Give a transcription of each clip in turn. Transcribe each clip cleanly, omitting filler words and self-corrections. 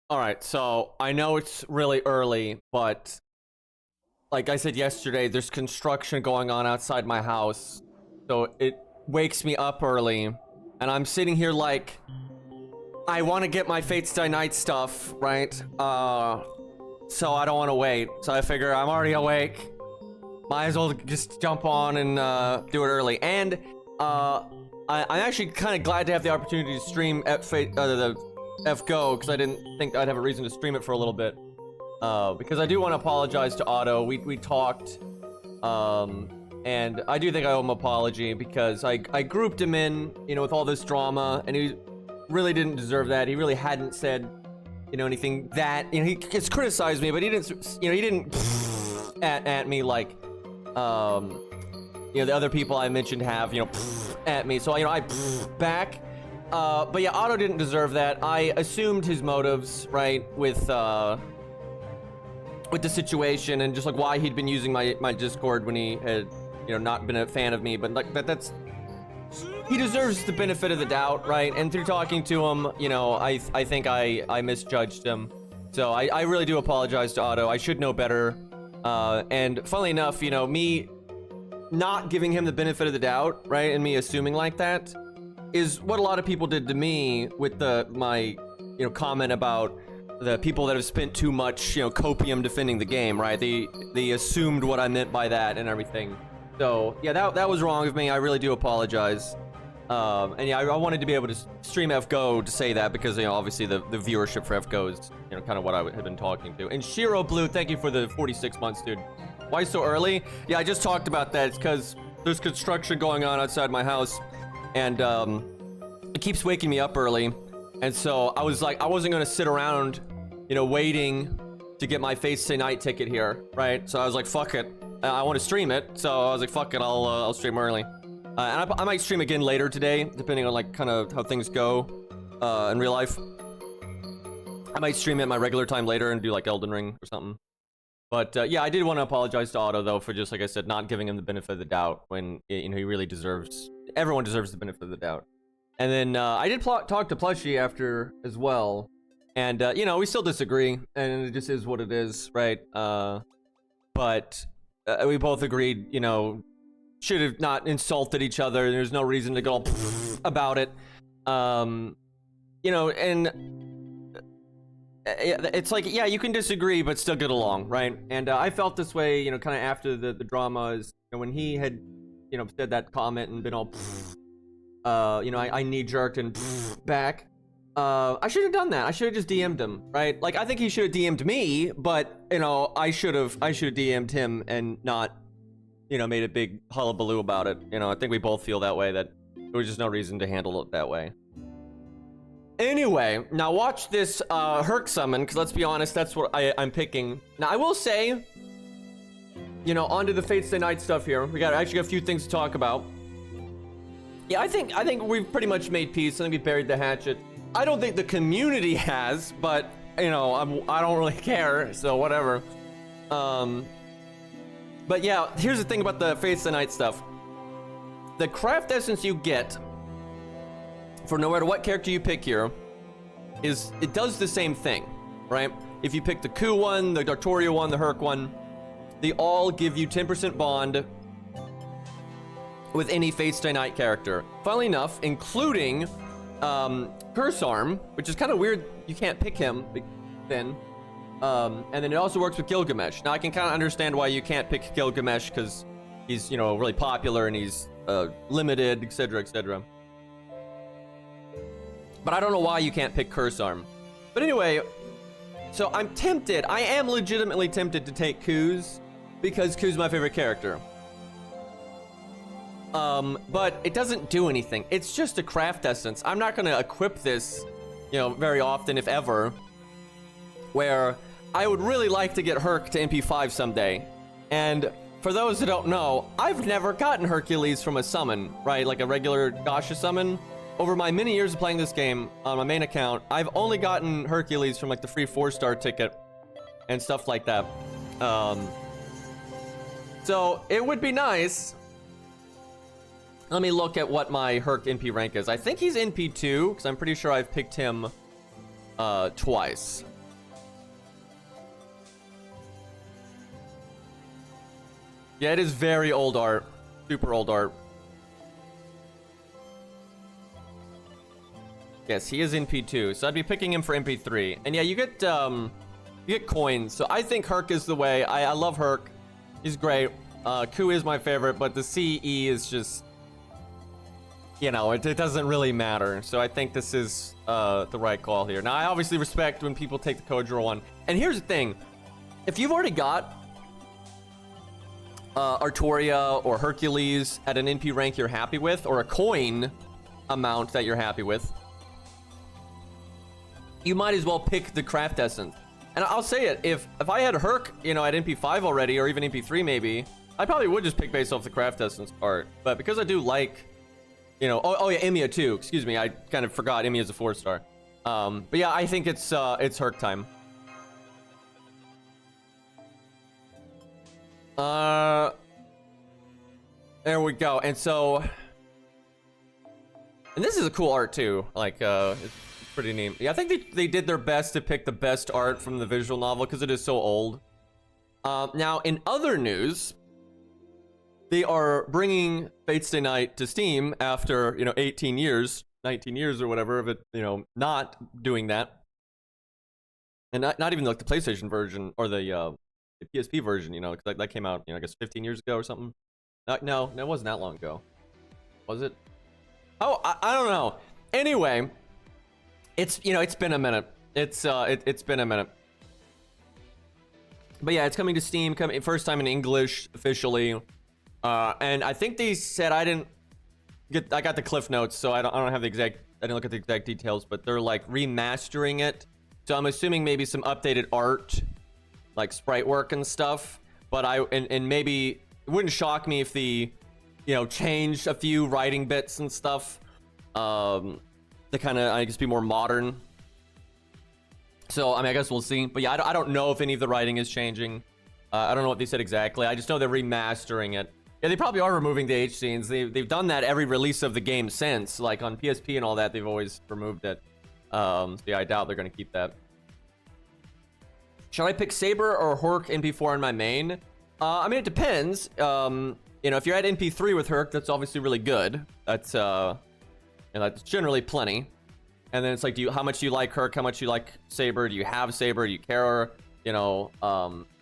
All right, so I know it's really early, but like I said yesterday, there's construction going on outside my house. So it wakes me up early, and I'm sitting here like I want to get my Fates Die Night stuff, right? So I don't want to wait. So I figure I'm already awake. Might as well just jump on and do it early. And I'm actually kind of glad to have the opportunity to stream at the FGO, because I didn't think I'd have a reason to stream it for a little bit. Because I do want to apologize to Otto. We talked, and I do think I owe him an apology, because I grouped him in, you know, with all this drama, and he really didn't deserve that. He really hadn't said, you know, anything that, you know, he has criticized me, but he didn't, you know, he didn't at me like, you know, the other people I mentioned have, you know, at me. So, you know, I back. But yeah, Otto didn't deserve that. I assumed his motives, right, with the situation, and just like why he'd been using my Discord when he had, you know, not been a fan of me. But like that's he deserves the benefit of the doubt, right? And through talking to him, you know, I think I misjudged him. So I really do apologize to Otto. I should know better. And funnily enough, you know, me not giving him the benefit of the doubt, right, and me assuming like that, is what a lot of people did to me with my, you know, comment about the people that have spent too much, you know, copium defending the game, right? They assumed what I meant by that and everything. So yeah, that was wrong of me. I really do apologize. And yeah, I wanted to be able to stream FGO to say that, because, you know, obviously the viewership for FGO is, you know, kind of what I had been talking to. And Shiro Blue, thank you for the 46 months, dude. Why so early? Yeah, I just talked about that. It's because there's construction going on outside my house, and it keeps waking me up early. And so I was like, I wasn't gonna sit around, you know, waiting to get my Fates Die Night ticket here, right? So I was like, fuck it, I want to stream it. So I was like, fuck it, I'll stream early. And I might stream again later today, depending on like kind of how things go in real life. I might stream at my regular time later and do like Elden Ring or something. But yeah, I did want to apologize to Otto, though, for just, like I said, not giving him the benefit of the doubt when, you know, he really deserves, everyone deserves the benefit of the doubt. And then I did talk to Plushie after as well. And, you know, we still disagree, and it just is what it is, right? But we both agreed, you know, should have not insulted each other. There's no reason to go about it. You know, and it's like, yeah, you can disagree, but still get along, right? And I felt this way, you know, kind of after the dramas, you know, when he had, you know, said that comment and been all, you know, I knee-jerked and back. I should have done that. I should have just DM'd him, right? Like, I think he should have DM'd me, but, you know, I should have DM'd him and not, you know, made a big hullabaloo about it. You know, I think we both feel that way, that there was just no reason to handle it that way. Anyway, now watch this Herc summon, because let's be honest, that's what I'm picking. Now, I will say, you know, onto the Fates Die Night stuff here. We actually got a few things to talk about. Yeah, I think we've pretty much made peace. I think we buried the hatchet. I don't think the community has, but, you know, I don't really care, so whatever. But yeah, here's the thing about the Fates Die Night stuff. The craft essence you get for no matter what character you pick here is, it does the same thing, right? If you pick the Ku one, the Dartoria one, the Herc one, they all give you 10% bond with any Fates Die Night character. Funnily enough, including Curse Arm, which is kind of weird. You can't pick him then. And then it also works with Gilgamesh. Now I can kind of understand why you can't pick Gilgamesh, because he's, you know, really popular and he's limited, etc., etc. But I don't know why you can't pick Curse Arm. But anyway, so I'm tempted. I am legitimately tempted to take Ku's, because Ku's my favorite character. But it doesn't do anything. It's just a craft essence. I'm not going to equip this, you know, very often, if ever. Where I would really like to get Herc to MP5 someday. And for those who don't know, I've never gotten Hercules from a summon, right? Like a regular Gacha summon. Over my many years of playing this game on my main account, I've only gotten Hercules from like the free 4-star ticket and stuff like that. So it would be nice. Let me look at what my Herc NP rank is. I think he's NP2, because I'm pretty sure I've picked him twice. Yeah, it is very old art. Super old art. Yes, he is NP2, so I'd be picking him for NP3. And yeah, you get coins. So I think Herc is the way. I love Herc. He's great. Ku is my favorite, but the CE is just, you know, it doesn't really matter. So I think this is the right call here. Now, I obviously respect when people take the Kojiro one. And here's the thing. If you've already got Artoria or Hercules at an NP rank you're happy with, or a coin amount that you're happy with, you might as well pick the craft essence. And I'll say it, if I had Herc, you know, at NP5 already, or even NP3 maybe, I probably would just pick based off the craft essence part. But because I do like, you know, oh yeah, Emiya too. Excuse me, I kind of forgot Emiya's a 4-star. But yeah, I think it's Herc time. There we go. And so, and this is a cool art too. Like, it's pretty neat. Yeah, I think they did their best to pick the best art from the visual novel because it is so old. Now, in other news, they are bringing Fate's Day Night to Steam after, you know, 18 years, 19 years or whatever of it, you know, not doing that. And not even like the PlayStation version or the PSP version, you know, because that came out, you know, I guess 15 years ago or something. No, it wasn't that long ago. Was it? Oh, I don't know. Anyway, it's, you know, it's been a minute. It's been a minute. But yeah, it's coming to Steam, first time in English officially. And I think they said I got the cliff notes, so I don't have the exact, I didn't look at the exact details, but they're like remastering it. So I'm assuming maybe some updated art, like sprite work and stuff. But and maybe it wouldn't shock me if the, you know, change a few writing bits and stuff. To kind of, I guess, be more modern. So, I mean, I guess we'll see. But yeah, I don't know if any of the writing is changing. I don't know what they said exactly. I just know they're remastering it. Yeah, they probably are removing the H scenes. They've done that every release of the game since. Like on PSP and all that, they've always removed it. So yeah, I doubt they're going to keep that. Should I pick Saber or Herc NP4 in my main? I mean, it depends. You know, if you're at NP3 with Herc, that's obviously really good. That's and that's generally plenty. And then it's like, how much do you like Herc? How much do you like Saber? Do you have Saber? Do you care? You know,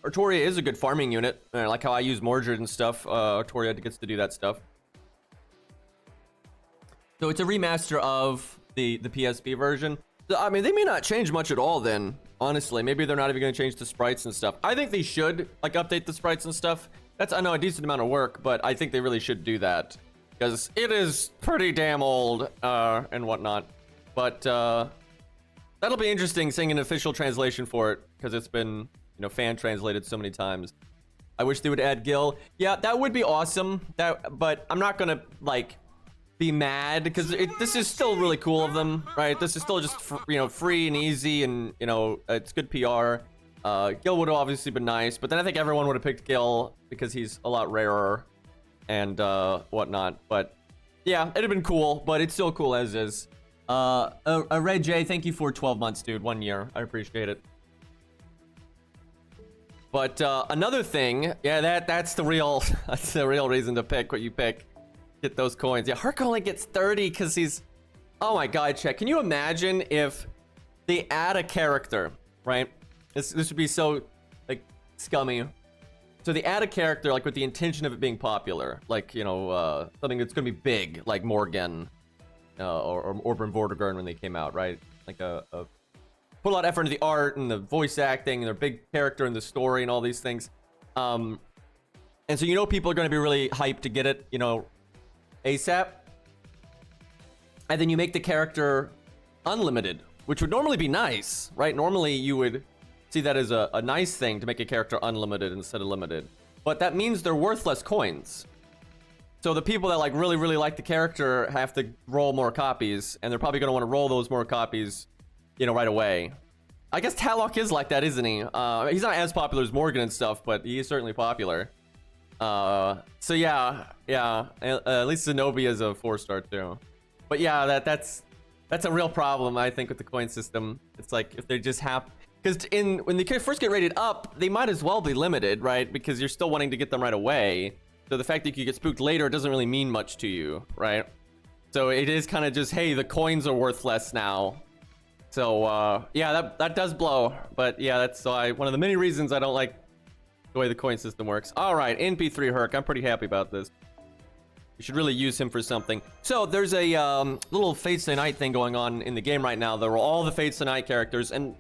Artoria is a good farming unit. I like how I use Mordred and stuff. Artoria gets to do that stuff. So it's a remaster of the PSP version. So, I mean, they may not change much at all then, honestly. Maybe they're not even going to change the sprites and stuff. I think they should, like, update the sprites and stuff. That's, I know, a decent amount of work, but I think they really should do that. Because it is pretty damn old, and whatnot. But, that'll be interesting seeing an official translation for it, because it's been, you know, fan translated so many times. I wish they would add Gil. Yeah, that would be awesome. But I'm not gonna, like, be mad, because this is still really cool of them, right? This is still just, you know, free and easy, and, you know, it's good PR. Gil would have obviously been nice, but then I think everyone would have picked Gil, because he's a lot rarer, and, whatnot. But, yeah, it'd have been cool, but it's still cool as is. Red J, thank you for 12 months, dude. 1 year. I appreciate it. But another thing, yeah, that's the real reason to pick what you pick. Get those coins. Yeah, Herc only gets 30 because he's, oh my god, check. Can you imagine if they add a character, right? This would be so, like, scummy. So they add a character, like, with the intention of it being popular, like, you know, something that's gonna be big, like Morgan. Or Orban Vortigern when they came out, right? Like put a lot of effort into the art and the voice acting and their big character and the story and all these things. And so, you know, people are going to be really hyped to get it, you know, ASAP. And then you make the character unlimited, which would normally be nice, right? Normally you would see that as a nice thing to make a character unlimited instead of limited. But that means they're worth less coins. So the people that, like, really, really like the character have to roll more copies, and they're probably going to want to roll those more copies, you know, right away. I guess Talok is like that, isn't he? He's not as popular as Morgan and stuff, but he is certainly popular. So yeah, at least Zenobia is a 4-star too. But yeah, that's a real problem, I think, with the coin system. It's like, if they just have, Because when they first get rated up, they might as well be limited, right? Because you're still wanting to get them right away. So the fact that you could get spooked later doesn't really mean much to you, right? So it is kind of just, hey, the coins are worth less now. So yeah, that does blow. But yeah, that's one of the many reasons I don't like the way the coin system works. All right, NP3 Herc, I'm pretty happy about this. You should really use him for something. So there's a little Fates of Night thing going on in the game right now. There are all the Fates of Night characters, and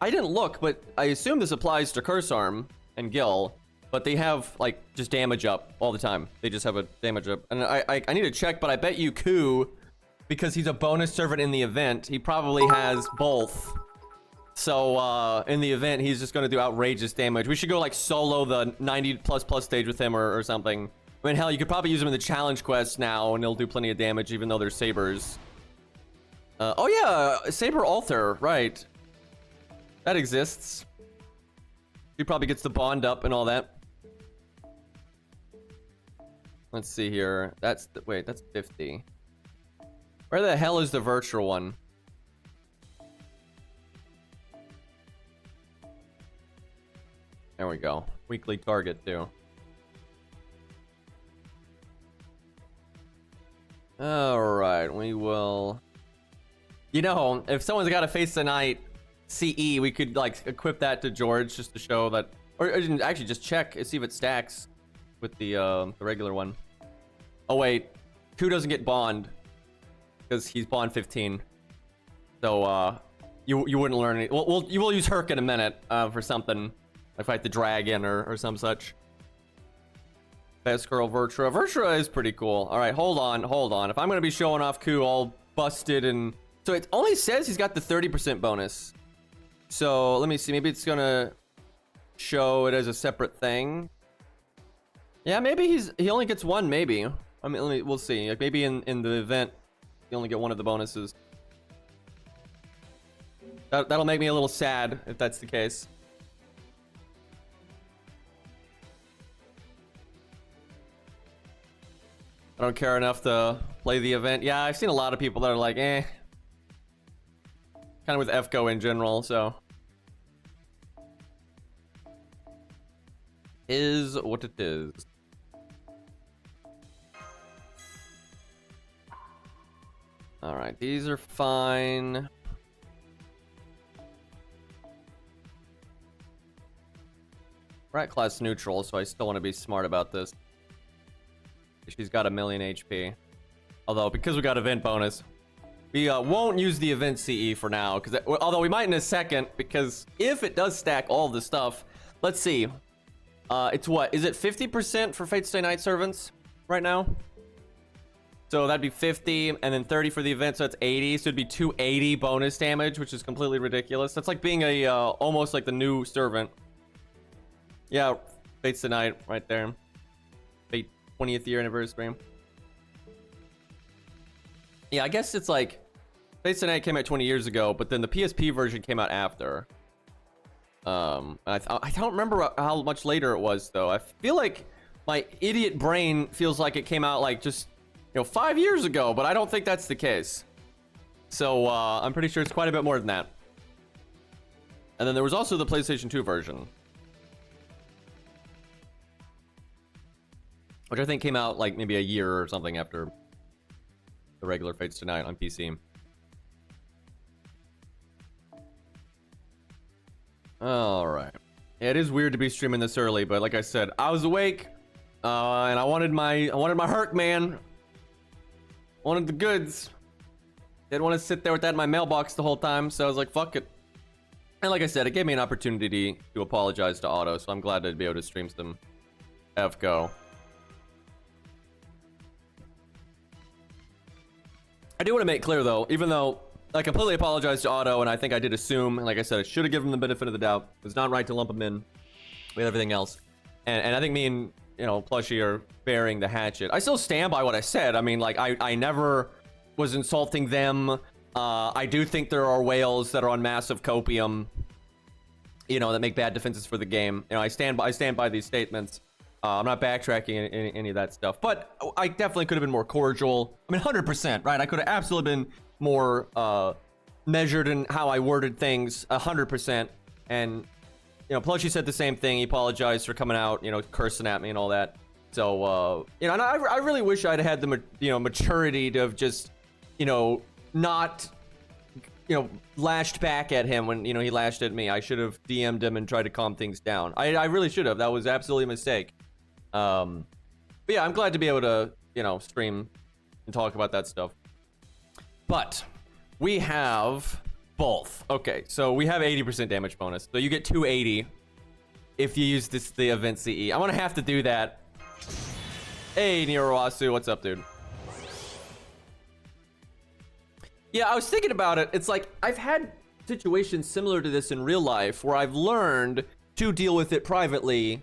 I didn't look, but I assume this applies to Curse Arm and Gil, but they have like just damage up all the time. They just have a damage up, and I need to check, but I bet you Ku, because he's a bonus servant in the event, he probably has both. So in the event, he's just going to do outrageous damage. We should go like solo the 90 plus stage with him or something. I mean, hell, you could probably use him in the challenge quest now, and he'll do plenty of damage, even though they're sabers. Oh yeah, Saber Altar, right? That exists. He probably gets the bond up and all that. Let's see here. Wait, that's 50. Where the hell is the virtual one? There we go. Weekly target too. All right, we will. You know, if someone's got a Face the Night CE, we could like equip that to George just to show that, or actually just check and see if it stacks with the regular one. Oh wait, Ku doesn't get bond because he's bond 15. So you wouldn't learn any. Well, you will use Herc in a minute for something like fight the dragon or some such. Best girl Virtua. Virtua is pretty cool. All right, hold on. If I'm gonna be showing off Ku all busted and so it only says he's got the 30% bonus. So let me see. Maybe it's gonna show it as a separate thing. Yeah, maybe he only gets one. Maybe. I mean, we'll see. Like maybe in the event, you only get one of the bonuses. That'll make me a little sad if that's the case. I don't care enough to play the event. Yeah, I've seen a lot of people that are like, eh. Kind of with FGO in general, so. Is what it is. Alright, these are fine. We're at class neutral, so I still want to be smart about this. She's got 1,000,000 HP. Although, because we got event bonus, we won't use the event CE for now. Although we might in a second, because if it does stack all of the stuff, let's see. It's what? Is it 50% for Fate's Day Night Servants right now? So that'd be 50, and then 30 for the event, so that's 80. So it'd be 280 bonus damage, which is completely ridiculous. That's like being a almost like the new servant. Yeah, Fate's Day Night right there. Fate 20th year anniversary. Yeah, I guess it's like Fate's Day Night came out 20 years ago, but then the PSP version came out after. I don't remember how much later it was though. I feel like my idiot brain feels like it came out like just 5 years ago, but I don't think that's the case. So I'm pretty sure it's quite a bit more than that. And then there was also the PlayStation 2 version, which I think came out like maybe a year or something after the regular Fates Tonight on PC. All right. Yeah, it is weird to be streaming this early, but like I said, I was awake, and I wanted my Herc, man. Wanted the goods. Didn't want to sit there with that in my mailbox the whole time, so I was like, fuck it. And like I said, it gave me an opportunity to apologize to Otto, so I'm glad to be able to stream some FGO. I do want to make clear though, even though I completely apologize to Otto, and I think I did assume, and like I said, I should have given him the benefit of the doubt. It was not right to lump him in with everything else. And I think me and, Plushie are bearing the hatchet. I still stand by what I said. I mean, like, I never was insulting them. I do think there are whales that are on massive copium, that make bad defenses for the game. I stand by these statements. I'm not backtracking any of that stuff, but I definitely could have been more cordial. I mean, 100%, right? I could have absolutely been more measured in how I worded things, 100%. And Plushie said the same thing. He apologized for coming out, cursing at me and all that. So, and I really wish I'd had the, maturity to have just, not, lashed back at him when, he lashed at me. I should have DM'd him and tried to calm things down. I really should have. That was absolutely a mistake. But yeah, I'm glad to be able to, stream and talk about that stuff. But we have both. Okay, so we have 80% damage bonus. So you get 280 if you use the event CE. I'm gonna have to do that. Hey, Nirowasu, what's up, dude? Yeah, I was thinking about it. It's like I've had situations similar to this in real life where I've learned to deal with it privately,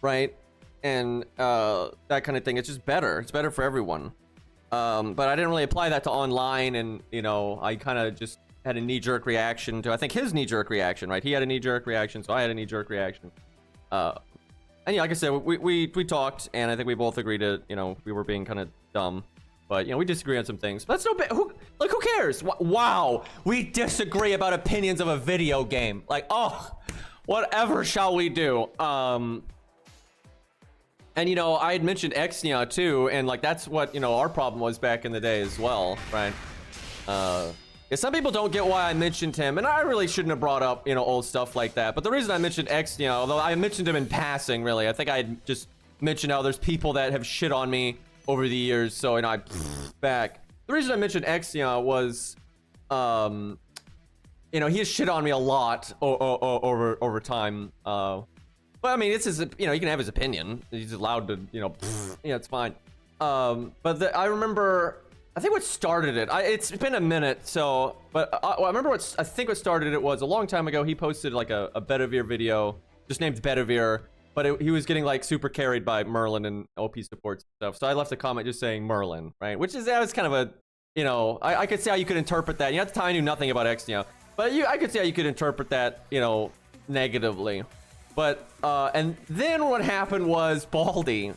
right? And that kind of thing. It's just better. It's better for everyone. But I didn't really apply that to online, and I kind of just had a knee-jerk reaction to, I think, his knee-jerk reaction, right? He had a knee-jerk reaction, so I had a knee-jerk reaction. And yeah, like I said, we talked, and I think we both agreed to, we were being kind of dumb. But, we disagree on some things. But that's no bad. Who cares? Wow. We disagree about opinions of a video game. Like, oh, whatever shall we do? And, I had mentioned Exnia too. And, like, that's what, our problem was back in the day as well, right? Yeah, some people don't get why I mentioned him. And I really shouldn't have brought up, old stuff like that. But the reason I mentioned Exnia, although I mentioned him in passing, really, I think I had just mentioned how there's people that have shit on me over the years, so I back. The reason I mentioned Exia was, he has shit on me a lot over time. But I mean, it's his, he can have his opinion. He's allowed to, it's fine. But I remember, I think what started it. It's been a minute, so, but I remember what started it was a long time ago. He posted like a Bedivere video, just named Bedivere. But he was getting like super carried by Merlin and OP supports and stuff. So I left a comment just saying Merlin, right? That was kind of a, I could see how you could interpret that. At the time I knew nothing about Exnia, but I could see how you could interpret that, negatively. But, and then what happened was Baldy.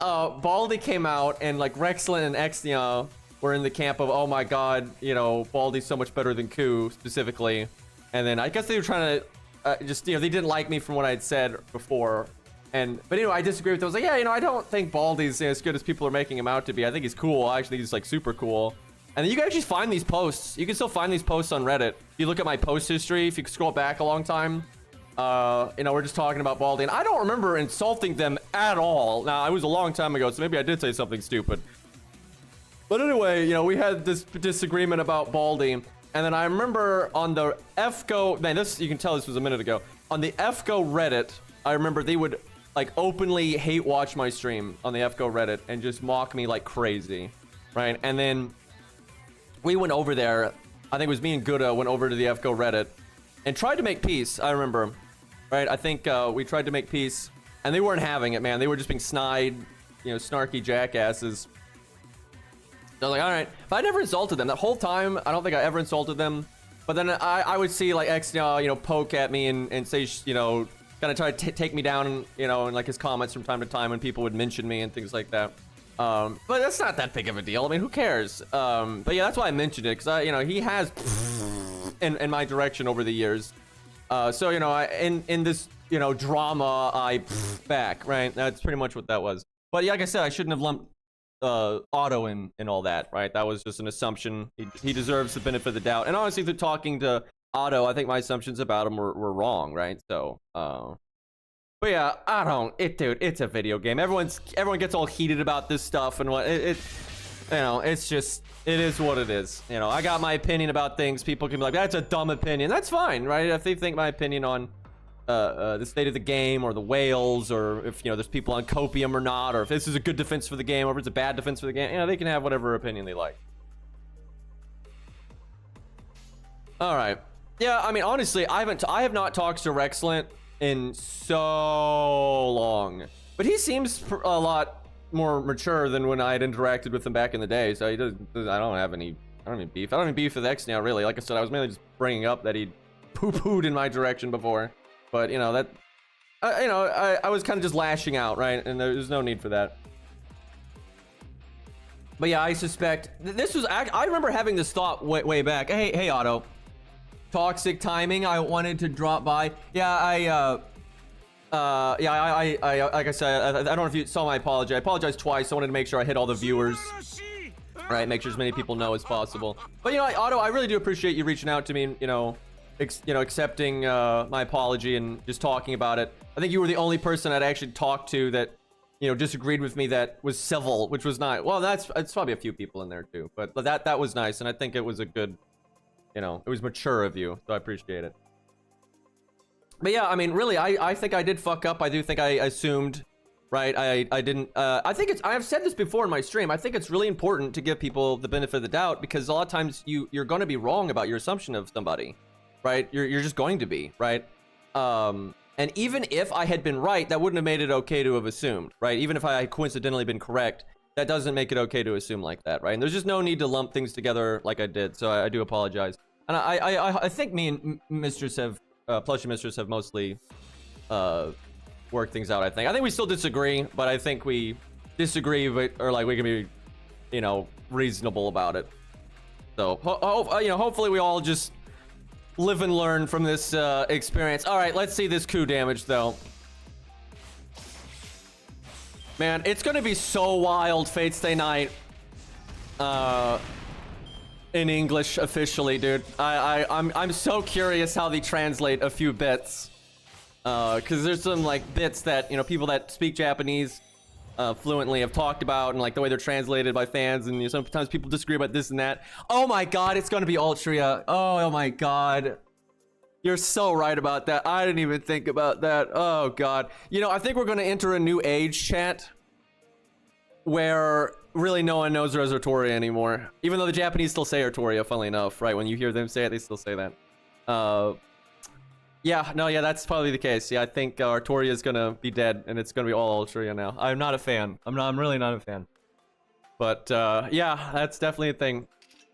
Baldy came out, and like Rexlin and Exnia were in the camp of, oh my god, Baldy's so much better than Ku specifically. And then I guess they were trying to, they didn't like me from what I had said before. But I disagree with them. I was like, yeah, I don't think Baldy's as good as people are making him out to be. I think he's cool. I actually think he's like super cool. And then you can actually find these posts. You can still find these posts on Reddit. If you look at my post history, if you scroll back a long time, we're just talking about Baldy. And I don't remember insulting them at all. Now, it was a long time ago, so maybe I did say something stupid. But anyway, we had this disagreement about Baldy. And then I remember on the FGO, man, you can tell this was a minute ago. On the FGO Reddit, I remember they would like openly hate watch my stream on the FGO Reddit and just mock me like crazy, right? And then we went over there. I think it was me and Gouda went over to the FGO Reddit and tried to make peace. I remember, right? I think we tried to make peace, and they weren't having it, man. They were just being snide, snarky jackasses. I was like, all right. But I never insulted them. That whole time, I don't think I ever insulted them. But then I would see, like, Exnia, poke at me and say, kind of try to take me down, in, like, his comments from time to time when people would mention me and things like that. But that's not that big of a deal. I mean, who cares? But yeah, that's why I mentioned it. Because, he has in my direction over the years. So, in this, drama, I back, right? That's pretty much what that was. But yeah, like I said, I shouldn't have lumped Otto and all that, right? That was just an assumption. He deserves the benefit of the doubt. And honestly, through talking to Otto, I think my assumptions about him were wrong, right? So, but yeah, dude, it's a video game. Everyone gets all heated about this stuff and what it's just, it is what it is. I got my opinion about things. People can be like, that's a dumb opinion. That's fine, right? If they think my opinion on the state of the game or the whales, or if there's people on copium or not, or if this is a good defense for the game or if it's a bad defense for the game, they can have whatever opinion they like. All right. Yeah, I mean, honestly, I have not talked to Rexlent in so long, but he seems a lot more mature than when I had interacted with him back in the day. So I don't have any beef. I don't have any beef with X now, really. Like I said, I was mainly just bringing up that he'd poo-pooed in my direction before. But, I was kind of just lashing out, right? And there's no need for that. But yeah, I suspect this was, I remember having this thought way back. Hey, Otto. Toxic timing. I wanted to drop by. Yeah, like I said, I don't know if you saw my apology. I apologized twice. I wanted to make sure I hit all the viewers. Right, make sure as many people know as possible. But you know, Otto, I really do appreciate you reaching out to me and, you know, accepting my apology and just talking about it. I think you were the only person I'd actually talked to that, you know, disagreed with me that was civil, which was nice. Well, it's probably a few people in there too, but that was nice, and I think it was a good, you know, it was mature of you, so I appreciate it. But yeah, I mean, really, I think I did fuck up. I do think I assumed, right? I didn't. I think it's. I've said this before in my stream. I think it's really important to give people the benefit of the doubt, because a lot of times you're going to be wrong about your assumption of somebody, right? You're just going to be, right? And even if I had been right, that wouldn't have made it okay to have assumed, right? Even if I had coincidentally been correct, that doesn't make it okay to assume like that, right? And there's just no need to lump things together like I did. So I do apologize. And I think me and Mistress have. Plushie Mistress have mostly worked things out. I think we still disagree, but I think we disagree, but or like we can be, you know, reasonable about it. So you know, hopefully we all just live and learn from this experience. All right, let's see this coup damage though. Man, it's gonna be so wild Fate Stay Night in English officially, dude. I'm so curious how they translate a few bits, because there's some like bits that, you know, people that speak Japanese fluently have talked about, and like the way they're translated by fans, and you know, sometimes people disagree about this and that. Oh my god, it's gonna be Ultria. Oh my god, you're so right about that. I didn't even think about that. Oh god, you know, I think we're gonna enter a new age, chat, where really no one knows her as Artoria anymore, even though the Japanese still say Artoria, funnily enough, right? When you hear them say it, they still say that. Yeah, that's probably the case. Yeah, I think Artoria is gonna be dead, and it's gonna be all Ultria now. I'm not a fan. I'm really not a fan. But yeah, that's definitely a thing.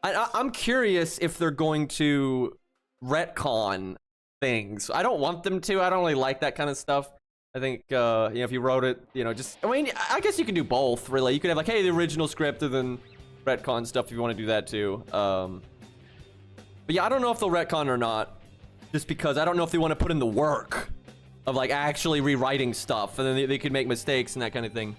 I'm curious if they're going to retcon things. I don't want them to. I don't really like that kind of stuff. I think, you know, if you wrote it, you know, just, I mean, I guess you can do both, really. You could have, like, hey, the original script, and then retcon stuff if you want to do that, too. But yeah, I don't know if they'll retcon or not, just because I don't know if they want to put in the work of, like, actually rewriting stuff, and then they could make mistakes and that kind of thing.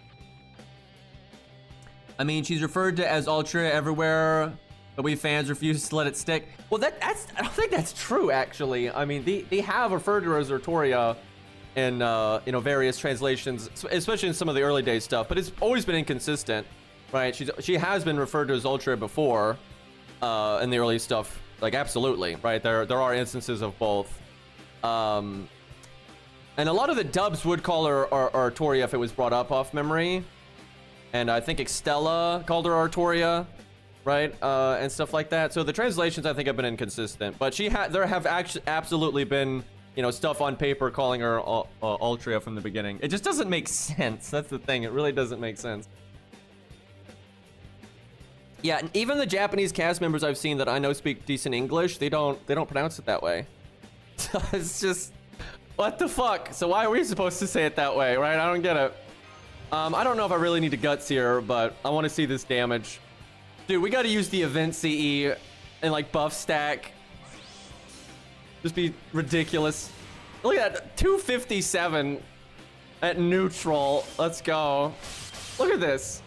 I mean, she's referred to as Ultra everywhere, but we fans refuse to let it stick. Well, I don't think that's true, actually. I mean, they have referred to her as Artoria in you know, various translations, especially in some of the early day stuff, but it's always been inconsistent, right? She has been referred to as Ultra before in the early stuff, like, absolutely, right? There are instances of both, and a lot of the dubs would call her Artoria if it was brought up off memory, and I think Extella called her Artoria, right? And stuff like that. So the translations, I think, have been inconsistent, but there have actually absolutely been, you know, stuff on paper calling her Ultria from the beginning. It just doesn't make sense. That's the thing. It really doesn't make sense. Yeah, and even the Japanese cast members I've seen that I know speak decent English, they don't pronounce it that way. It's just, what the fuck? So why are we supposed to say it that way, right? I don't get it. I don't know if I really need to guts here, but I want to see this damage. Dude, we got to use the event CE and like buff stack. Just be ridiculous. Look at that, 257 at neutral. Let's go. Look at this.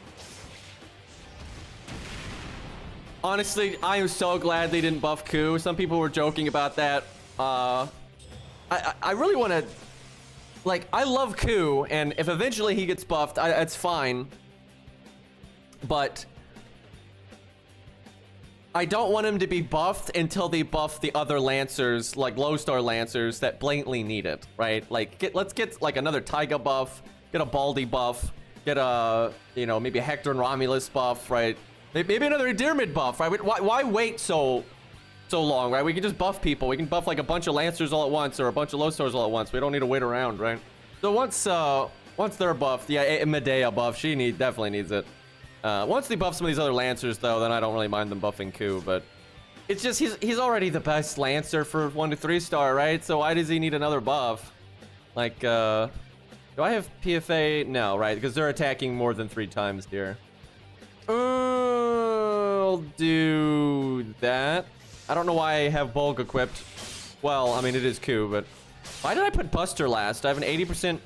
Honestly, I am so glad they didn't buff Ku. Some people were joking about that. I really want to, like, I love Ku, and if eventually he gets buffed, it's fine. But I don't want him to be buffed until they buff the other Lancers, like low star Lancers that blatantly need it, right? Like, let's get like another Taiga buff, get a Baldy buff, get a, you know, maybe a Hector and Romulus buff, right? Maybe another Endearment buff, right? Why wait so long, right? We can just buff people. We can buff like a bunch of Lancers all at once, or a bunch of low stars all at once. We don't need to wait around, right? So once they're buffed, yeah, Medea buff, she definitely needs it. Once they buff some of these other Lancers, though, then I don't really mind them buffing Ku, but it's just he's already the best Lancer for 1 to 3 star, right? So why does he need another buff? Like, do I have PFA? No, right? Because they're attacking more than 3 times here. I'll do that. I don't know why I have Bulk equipped. Well, I mean, it is Q, but why did I put Buster last? I have an 80%.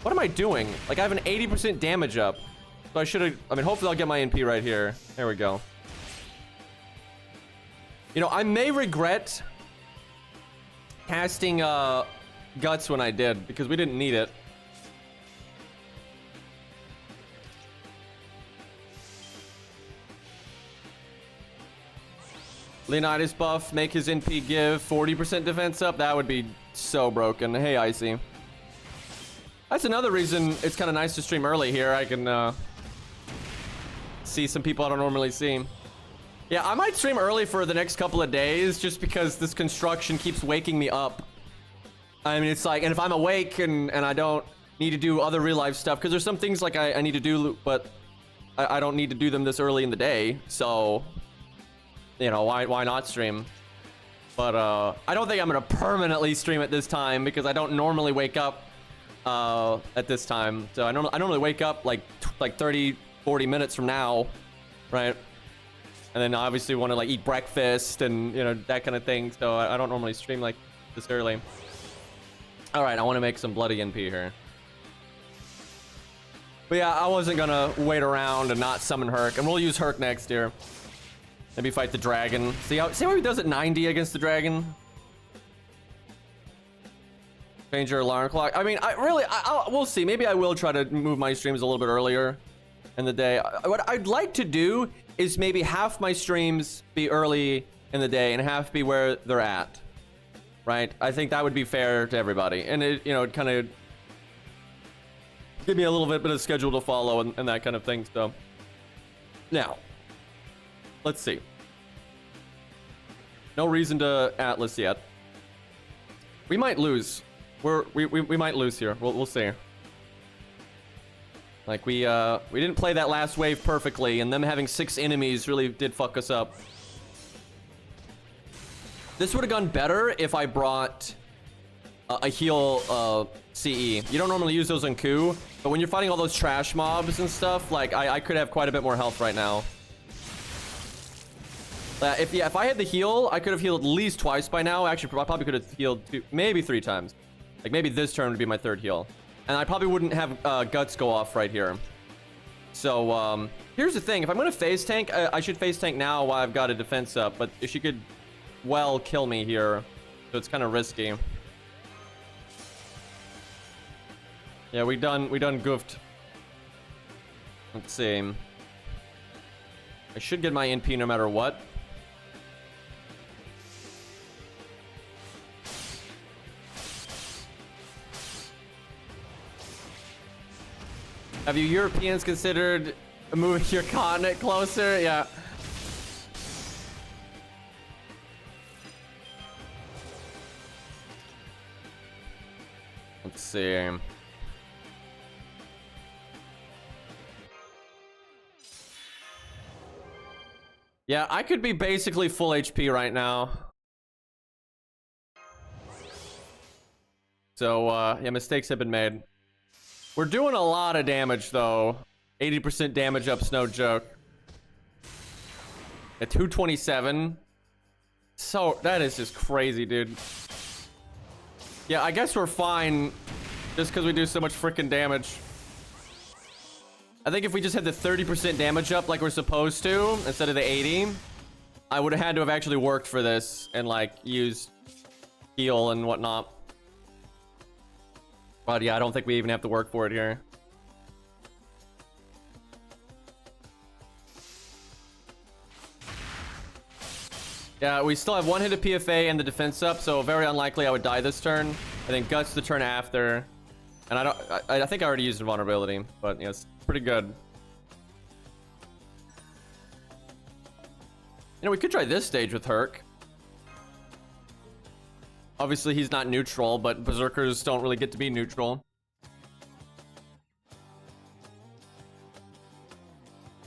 What am I doing? Like, I have an 80% damage up. So I should have, I mean, hopefully I'll get my NP right here. There we go. You know, I may regret casting Guts when I did, because we didn't need it. Leonidas buff, make his NP give 40% defense up. That would be so broken. Hey, Icy. That's another reason it's kind of nice to stream early here. I can see some people I don't normally see. Yeah, I might stream early for the next couple of days just because this construction keeps waking me up. I mean, it's like, and if I'm awake and I don't need to do other real life stuff, because there's some things like I need to do, but I don't need to do them this early in the day. So, you know, why not stream? But I don't think I'm gonna permanently stream at this time because I don't normally wake up at this time. So I normally wake up like 30, 40 minutes from now, right? And then obviously want to like eat breakfast and, you know, that kind of thing. So I don't normally stream like this early. All right, I want to make some bloody NP here. But yeah, I wasn't gonna wait around and not summon Herc, and we'll use Herc next year. Maybe fight the dragon. See how he does at 90 against the dragon. Change your alarm clock. I mean, we'll see. Maybe I will try to move my streams a little bit earlier in the day. What I'd like to do is maybe half my streams be early in the day and half be where they're at, right? I think that would be fair to everybody, and it, you know, it kind of give me a little bit of schedule to follow and that kind of thing. So now let's see. No reason to Atlas yet. We might lose. We might lose here. We'll see. Like we didn't play that last wave perfectly, and them having 6 enemies really did fuck us up. This would have gone better if I brought a heal CE. You don't normally use those on Q, but when you're fighting all those trash mobs and stuff, like I could have quite a bit more health right now. If I had the heal, I could have healed at least twice by now. Actually, I probably could have healed maybe 3 times. Like maybe this turn would be my 3rd heal. And I probably wouldn't have Guts go off right here. So, here's the thing. If I'm going to phase tank, I should phase tank now while I've got a defense up. But she could, well, kill me here. So it's kind of risky. Yeah, we done goofed. Let's see. I should get my NP no matter what. Have you Europeans considered moving your continent closer? Yeah. Let's see. Yeah, I could be basically full HP right now. So, yeah, mistakes have been made. We're doing a lot of damage, though. 80% damage up's no joke. At 227. So, that is just crazy, dude. Yeah, I guess we're fine. Just because we do so much freaking damage. I think if we just had the 30% damage up like we're supposed to, instead of the 80, I would have had to have actually worked for this and, like, used heal and whatnot. But yeah, I don't think we even have to work for it here. Yeah, we still have 1 hit of PFA and the defense up, so very unlikely I would die this turn. I think Guts the turn after. And I think I already used invulnerability, but yeah, it's pretty good. You know, we could try this stage with Herc. Obviously, he's not neutral, but Berserkers don't really get to be neutral.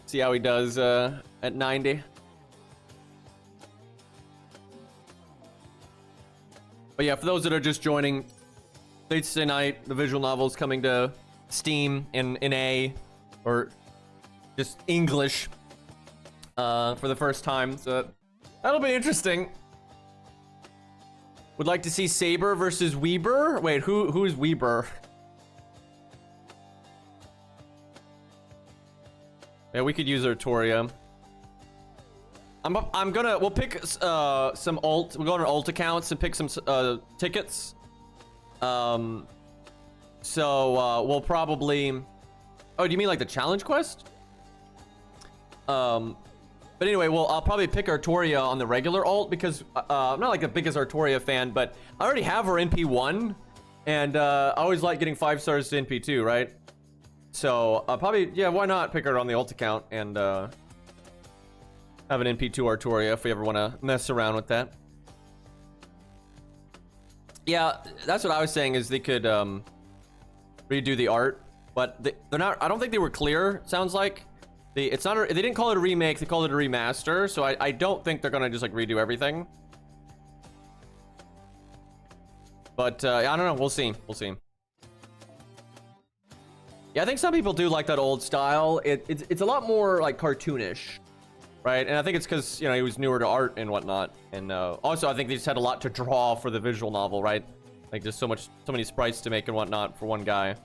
See how he does at 90. But yeah, for those that are just joining, Fate's Stay Night, the visual novel's coming to Steam in A, or just English, for the first time. So that'll be interesting. Would like to see Saber versus Weber. Wait, who's Weber? Yeah, we could use Artoria. We'll pick some alt. We'll go on our alt accounts and pick some tickets. So we'll probably. Oh, do you mean like the challenge quest? But anyway, I'll probably pick Artoria on the regular alt because I'm not like the biggest Artoria fan, but I already have her NP1, and I always like getting 5 stars to NP2, right? So probably, yeah, why not pick her on the alt account and have an NP2 Artoria if we ever want to mess around with that. Yeah, that's what I was saying is they could redo the art, but they're not. I don't think they were clear. Sounds like. It's not. They didn't call it a remake. They called it a remaster. So I don't think they're gonna just like redo everything. But I don't know. We'll see. We'll see. Yeah, I think some people do like that old style. It's a lot more like cartoonish, right? And I think it's because he was newer to art and whatnot. And also I think they just had a lot to draw for the visual novel, right? Like there's so many sprites to make and whatnot for one guy.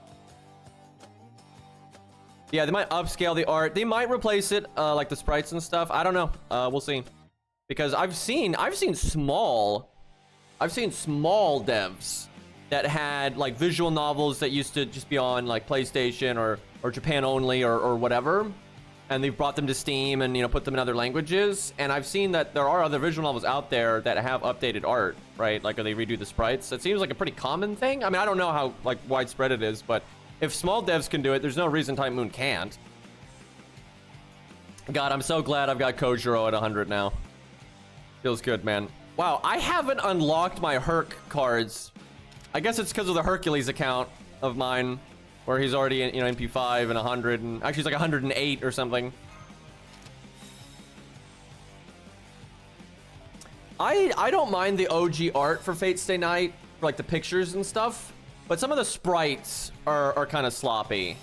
Yeah, they might upscale the art. They might replace it, like the sprites and stuff. I don't know. We'll see. Because I've seen small devs that had like visual novels that used to just be on like PlayStation or Japan only or whatever, and they've brought them to Steam and put them in other languages. And I've seen that there are other visual novels out there that have updated art, right? Like, or they redo the sprites. It seems like a pretty common thing. I mean, I don't know how like widespread it is, but if small devs can do it, there's no reason Type Moon can't. God, I'm so glad I've got Kojiro at 100 now. Feels good, man. Wow, I haven't unlocked my Herc cards. I guess it's because of the Hercules account of mine, where he's already in, NP5 and 100, and actually he's like 108 or something. I don't mind the OG art for Fate Stay Night, for like the pictures and stuff. But some of the sprites are kind of sloppy.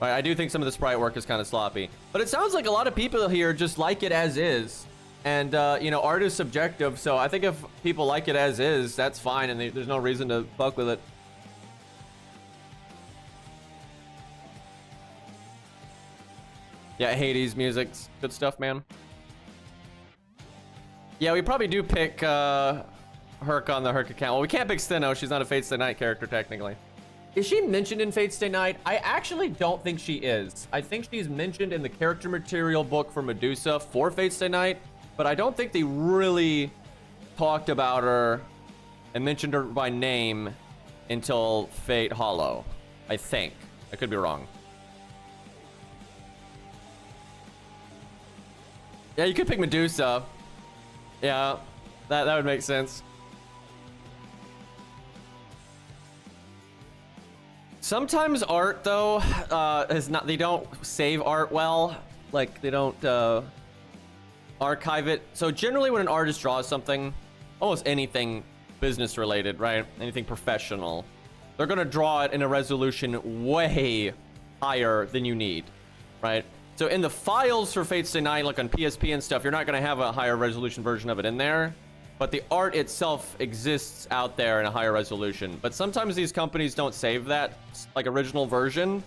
Right, I do think some of the sprite work is kind of sloppy. But it sounds like a lot of people here just like it as is. And, art is subjective. So I think if people like it as is, that's fine. And there's no reason to fuck with it. Yeah, Hades music's good stuff, man. Yeah, we probably do pick Herc on the Herc account. Well, we can't pick Steno. She's not a Fate Stay Night character, technically. Is she mentioned in Fate Stay Night? I actually don't think she is. I think she's mentioned in the character material book for Medusa for Fate Stay Night, but I don't think they really talked about her and mentioned her by name until Fate Hollow. I think. I could be wrong. Yeah, you could pick Medusa. Yeah, that would make sense. Sometimes art though is not. They don't save art well. Like they don't archive it. So generally, when an artist draws something, almost anything business related, right? Anything professional, they're gonna draw it in a resolution way higher than you need, right? So in the files for Fate Stay Night, like on PSP and stuff, you're not gonna have a higher resolution version of it in there. But the art itself exists out there in a higher resolution. But sometimes these companies don't save that, like, original version.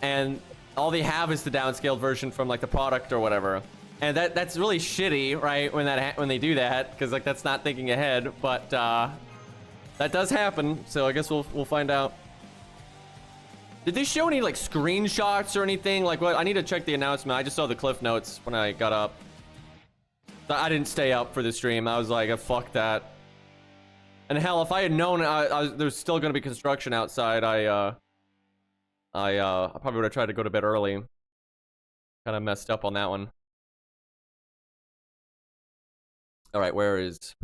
And all they have is the downscaled version from, like, the product or whatever. And that's really shitty, right, when they do that. Because, like, that's not thinking ahead. But that does happen. So I guess we'll find out. Did they show any, like, screenshots or anything? Like, what? I need to check the announcement. I just saw the cliff notes when I got up. I didn't stay up for the stream. I was like, fuck that. And hell, if I had known there's still going to be construction outside, I probably would have tried to go to bed early. Kind of messed up on that one. All right, where is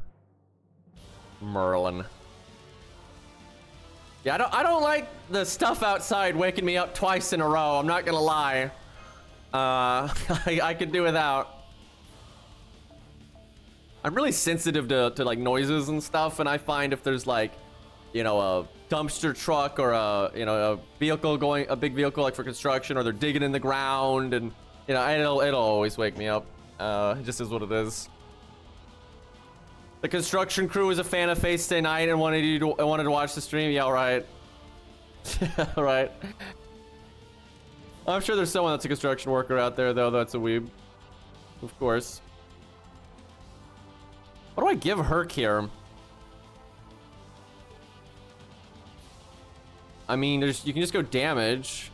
Merlin? Yeah, I don't like the stuff outside waking me up twice in a row. I'm not gonna lie. I could do without. I'm really sensitive to like noises and stuff, and I find if there's like, a dumpster truck or a vehicle going, a big vehicle like for construction, or they're digging in the ground, and it'll always wake me up. It just is what it is. The construction crew was a fan of Face Day Night and wanted to watch the stream. Yeah, right. Right. I'm sure there's someone that's a construction worker out there though that's a weeb. Of course. What do I give Herc here? I mean, you can just go damage.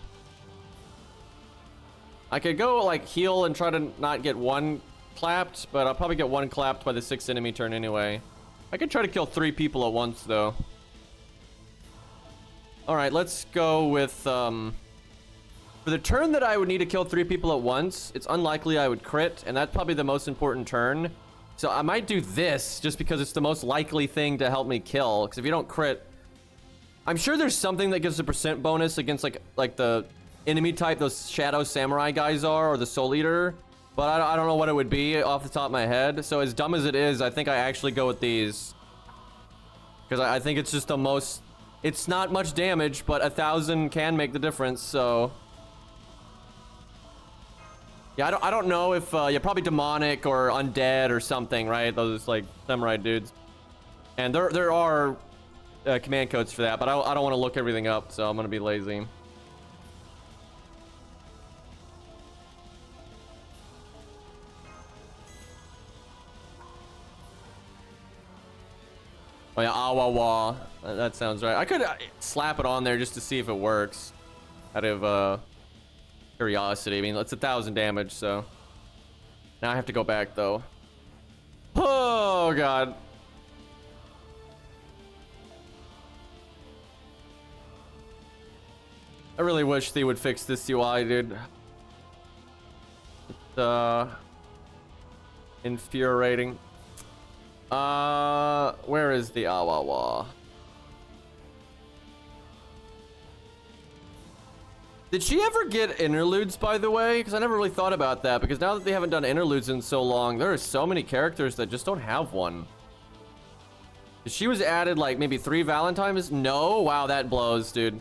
I could go like heal and try to not get one clapped, but I'll probably get one clapped by the 6th enemy turn anyway. I could try to kill 3 people at once though. All right, let's go with for the turn that I would need to kill 3 people at once. It's unlikely I would crit, and that's probably the most important turn. So I might do this just because it's the most likely thing to help me kill. Because if you don't crit, I'm sure there's something that gives a % bonus against like the enemy type those Shadow Samurai guys are, or the Soul Eater. But I don't know what it would be off the top of my head. So as dumb as it is, I think I actually go with these. Because I think it's just the most... It's not much damage, but 1,000 can make the difference, so... Yeah, I don't know if... yeah, probably demonic or undead or something, right? Those, like, samurai dudes. And there are command codes for that, but I don't want to look everything up, so I'm going to be lazy. Oh yeah, Awawa. That sounds right. I could slap it on there just to see if it works. Out of curiosity. I mean, it's 1,000 damage, so. Now I have to go back though. Oh god. I really wish they would fix this UI, dude. It's infuriating. Where is the Awawa? Did she ever get interludes, by the way? Because I never really thought about that, because now that they haven't done interludes in so long, there are so many characters that just don't have one. She was added like maybe 3 Valentines? No? Wow, that blows, dude.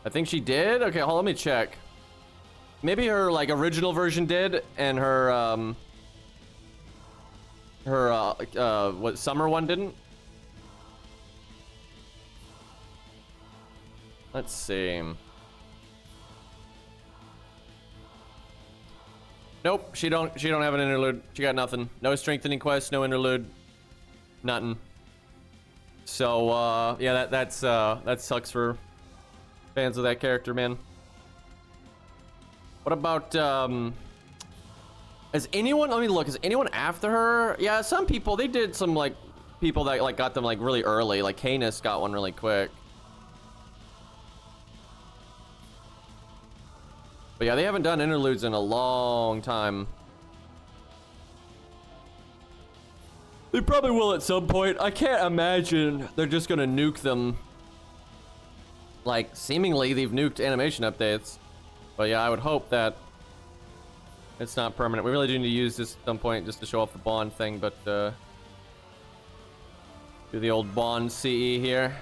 I think she did? Okay, hold on, let me check. Maybe her like original version did, and her what summer one didn't. Let's see. Nope, she don't have an interlude. She got nothing. No strengthening quest, no interlude, nothing. So yeah, that sucks for fans of that character, man. What about has anyone, let me look, is anyone after her? Yeah, some people, they did some like people that like got them like really early, like Canis got one really quick. But yeah, they haven't done interludes in a long time. They probably will at some point. I can't imagine they're just gonna nuke them. Like, seemingly they've nuked animation updates. But yeah, I would hope that it's not permanent. We really do need to use this at some point just to show off the Bond thing, but do the old Bond CE here.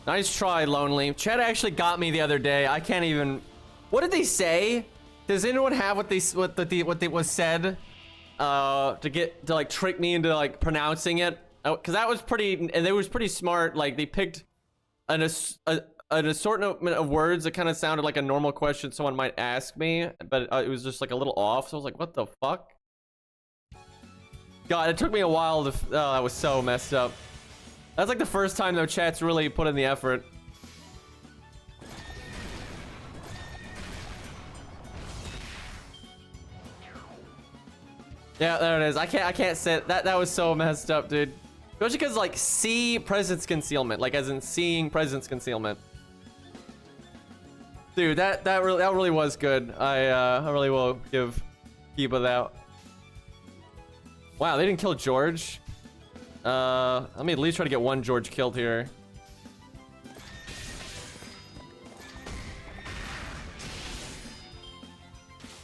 Nice try, Lonely. Chad actually got me the other day. I can't even... What did they say? Does anyone have what was said? To like trick me into like pronouncing it? Oh, cause that was pretty, and it was pretty smart. Like they picked an assortment of words that kind of sounded like a normal question someone might ask me, but it was just like a little off. So I was like, what the fuck? God, it took me a while to... Oh, that was so messed up. That's like the first time though chat's really put in the effort. Yeah, there it is. I can't say it. That was so messed up, dude. Especially because like see presence concealment, like as in seeing presence concealment. Dude, that really was good. I really will give Kiba that. Wow, they didn't kill George. Let me at least try to get one George killed here.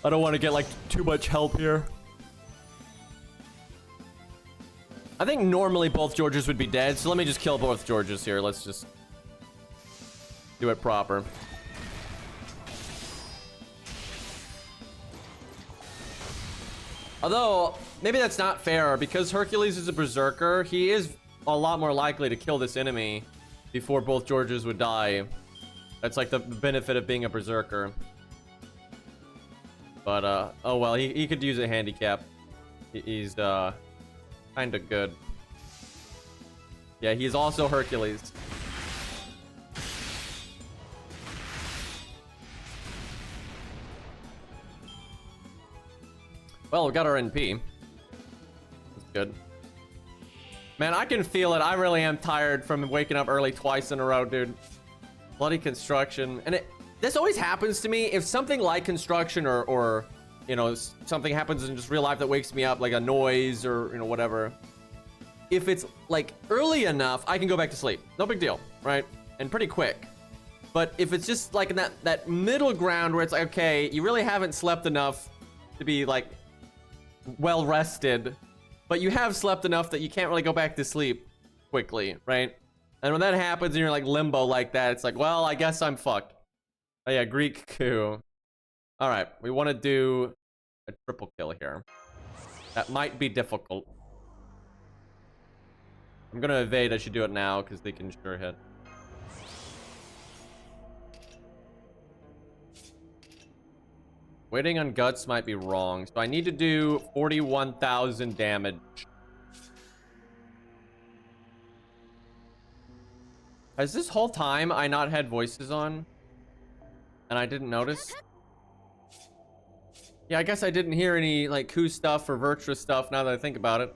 I don't want to get like too much help here. I think normally both Georges would be dead, so let me just kill both Georges here. Let's just do it proper. Although, maybe that's not fair, because Hercules is a berserker, he is a lot more likely to kill this enemy before both Georges would die. That's like the benefit of being a berserker. But, oh well, he could use a handicap. He's, kinda good. Yeah, he's also Hercules. Well, we got our NP. That's good. Man, I can feel it. I really am tired from waking up early twice in a row, dude. Bloody construction. And this always happens to me. If something like construction or you know, something happens in just real life that wakes me up, like a noise or, you know, whatever. If it's like early enough, I can go back to sleep. No big deal, right? And pretty quick. But if it's just like in that middle ground where it's like, okay, you really haven't slept enough to be like well rested, but you have slept enough that you can't really go back to sleep quickly, right? And when that happens and you're like limbo like that, it's like, well, I guess I'm fucked. Oh yeah, Greek coup. All right, we want to do a triple kill here. That might be difficult. I'm gonna evade. I should do it now because they can sure hit. Waiting on guts might be wrong, so I need to do 41,000 damage. Has this whole time I not had voices on? And I didn't notice? Yeah, I guess I didn't hear any like coup stuff or virtuous stuff now that I think about it.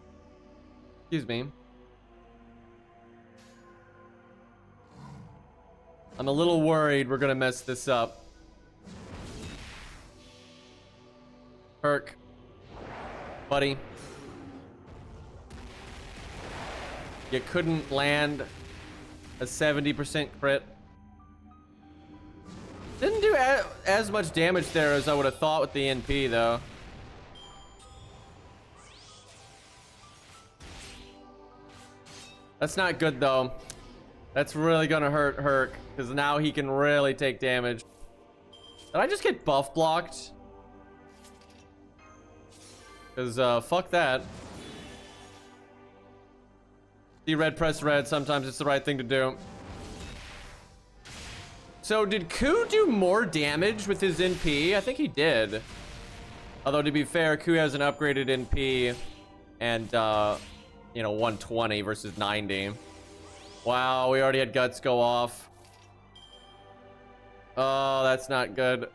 Excuse me. I'm a little worried we're gonna mess this up. Herc. Buddy. You couldn't land a 70% crit. Didn't do as much damage there as I would have thought with the NP, though. That's not good, though. That's really gonna hurt Herc, because now he can really take damage. Did I just get buff blocked? Because, fuck that. See red, press red. Sometimes it's the right thing to do. So, did Ku do more damage with his NP? I think he did. Although, to be fair, Ku has an upgraded NP and, you know, 120 versus 90. Wow, we already had guts go off. Oh, that's not good.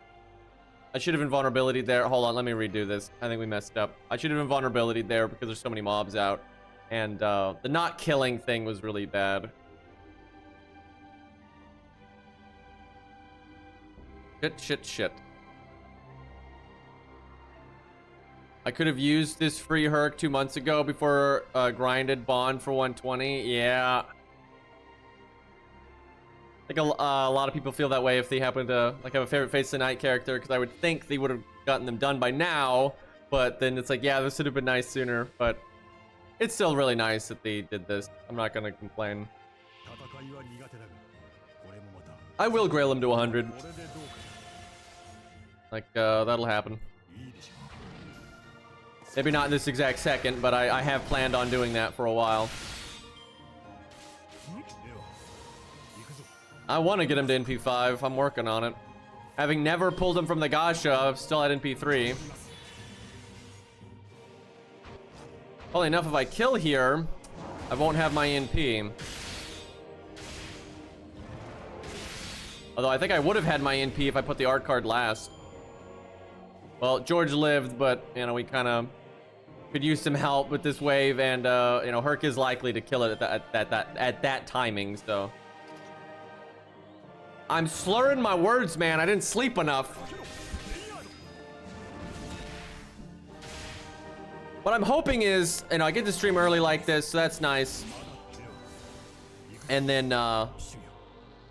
I should have invulnerability there. Hold on, let me redo this. I think we messed up. I should have invulnerability there because there's so many mobs out. And, the not killing thing was really bad. Shit. I could have used this free Herc 2 months ago before grinded Bond for 120. Yeah. I think a lot of people feel that way if they happen to like have a favorite Face of the Night character, because I would think they would have gotten them done by now. But then it's like, yeah, this would have been nice sooner. But it's still really nice that they did this. I'm not gonna complain. I will grail him to 100. Like, that'll happen. Maybe not in this exact second, but I have planned on doing that for a while. I want to get him to NP5. I'm working on it. Having never pulled him from the Gasha, I'm still at NP3. Well, enough if I kill here, I won't have my NP. Although I think I would have had my NP if I put the art card last. Well, George lived, but, you know, we kind of could use some help with this wave, and, you know, Herc is likely to kill it at that timing, so. I'm slurring my words, man. I didn't sleep enough. What I'm hoping is, you know, I get to stream early like this, so that's nice. And then,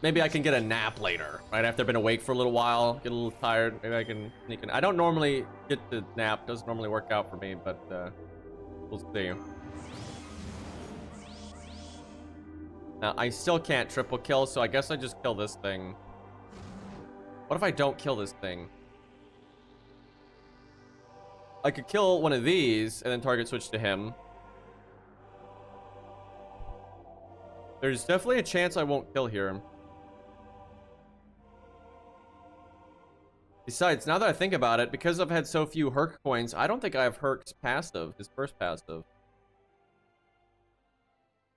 maybe I can get a nap later, right? After I've been awake for a little while, get a little tired. Maybe I can sneak in. I don't normally get to nap. Doesn't normally work out for me, but we'll see. Now, I still can't triple kill, so I guess I just kill this thing. What if I don't kill this thing? I could kill one of these and then target switch to him. There's definitely a chance I won't kill here. Besides, now that I think about it, because I've had so few Herc coins, I don't think I have Herc's passive, his first passive.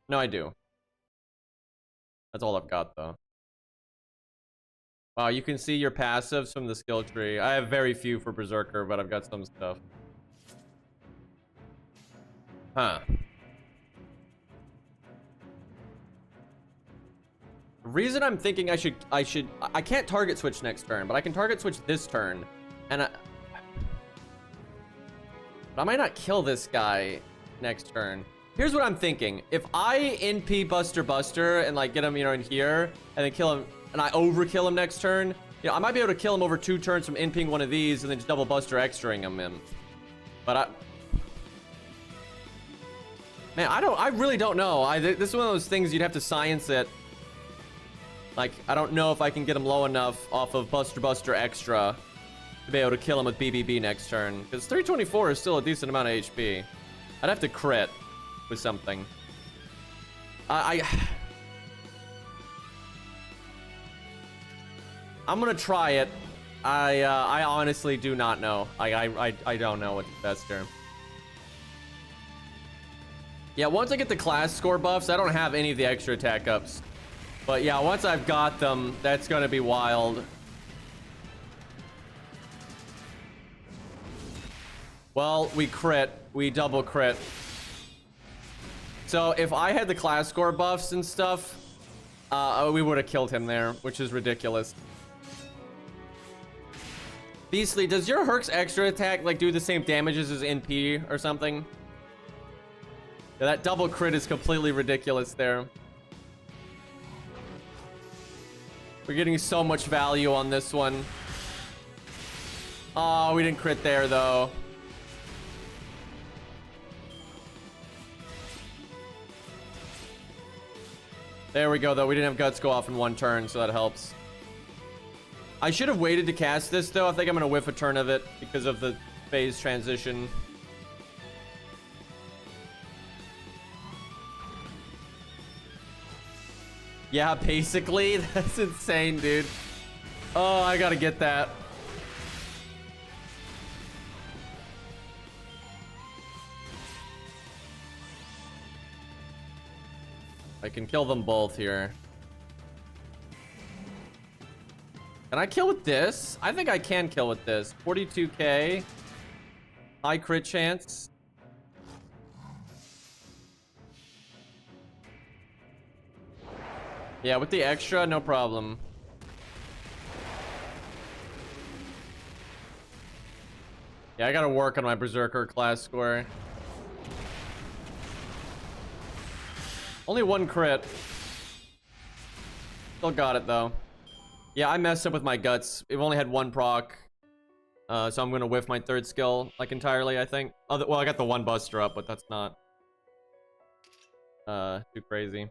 No, I do. That's all I've got, though. Wow, you can see your passives from the skill tree. I have very few for Berserker, but I've got some stuff. Huh. The reason I'm thinking I can't target switch next turn, but I can target switch this turn. And I might not kill this guy next turn. Here's what I'm thinking. If I NP Buster and like get him, you know, in here and then kill him and I overkill him next turn, you know, I might be able to kill him over 2 turns from NPing one of these and then just double Buster extraing him in. But man, I really don't know. This is one of those things you'd have to science it. Like, I don't know if I can get him low enough off of Buster Extra to be able to kill him with BBB next turn. Because 324 is still a decent amount of HP. I'd have to crit with something. I'm gonna try it. I honestly do not know. I don't know what's best here. Yeah, once I get the class score buffs, I don't have any of the extra attack ups. But yeah, once I've got them, that's gonna be wild. Well, we crit. We double crit. So if I had the class score buffs and stuff, we would have killed him there, which is ridiculous. Beastly, does your Herc's extra attack like do the same damages as NP or something? Yeah, that double crit is completely ridiculous there. We're getting so much value on this one. Oh, we didn't crit there, though. There we go, though. We didn't have Guts go off in 1 turn, so that helps. I should have waited to cast this, though. I think I'm going to whiff a turn of it because of the phase transition. Yeah, basically. That's insane, dude. Oh, I gotta get that. I can kill them both here. Can I kill with this? I think I can kill with this. 42k. High crit chance. Yeah, with the extra, no problem. Yeah, I gotta work on my Berserker class score. Only 1 crit. Still got it, though. Yeah, I messed up with my Guts. We've only had 1 proc. So I'm gonna whiff my 3rd skill, like, entirely, I think. Oh, well, I got the 1 Buster up, but that's not too crazy.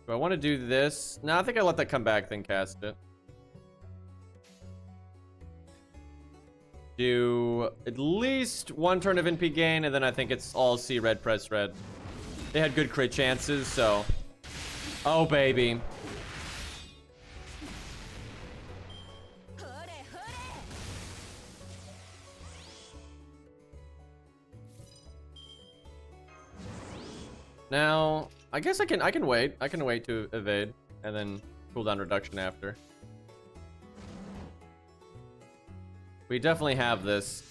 Do I want to do this? No, I think I let that come back, then cast it. Do at least 1 turn of NP gain, and then I think it's all C red, press red. They had good crit chances, so... Oh, baby. Now... I guess I can wait. I can wait to evade and then cooldown reduction after. We definitely have this.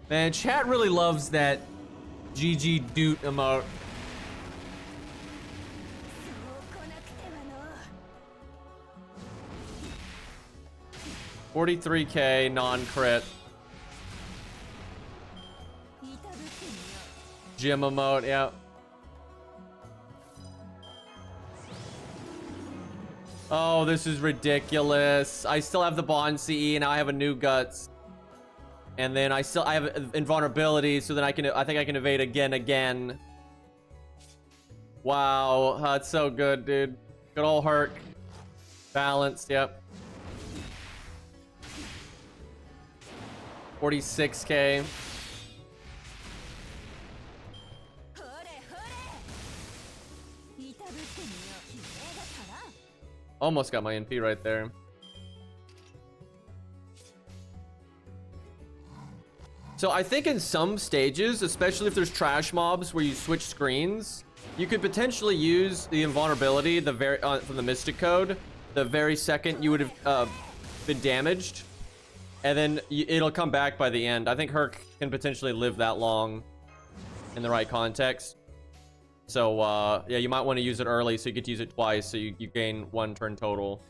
Man, chat really loves that GG Doot emote. $43k non-crit. Gym emote, yeah. Oh, this is ridiculous. I still have the Bond CE, and now I have a new Guts. And then I have invulnerability, so then I think I can evade again. Wow, that's so good, dude. Good old Herc. Balanced, yep. 46k. Almost got my NP right there. So I think in some stages, especially if there's trash mobs where you switch screens, you could potentially use the invulnerability from the Mystic Code the very second you would have been damaged, and then it'll come back by the end. I think Herc can potentially live that long in the right context. So yeah, you might want to use it early so you get to use it twice, so you gain 1 turn total.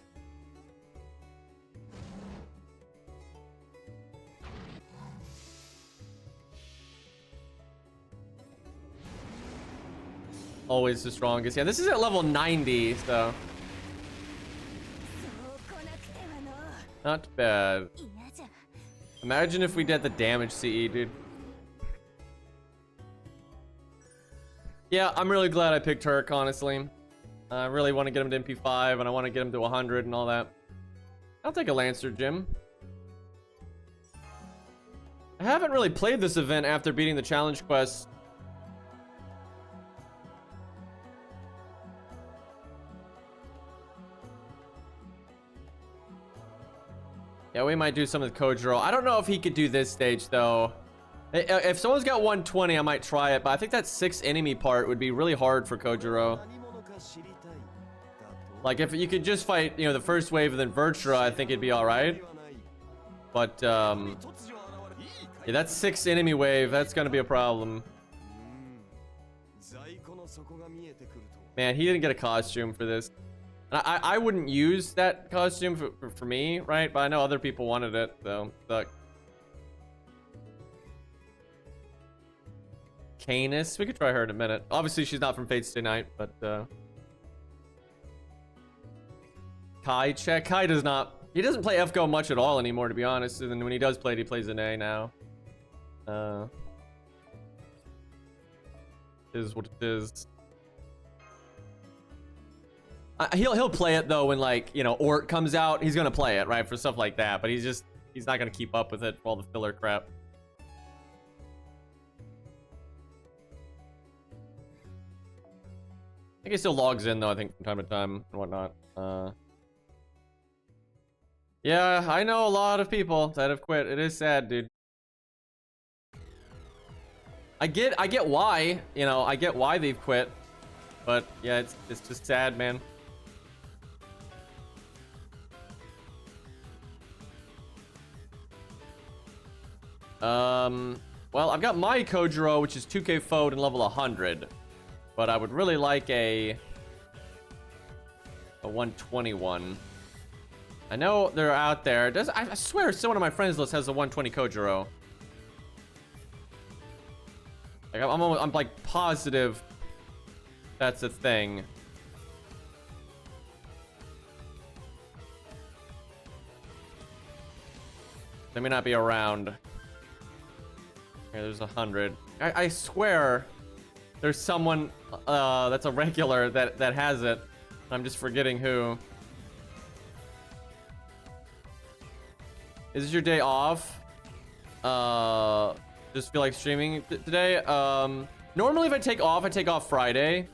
Always the strongest. Yeah, this is at level 90, so not bad. Imagine if we did the damage CE, dude. Yeah, I'm really glad I picked Herc, honestly. I really want to get him to MP5, and I want to get him to 100 and all that. I'll take a Lancer, Jim. I haven't really played this event after beating the challenge quest. Yeah, we might do some of the Kojiro. I don't know if he could do this stage, though. If someone's got 120, I might try it, but I think that 6 enemy part would be really hard for Kojiro. Like, if you could just fight, you know, the first wave and then Virtua, I think it'd be alright. But, yeah, that's 6 enemy wave. That's gonna be a problem. Man, he didn't get a costume for this. And I wouldn't use that costume for me, right? But I know other people wanted it, so suck. Canis, we could try her in a minute. Obviously, she's not from Fate Stay Night, but Kai check. Kai does not. He doesn't play FGO much at all anymore, to be honest. And when he does play it, he plays an A now. Is what it is. He'll play it though when, like, you know, Ort comes out. He's gonna play it, right, for stuff like that. But he's not gonna keep up with it for all the filler crap. I think he still logs in though, I think, from time to time and whatnot. Yeah, I know a lot of people that have quit. It is sad, dude. I get why, you know, I get why they've quit. But yeah, it's just sad, man. Well, I've got my Kojiro, which is 2k Fode and level 100. But I would really like a 121. I know they're out there. I swear someone on my friends list has a 120 Kojiro. Like, I'm like positive that's a thing. They may not be around. Here, there's 100. I swear there's someone that's a regular that has it. I'm just forgetting who. Is this your day off? Just feel like streaming today? Normally if I take off Friday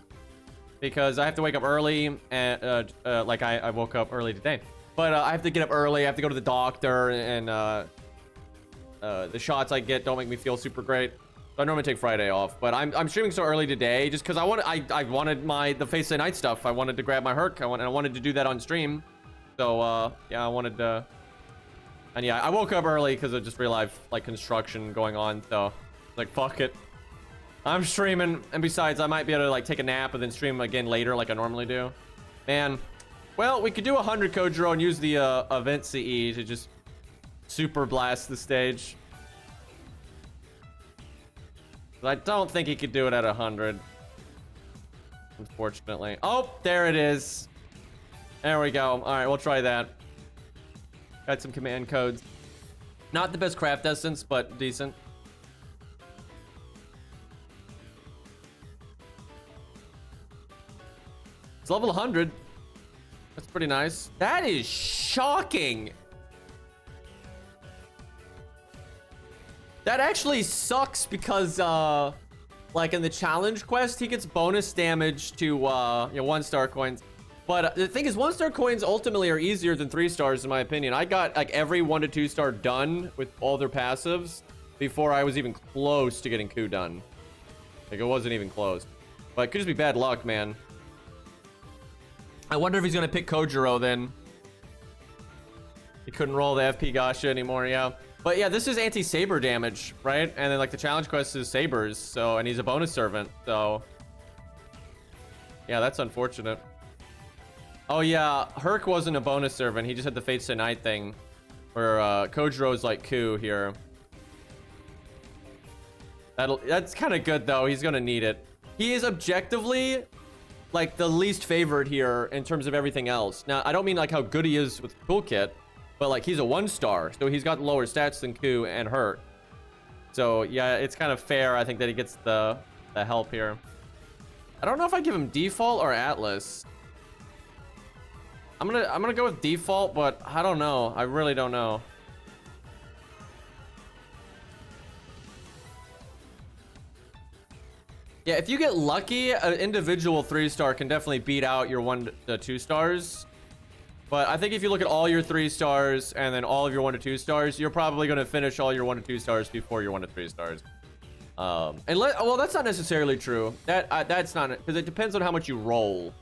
because I have to wake up early and like I woke up early today. But I have to get up early. I have to go to the doctor, and the shots I get don't make me feel super great. So I normally take Friday off, but I'm streaming so early today just because I wanted the Fate Stay Night stuff. I wanted to grab my Herc. I wanted to do that on stream. So yeah, I wanted to. And yeah, I woke up early because I just realized like construction going on. So like, fuck it, I'm streaming. And besides, I might be able to like take a nap and then stream again later like I normally do. Man, well, we could do 100 Kojiro and use the event CE to just super blast the stage. But I don't think he could do it at 100. Unfortunately. Oh, there it is. There we go. All right, we'll try that. Got some command codes. Not the best craft essence, but decent. It's level 100. That's pretty nice. That is shocking. That actually sucks because, like in the challenge quest, he gets bonus damage to, 1-star coins. But the thing is, 1-star coins ultimately are easier than 3 stars, in my opinion. I got like every 1 to 2 star done with all their passives before I was even close to getting coup done. Like, it wasn't even close. But it could just be bad luck, man. I wonder if he's gonna pick Kojiro then. He couldn't roll the FP Gacha anymore, yeah. But yeah, this is anti-saber damage, right? And then like the challenge quest is sabers, so, and he's a bonus servant, so. Yeah, that's unfortunate. Oh yeah, Herc wasn't a bonus servant, he just had the Fates Tonight thing. Where Kojiro's like coup here. That's kind of good though, he's gonna need it. He is objectively like the least favored here in terms of everything else. Now, I don't mean like how good he is with Toolkit, but like he's a 1-star, so he's got lower stats than Ku and Hurt. So yeah, it's kind of fair, I think, that he gets the help here. I don't know if I give him default or Atlas. I'm gonna go with default, but I don't know. I really don't know. Yeah, if you get lucky, an individual 3-star can definitely beat out your 1 to 2 stars. But I think if you look at all your 3 stars and then all of your 1 to 2 stars, you're probably going to finish all your 1 to 2 stars before your 1 to 3 stars. Well, that's not necessarily true. That's not, because it depends on how much you roll,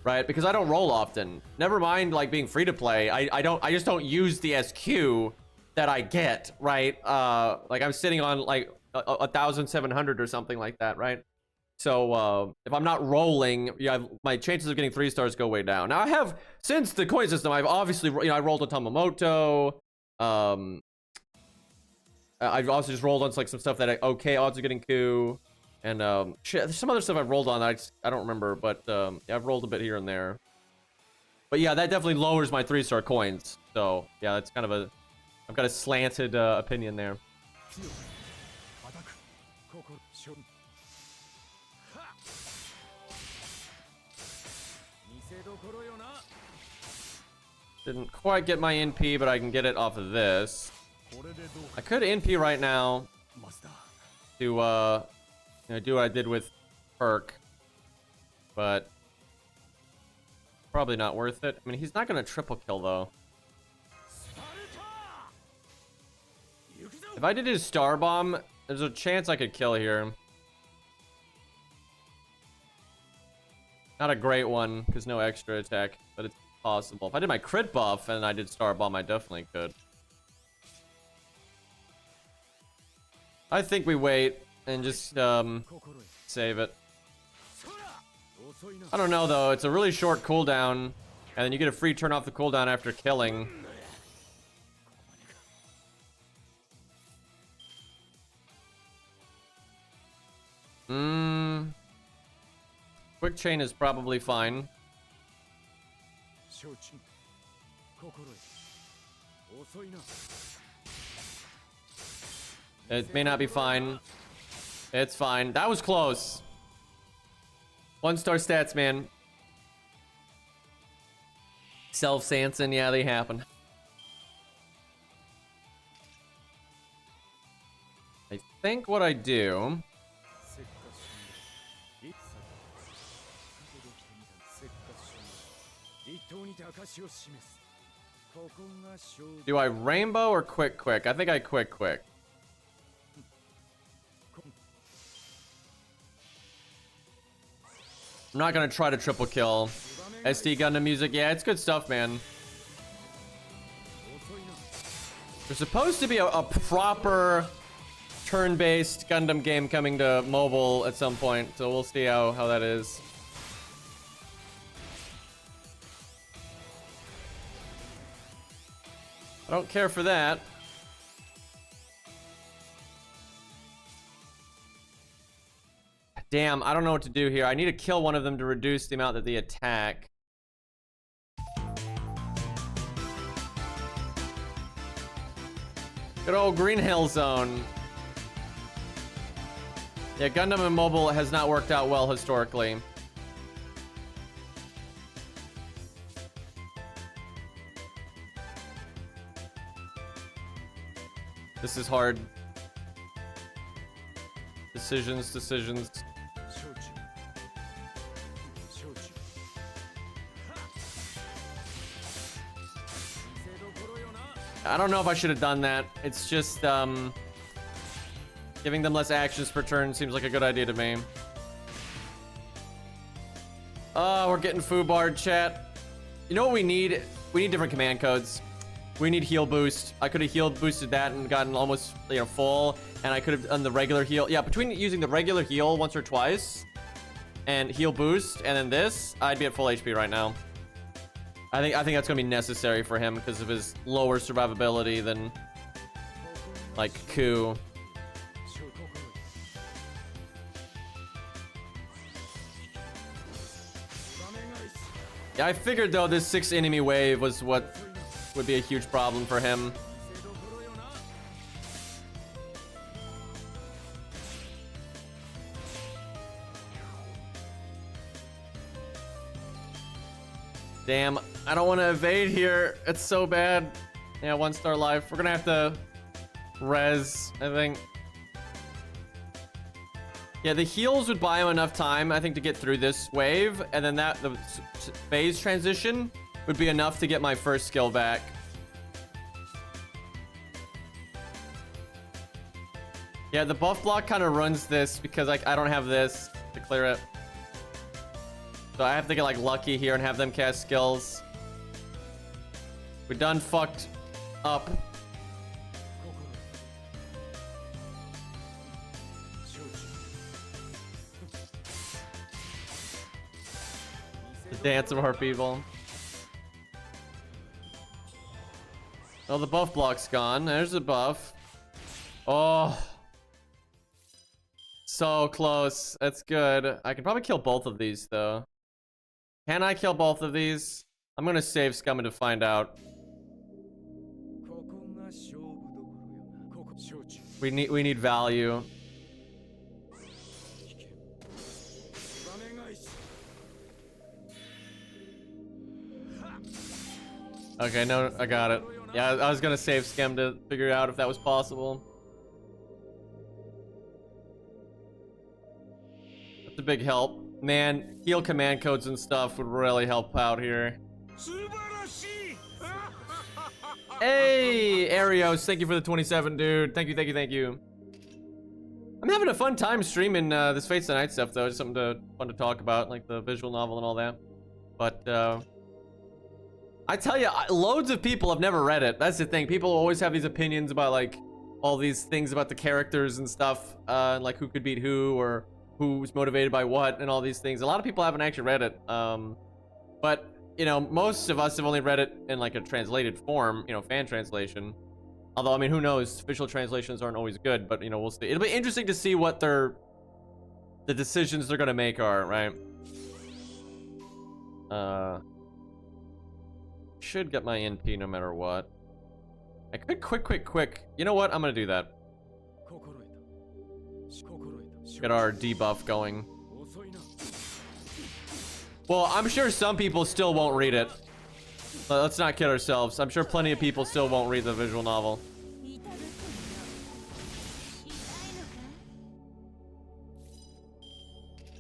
right? Because I don't roll often. Never mind like being free to play. I just don't use the SQ that I get, right? Like I'm sitting on like 1,700 or something like that, right? So if I'm not rolling, yeah, my chances of getting 3 stars go way down. Now I have, since the coin system, I've obviously, I rolled a Tamamoto. I've also just rolled on like some stuff that okay odds of getting coup, and shit, there's some other stuff I've rolled on that I don't remember, but yeah, I've rolled a bit here and there. But yeah, that definitely lowers my 3-star coins. So yeah, that's kind of I've got a slanted opinion there. Didn't quite get my NP, but I can get it off of this. I could NP right now to do what I did with Perk, but probably not worth it. I mean, he's not gonna triple kill though. If I did his Star Bomb, there's a chance I could kill here. Not a great one because no extra attack, but it's possible. If I did my crit buff and I did Star Bomb, I definitely could. I think we wait and just save it. I don't know though, it's a really short cooldown, and then you get a free turn off the cooldown after killing. Quick chain is probably fine. It may not be fine. It's fine. That was close. 1-star stats, man. Self Sanson, yeah, they happen. I think what I do. Do I rainbow or quick? I think I quick. I'm not gonna try to triple kill. SD Gundam music, yeah, it's good stuff, man. There's supposed to be a proper turn-based Gundam game coming to mobile at some point, so we'll see how that is. I don't care for that. Damn, I don't know what to do here. I need to kill one of them to reduce the amount that they attack. Good old Green Hill Zone. Yeah, Gundam and mobile has not worked out well historically. This is hard. Decisions. I don't know if I should have done that. It's just, giving them less actions per turn seems like a good idea to me. Oh, we're getting foobarred, chat. You know what we need? We need different command codes. We need heal boost. I could have healed boosted that and gotten almost, you know, full. And I could have done the regular heal. Yeah, between using the regular heal once or twice and heal boost and then this, I'd be at full HP right now. I think that's gonna be necessary for him because of his lower survivability than like Ku. Yeah, I figured though this 6 enemy wave was what would be a huge problem for him. Damn, I don't want to evade here. It's so bad. Yeah, 1-star life. We're gonna have to res, I think. Yeah, the heals would buy him enough time, I think, to get through this wave, and then the phase transition would be enough to get my first skill back. Yeah, the buff block kind of runs this because I don't have this to clear it. So I have to get like lucky here and have them cast skills. We done fucked up. The dance of our people. Oh, the buff block's gone. There's the buff. Oh. So close. That's good. I can probably kill both of these though. Can I kill both of these? I'm gonna save Scummin to find out. We need value. Okay, no, I got it. Yeah, I was gonna save Scum to figure out if that was possible. That's a big help. Man, heal command codes and stuff would really help out here. Hey, Arios, thank you for the 27, dude. Thank you. I'm having a fun time streaming this Fates of Night stuff, though. It's something fun to talk about, like the visual novel and all that. But I tell you, loads of people have never read it. That's the thing. People always have these opinions about like all these things about the characters and stuff, and like who could beat who or who's motivated by what and all these things. A lot of people haven't actually read it. But you know, most of us have only read it in like a translated form, you know, fan translation. Although, I mean, who knows? Official translations aren't always good, but you know, we'll see. It'll be interesting to see what the decisions they're gonna make are, right? Should get my NP no matter what. I could quick. You know what? I'm gonna do that. Get our debuff going. Well, I'm sure some people still won't read it. Let's not kid ourselves. I'm sure plenty of people still won't read the visual novel.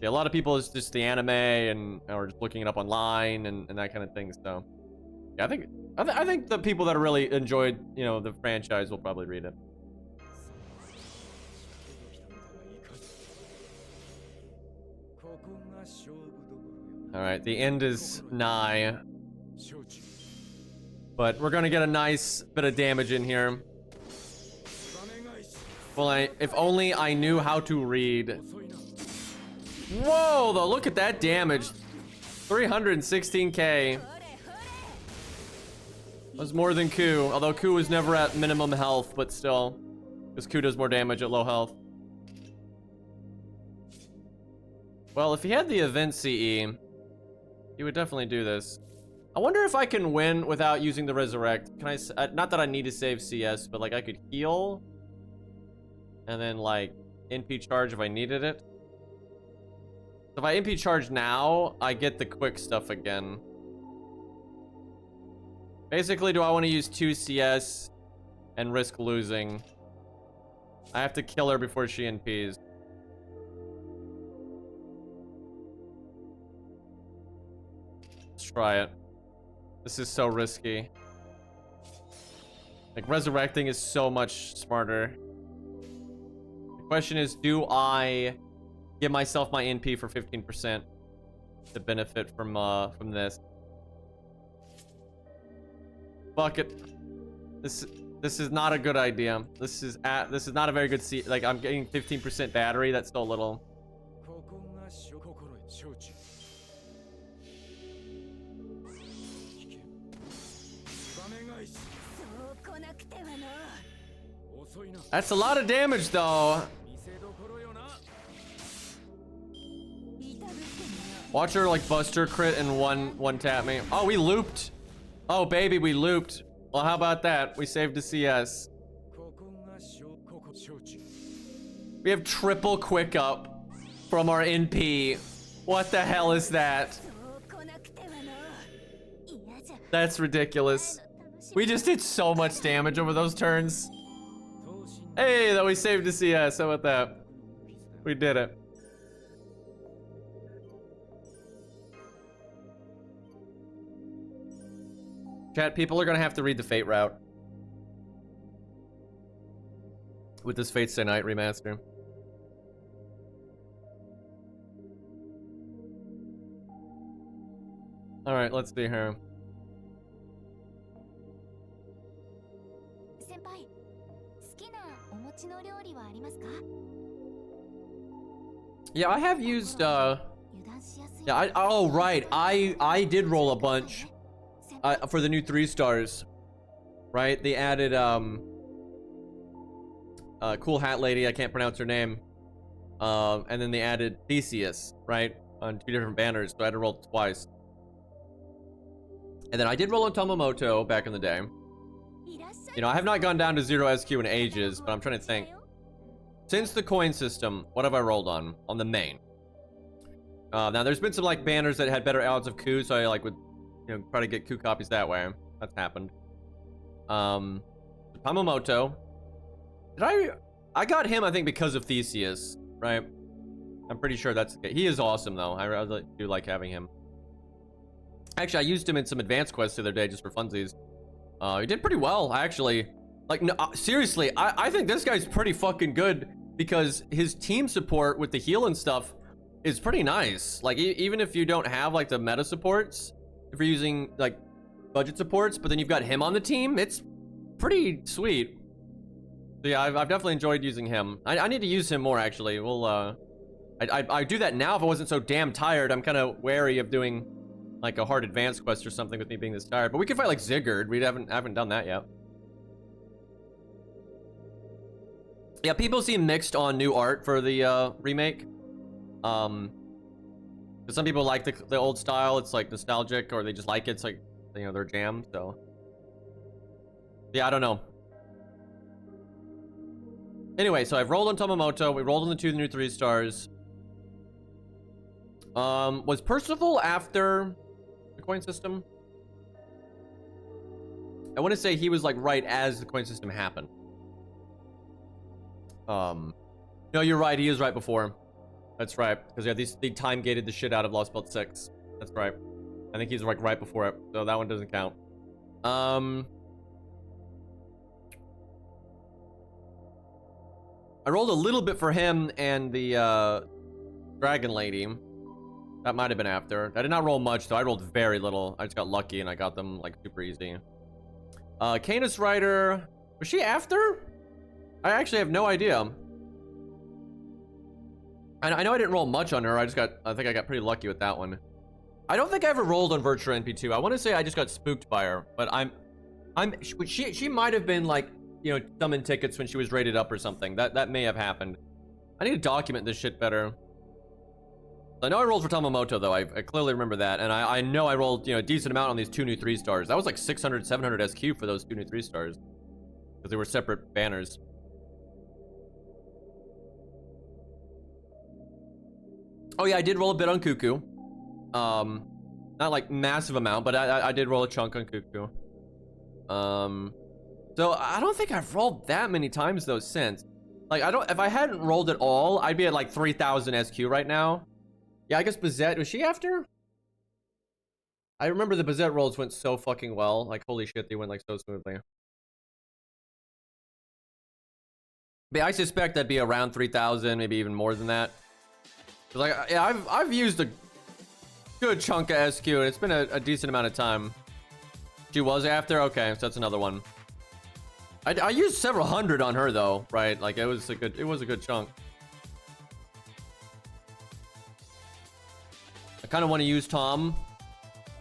Yeah, a lot of people is just the anime and or just looking it up online and that kind of thing. So, yeah, I think the people that really enjoyed, you know, the franchise will probably read it. All right, the end is nigh. But we're gonna get a nice bit of damage in here. Well, if only I knew how to read. Whoa, though, look at that damage. 316k. Was more than Ku, although Ku was never at minimum health, but still. Because Ku does more damage at low health. Well, if he had the event CE, he would definitely do this. I wonder if I can win without using the resurrect. Can I? Not that I need to save CS, but like I could heal, and then like NP charge if I needed it. If I NP charge now, I get the quick stuff again. Basically, do I want to use 2 CS and risk losing? I have to kill her before she NPs. try it. This is so risky. Like, resurrecting is so much smarter. The question is, do I give myself my NP for 15% to benefit from this? Fuck it. This is not a good idea. This is not a very good seat. Like, I'm getting 15% battery. That's still a little. That's a lot of damage, though. Watch her like Buster crit and one tap me. Oh, we looped. Oh, baby, we looped. Well, how about that? We saved a CS. We have triple quick up from our NP. What the hell is that? That's ridiculous. We just did so much damage over those turns. Hey, that we saved a CS. How about that? We did it. Chat, people are gonna have to read the Fate route with this Fate Stay Night remaster. All right, let's see here. Yeah, I have used yeah, oh right, I did roll a bunch for the new 3 stars, right? They added cool hat lady, I can't pronounce her name, and then they added Theseus, right, on 2 different banners, so I had to roll twice. And then I did roll on Tomomoto back in the day. You know, I have not gone down to 0 SQ in ages, but I'm trying to think. Since the coin system, what have I rolled on the main? Now there's been some like banners that had better odds of coup, so I like would, you know, try to get coup copies that way. That's happened. Tomomoto. I got him, I think, because of Theseus, right? I'm pretty sure that's the case. He is awesome though. I really do like having him. Actually, I used him in some advanced quests the other day just for funsies. He did pretty well, actually. Like, no, seriously, I think this guy's pretty fucking good because his team support with the heal and stuff is pretty nice. Like, even if you don't have like the meta supports, if you're using like budget supports, but then you've got him on the team, it's pretty sweet. So yeah, I've definitely enjoyed using him. I need to use him more, actually. We'll I'd do that now if I wasn't so damn tired. I'm kind of wary of doing like a hard advanced quest or something with me being this tired. But we could fight like Zigguard. We haven't done that yet. Yeah, people seem mixed on new art for the remake. Because some people like the old style. It's like nostalgic, or they just like it. It's like, you know, their jam. So yeah, I don't know. Anyway, so I've rolled on Tomomoto. We rolled on the 2 new 3 stars. Was Percival after the coin system? I want to say he was like right as the coin system happened. No, you're right. He is right before. That's right. Because yeah, they time gated the shit out of Lost Belt 6. That's right. I think he's like right before it. So that one doesn't count. I rolled a little bit for him and the Dragon Lady. That might have been after. I did not roll much though. I rolled very little. I just got lucky and I got them like super easy. Canis Rider. Was she after? I actually have no idea. I know I didn't roll much on her. I think I got pretty lucky with that one. I don't think I ever rolled on Virtua NP2. I want to say I just got spooked by her, but she might have been like, you know, summon tickets when she was rated up or something. That may have happened. I need to document this shit better. I know I rolled for Tomomoto though. I clearly remember that, and I know I rolled, you know, a decent amount on these 2 new 3 stars. That was like 600, 700 SQ for those 2 new 3 stars because they were separate banners. Oh yeah, I did roll a bit on Cuckoo. Not like massive amount, but I did roll a chunk on Cuckoo. So I don't think I've rolled that many times though since. Like if I hadn't rolled at all, I'd be at like 3,000 SQ right now. Yeah, I guess Bizette, was she after? I remember the Bazette rolls went so fucking well. Like, holy shit, they went like so smoothly. But I suspect that'd be around 3,000, maybe even more than that. Like, yeah, I've used a good chunk of SQ, and it's been a decent amount of time. She was after? Okay, so that's another one. I used several hundred on her though, right? Like it was a good chunk. I kind of want to use Tom,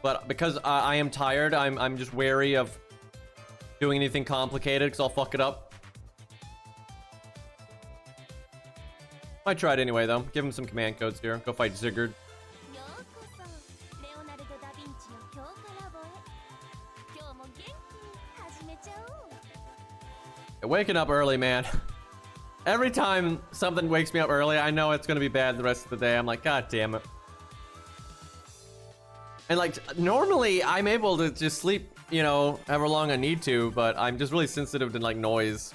but because I am tired, I'm just wary of doing anything complicated because I'll fuck it up. I tried anyway though. Give him some command codes here. Go fight Zigguard. Waking up early, man. Every time something wakes me up early, I know it's gonna be bad the rest of the day. I'm like, God damn it. And like, normally I'm able to just sleep, you know, however long I need to, but I'm just really sensitive to like noise.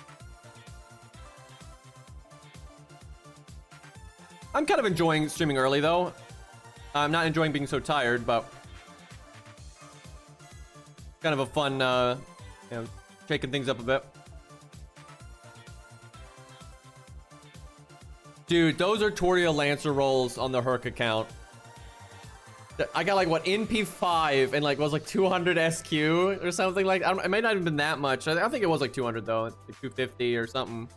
I'm kind of enjoying streaming early though. I'm not enjoying being so tired, but kind of a fun, you know, shaking things up a bit. Dude, those are Toria Lancer rolls on the Herc account. I got like what, NP5 and like was like 200 SQ or something like. It might not even been that much. I think it was like 200 though, like 250 or something.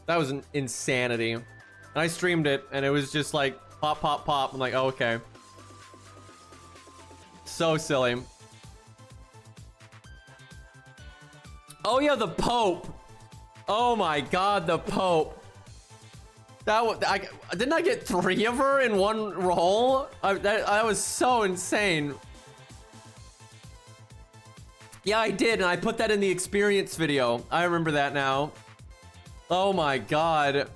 That was an insanity. And I streamed it and it was just like pop, pop, pop. I'm like, oh, okay. So silly. Oh yeah, the Pope. Oh my God, the Pope. Didn't I get 3 of her in one roll? That was so insane. Yeah, I did, and I put that in the experience video. I remember that now. Oh my God.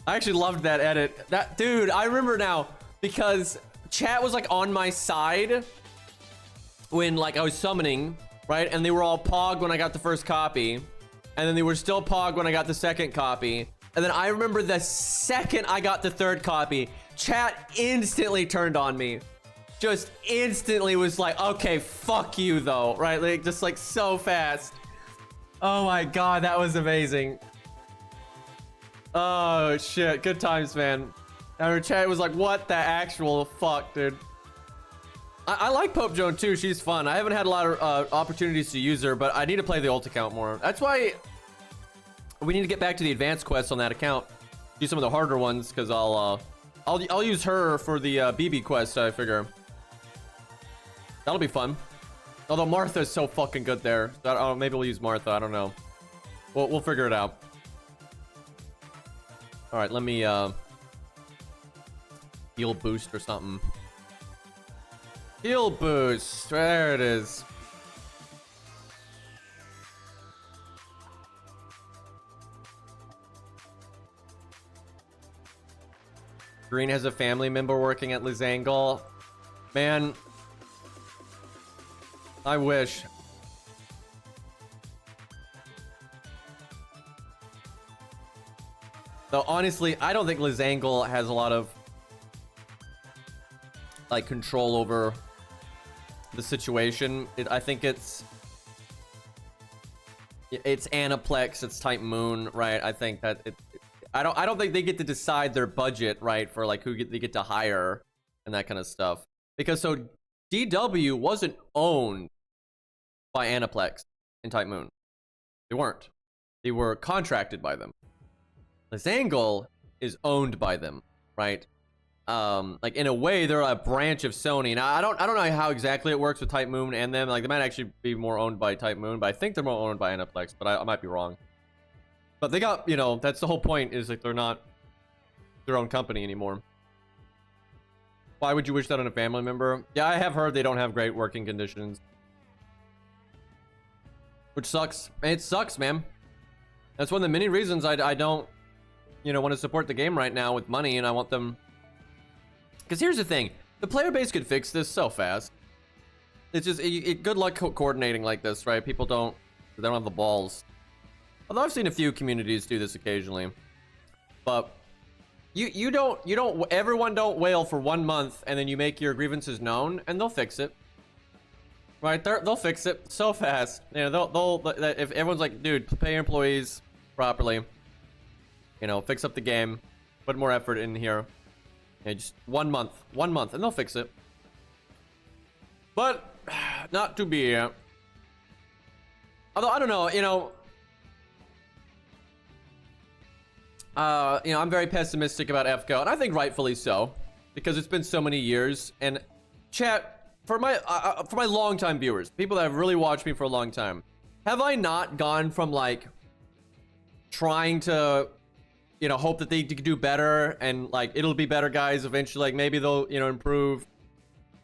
I actually loved that edit. Dude, I remember now because chat was like on my side when like I was summoning, right? And they were all pog when I got the first copy. And then they were still pog when I got the second copy. And then I remember the second I got the third copy, chat instantly turned on me. Just instantly was like, okay, fuck you though, right? Like, just like so fast. Oh my God, that was amazing. Oh shit, good times, man. And chat was like, what the actual fuck, dude? I like Pope Joan too, she's fun. I haven't had a lot of opportunities to use her, but I need to play the ult account more. That's why we need to get back to the advanced quests on that account. Do some of the harder ones, because I'll use her for the BB quest, I figure. That'll be fun. Although Martha's so fucking good there. So maybe we'll use Martha, I don't know. We'll figure it out. Alright, let me heal boost or something. Heal boost. There it is. Green has a family member working at Lizangle. Man, I wish. Though honestly, I don't think Lizangle has a lot of like control over the situation. I think it's Aniplex, it's Type Moon, right? I think that I don't think they get to decide their budget, right, for like who they get to hire and that kind of stuff. Because so DW wasn't owned by Aniplex and Type Moon. They weren't. They were contracted by them. Lizangle is owned by them, right? Like in a way they're a branch of Sony. Now I don't know how exactly it works with Type Moon and them. Like they might actually be more owned by Type Moon, but I think they're more owned by Aniplex, but I might be wrong. But they got, you know, that's the whole point, is like they're not their own company anymore. Why would you wish that on a family member? Yeah, I have heard they don't have great working conditions. Which sucks. It sucks, man. That's one of the many reasons I don't, you know, want to support the game right now with money, and I want them... Because here's the thing. The player base could fix this so fast. It's just, good luck coordinating like this, right? People they don't have the balls. Although I've seen a few communities do this occasionally, but everyone don't wail for 1 month and then you make your grievances known and they'll fix it. Right, they'll fix it so fast. You know, if everyone's like, dude, pay your employees properly. You know, fix up the game, put more effort in here. Yeah, just 1 month, and they'll fix it. But not to be. Although I don't know, you know, I'm very pessimistic about FGO, and I think rightfully so, because it's been so many years. And chat. For my longtime viewers, people that have really watched me for a long time, have I not gone from like trying to, you know, hope that they do better and like it'll be better, guys, eventually, like maybe they'll, you know, improve,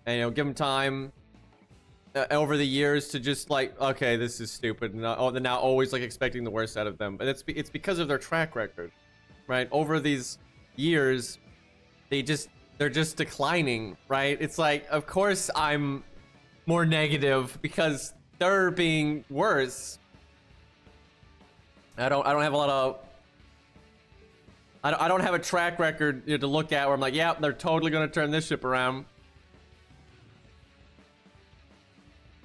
and you know, give them time over the years to just like, okay, this is stupid, and they're now always like expecting the worst out of them. But it's because of their track record, right? Over these years, they're just declining, right? It's like, of course I'm more negative because they're being worse. I don't have a lot of, I don't have a track record, you know, to look at where I'm like, yeah, they're totally gonna turn this ship around.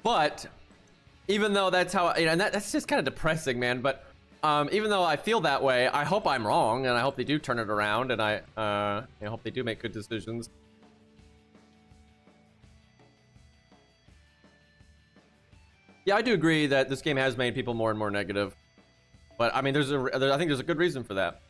But even though that's how, you know, and that's just kind of depressing, man. But even though I feel that way, I hope I'm wrong, and I hope they do turn it around, and I hope they do make good decisions. Yeah, I do agree that this game has made people more and more negative, but I mean, I think there's a good reason for that.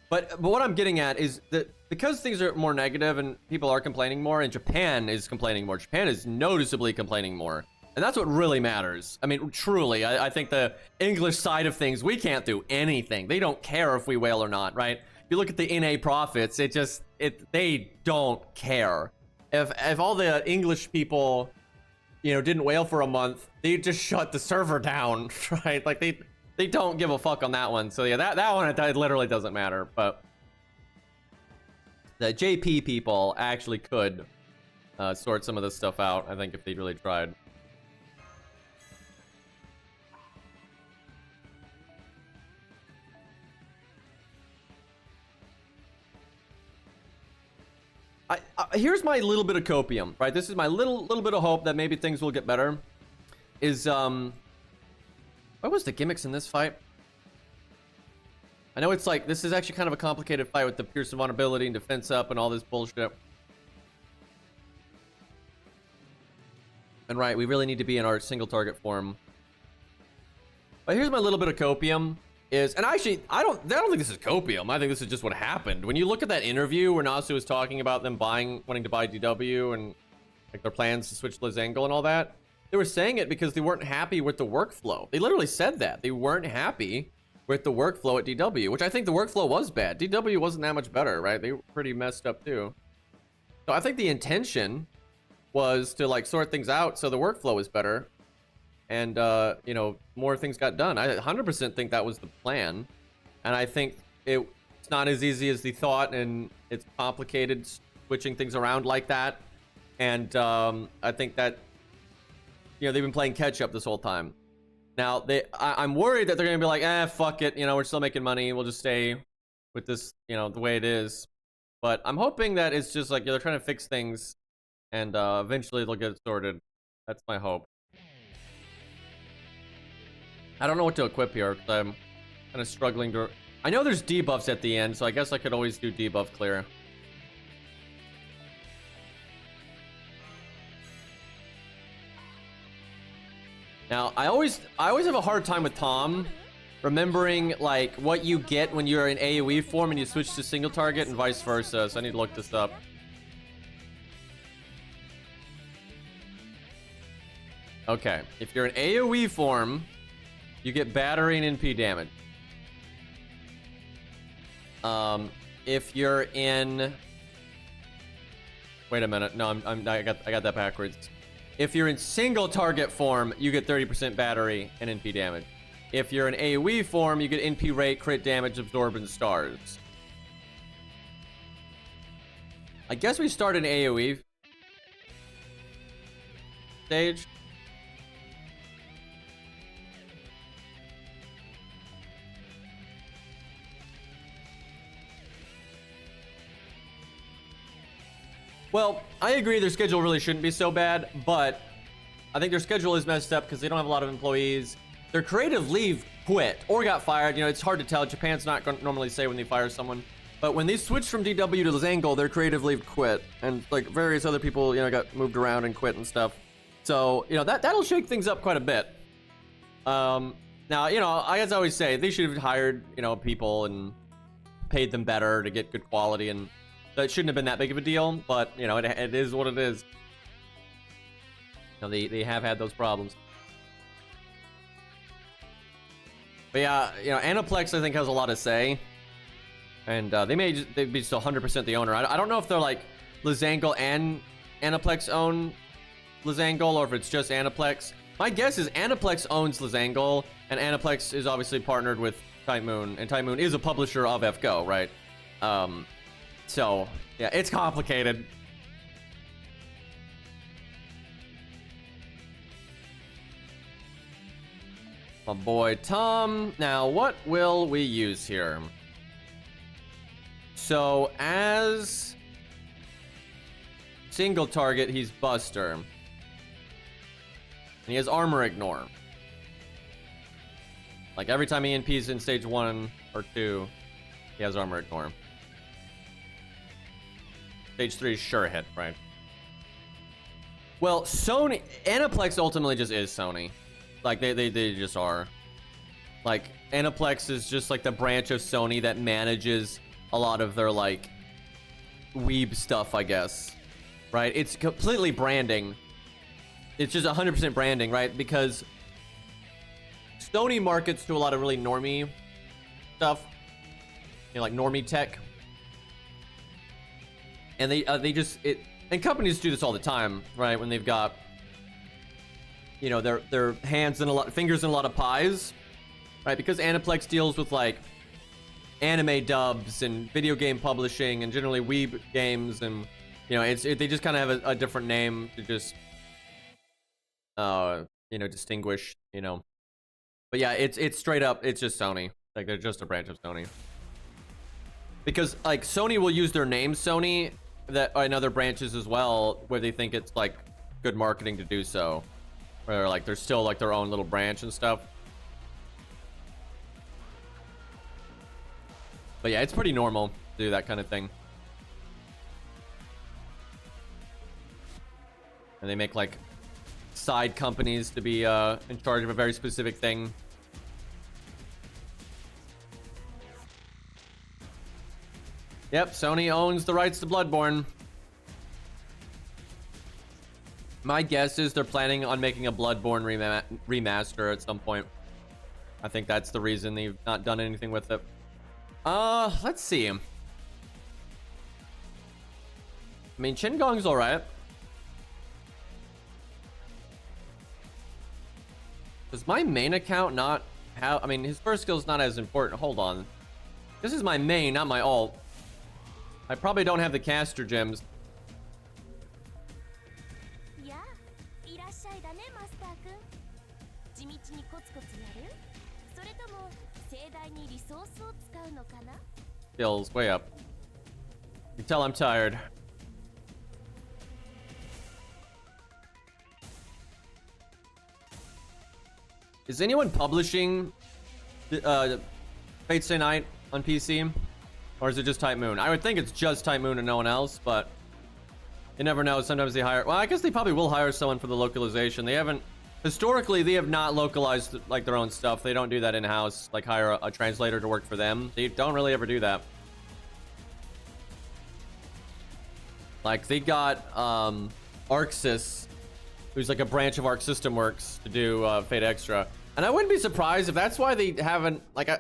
But what I'm getting at is that because things are more negative and people are complaining more, and Japan is complaining more, Japan is noticeably complaining more. And that's what really matters. I mean, truly, I think the English side of things, we can't do anything. They don't care if we whale or not, right? If you look at the NA profits, they don't care. If all the English people, you know, didn't whale for a month, they just shut the server down, right? Like they don't give a fuck on that one. So yeah, that one, it literally doesn't matter. But the JP people actually could sort some of this stuff out, I think, if they really tried. Here's my little bit of copium, right? This is my little bit of hope that maybe things will get better. Is what was the gimmicks in this fight? I know it's like, this is actually kind of a complicated fight with the Pierce of Vulnerability and defense up and all this bullshit. And right, we really need to be in our single target form. But here's my little bit of copium. And actually, I don't think this is copium. I think this is just what happened. When you look at that interview where Nasu was talking about them wanting to buy DW and like their plans to switch Lizangle and all that, they were saying it because they weren't happy with the workflow. They literally said that. They weren't happy with the workflow at DW, which I think the workflow was bad. DW wasn't that much better, right? They were pretty messed up too. So I think the intention was to like sort things out so the workflow was better. And, you know, more things got done. I 100% think that was the plan. And I think it's not as easy as they thought, and it's complicated switching things around like that. And I think that, you know, they've been playing catch up this whole time. Now, I'm worried that they're going to be like, fuck it. You know, we're still making money. We'll just stay with this, you know, the way it is. But I'm hoping that it's just like, they're trying to fix things, and eventually they'll get it sorted. That's my hope. I don't know what to equip here, because I'm kind of struggling to... I know there's debuffs at the end, so I guess I could always do debuff clear. Now, I always have a hard time with Tom remembering, like, what you get when you're in AoE form and you switch to single target and vice versa, so I need to look this up. Okay, if you're in AoE form, you get battery and NP damage. If you're in... Wait a minute. No, I got that backwards. If you're in single target form, you get 30% battery and NP damage. If you're in AoE form, you get NP rate, crit damage, absorb, and stars. I guess we start in AoE stage. Well, I agree their schedule really shouldn't be so bad, but I think their schedule is messed up because they don't have a lot of employees. Their creative lead quit or got fired. You know, it's hard to tell. Japan's not going to normally say when they fire someone. But when they switched from DW to Zangle, their creative lead quit. And like various other people, you know, got moved around and quit and stuff. So, you know, that'll shake things up quite a bit. Now, you know, I always say they should have hired, you know, people and paid them better to get good quality, and that shouldn't have been that big of a deal, but you know, it is what it is. You know, they have had those problems. But yeah, you know, Aniplex I think has a lot to say, and they'd be still 100% the owner. I don't know if they're like Lizangle and Aniplex own Lizangle, or if it's just Aniplex. My guess is Aniplex owns Lizangle, and Aniplex is obviously partnered with Type Moon, and Type Moon is a publisher of FGO, right? So yeah, it's complicated. My boy Tom. Now, what will we use here? So as single target, he's Buster. And he has armor ignore. Like every time he NP's in stage 1 or 2, he has armor ignore. Stage 3 is sure hit, right? Well, Sony, Aniplex ultimately just is Sony. Like they just are. Like Aniplex is just like the branch of Sony that manages a lot of their like weeb stuff, I guess. Right? It's completely branding. It's just 100% branding, right? Because Sony markets to a lot of really normie stuff, you know, like normie tech, and they just and companies do this all the time, right? When they've got, you know, their hands in fingers in a lot of pies, right? Because Aniplex deals with like anime dubs and video game publishing and generally weeb games, and you know, they just kind of have a different name to just you know, distinguish, you know. But yeah, it's straight up, it's just Sony. Like they're just a branch of Sony. Because like Sony will use their name Sony that in other branches as well, where they think it's like good marketing to do so. Where like they're still like their own little branch and stuff. But yeah, it's pretty normal to do that kind of thing. And they make like side companies to be in charge of a very specific thing. Yep, Sony owns the rights to Bloodborne. My guess is they're planning on making a Bloodborne remaster at some point. I think that's the reason they've not done anything with it. Let's see. I mean, Qingong's alright. Does my main account not have... I mean, his first skill's not as important. Hold on. This is my main, not my alt. I probably don't have the caster gems. Skills, way up. You can tell I'm tired. Is anyone publishing Fate Stay Night on PC? Or is it just Type Moon? I would think it's just Type Moon and no one else, but you never know. Sometimes they hire... Well, I guess they probably will hire someone for the localization. They haven't... Historically, they have not localized like their own stuff. They don't do that in-house, like hire a translator to work for them. They don't really ever do that. Like, they got Arxis, who's like a branch of Arc System Works, to do Fate Extra. And I wouldn't be surprised if that's why they haven't... Like,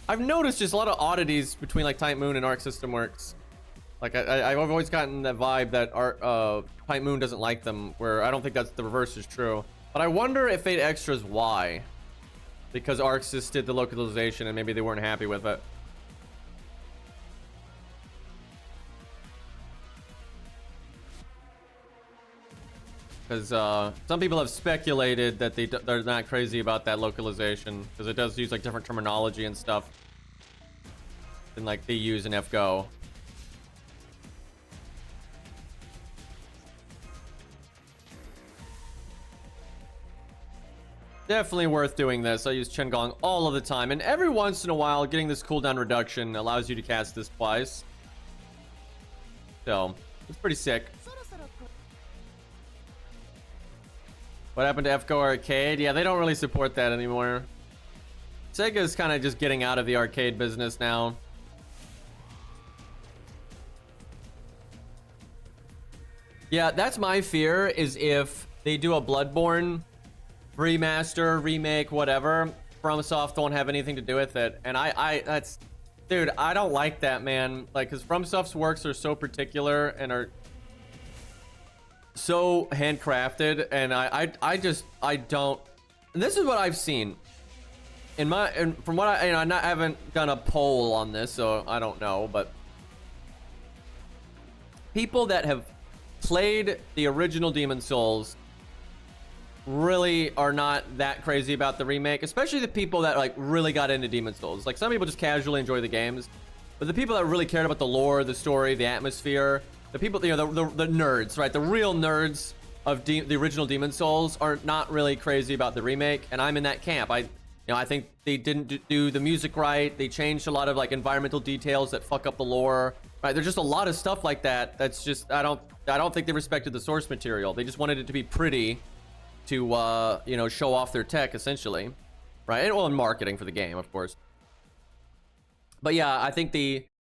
I've noticed just a lot of oddities between like Type Moon and Arc System Works. Like I've always gotten that vibe that Type Moon doesn't like them, where I don't think that's the reverse is true. But I wonder if Fate Extra's why. Because Arxis did the localization and maybe they weren't happy with it. Because some people have speculated that they're not crazy about that localization, because it does use like different terminology and stuff than like they use in FGO. Definitely worth doing this. I use Chengong all of the time, and every once in a while, getting this cooldown reduction allows you to cast this twice. So, it's pretty sick. What happened to FGO Arcade? Yeah, they don't really support that anymore. Sega's kind of just getting out of the arcade business now. Yeah, that's my fear, is if they do a Bloodborne remaster, remake, whatever, FromSoft won't have anything to do with it. And that's, dude, I don't like that, man. Like, because FromSoft's works are so particular and are so handcrafted, and I don't. And this is what I've seen. From what I haven't done a poll on this, so I don't know, but people that have played the original Demon's Souls really are not that crazy about the remake, especially the people that like really got into Demon's Souls. Like, some people just casually enjoy the games, but the people that really cared about the lore, the story, the atmosphere, the people, you know, the nerds, right? The real nerds of the original Demon's Souls are not really crazy about the remake, and I'm in that camp. I think they didn't do the music right. They changed a lot of like environmental details that fuck up the lore. Right? There's just a lot of stuff like that. That's just, I don't think they respected the source material. They just wanted it to be pretty to you know, show off their tech essentially, right? And well, in marketing for the game, of course. But yeah, I think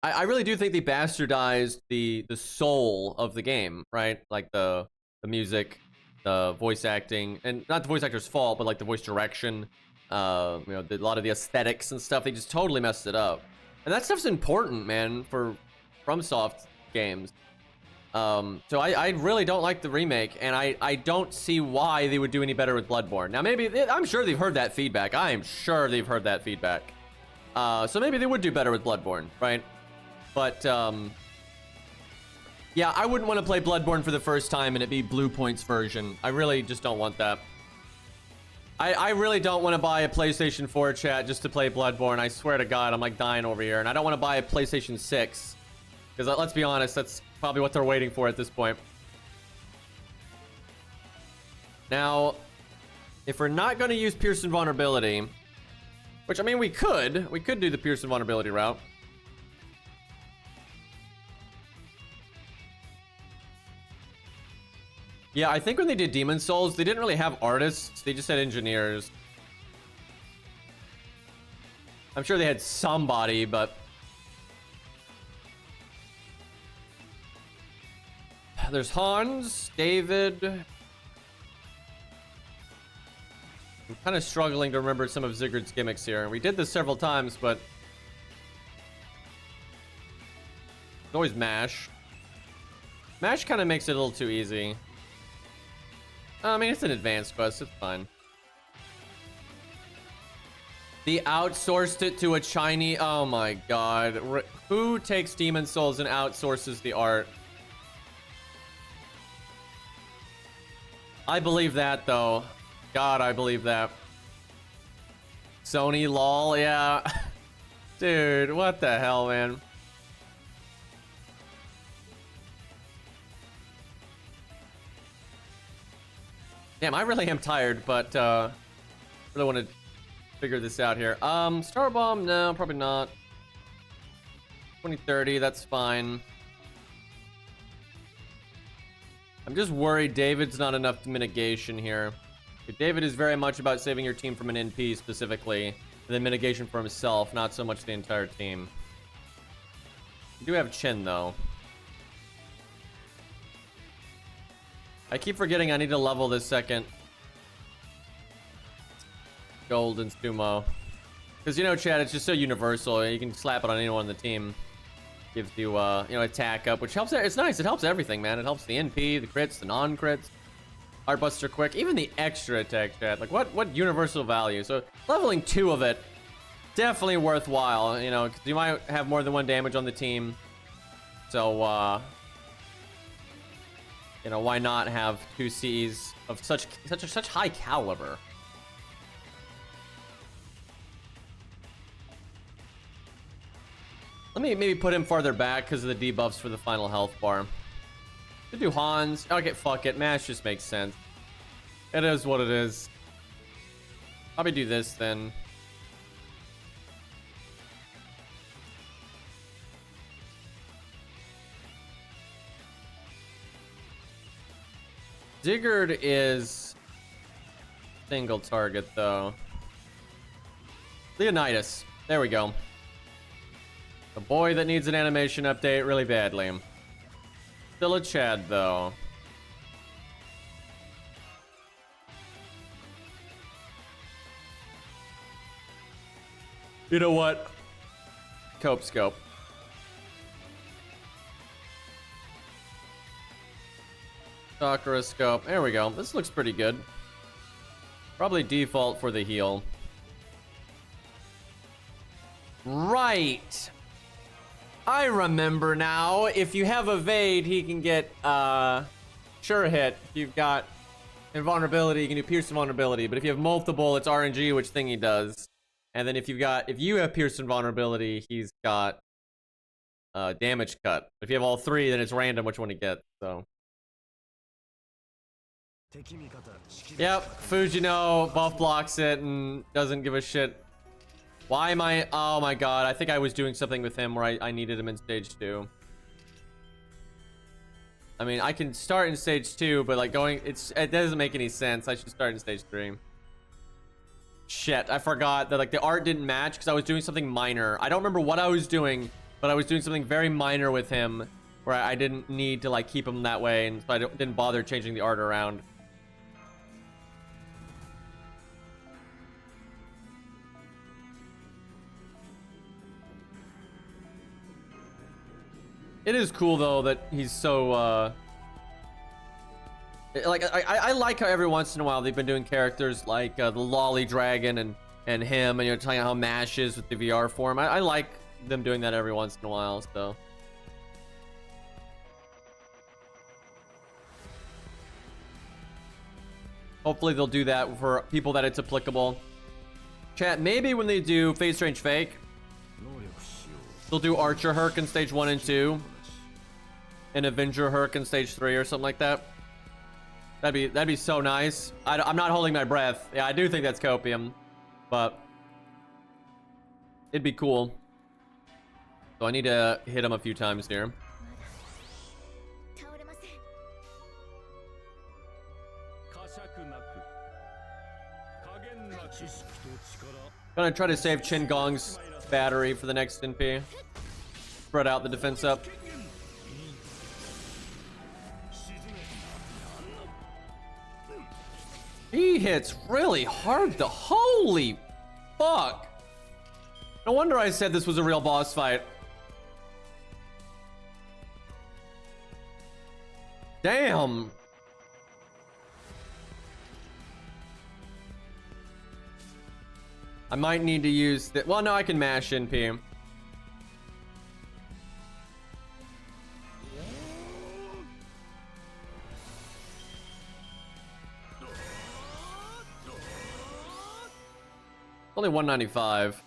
I really do think they bastardized the soul of the game, right? Like the music, the voice acting, and not the voice actor's fault, but like the voice direction, you know, a lot of the aesthetics and stuff. They just totally messed it up, and that stuff's important, man, for FromSoft games. So I really don't like the remake, and I don't see why they would do any better with Bloodborne. Now, maybe, I'm sure they've heard that feedback. I am sure they've heard that feedback. So maybe they would do better with Bloodborne, right? But, yeah, I wouldn't want to play Bloodborne for the first time and it be Blue Point's version. I really just don't want that. I really don't want to buy a PlayStation 4 chat just to play Bloodborne. I swear to God, I'm like dying over here. And I don't want to buy a PlayStation 6. Because let's be honest, that's probably what they're waiting for at this point. Now, if we're not going to use Pierce Invulnerability, which, I mean, we could do the Pierce Invulnerability route. Yeah, I think when they did Demon's Souls, they didn't really have artists. They just had engineers. I'm sure they had somebody, but there's Hans, David. I'm kind of struggling to remember some of Ziggurat's gimmicks here. We did this several times, but it's always Mash. Mash kind of makes it a little too easy. I mean, it's an advanced quest. It's fine. They outsourced it to a Chinese. Oh my God. Who takes Demon's Souls and outsources the art? I believe that, though. God, I believe that. Sony lol, yeah. Dude, what the hell, man? Damn, I really am tired, but really want to figure this out here. Star Bomb, no, probably not. 2030, that's fine. I'm just worried David's not enough mitigation here. David is very much about saving your team from an NP specifically, and then mitigation for himself, not so much the entire team. You do have Chin, though. I keep forgetting I need to level this second gold and sumo. Because, you know, Chad, it's just so universal. You can slap it on anyone on the team. Gives you, you know, attack up, which helps. It's nice. It helps everything, man. It helps the NP, the crits, the non-crits. Heartbuster quick, even the extra attack, Chad. Like, what universal value? So, leveling 2 of it, definitely worthwhile, you know, because you might have more than 1 damage on the team. So, you know, why not have 2 Cs of such high caliber? Let me maybe put him farther back because of the debuffs for the final health bar. To do Hans. Okay, fuck it. Mash just makes sense. It is what it is. Probably do this then. Sigurd is single target though. Leonidas. There we go. The boy that needs an animation update really badly. Still a Chad though. You know what? Cope scope. Sakura scope. There we go. This looks pretty good. Probably default for the heal. Right. I remember now. If you have evade, he can get sure hit. If you've got invulnerability, you can do pierce invulnerability. But if you have multiple, it's RNG, which thing he does. And then if you have pierce invulnerability, he's got damage cut. If you have all three, then it's random which one he gets. So. Yep, Fujino buff blocks it and doesn't give a shit. Why am I? Oh my god, I think I was doing something with him where I needed him in stage 2. I mean, I can start in stage 2, but like it doesn't make any sense. I should start in stage 3. Shit, I forgot that like the art didn't match because I was doing something minor. I don't remember what I was doing, but I was doing something very minor with him where I didn't need to like keep him that way, and so I didn't bother changing the art around. It is cool though that he's so like I like how every once in a while they've been doing characters like the Lolly Dragon and him, and you're telling how Mash is with the VR form. I like them doing that every once in a while. So hopefully they'll do that for people that it's applicable. Chat, maybe when they do Phase Range Fake, they'll do Archer Herc in stage 1 and 2, and Avenger Herc in stage 3 or something like that. That'd be so nice. I'm not holding my breath. Yeah, I do think that's copium, but it'd be cool. So I need to hit him a few times here. Gonna try to save Chin Gong's battery for the next NP. Spread out the defense up. He hits really hard though. Holy fuck. No wonder I said this was a real boss fight. Damn. I might need to use the, well, no, I can mash NP. Only 195.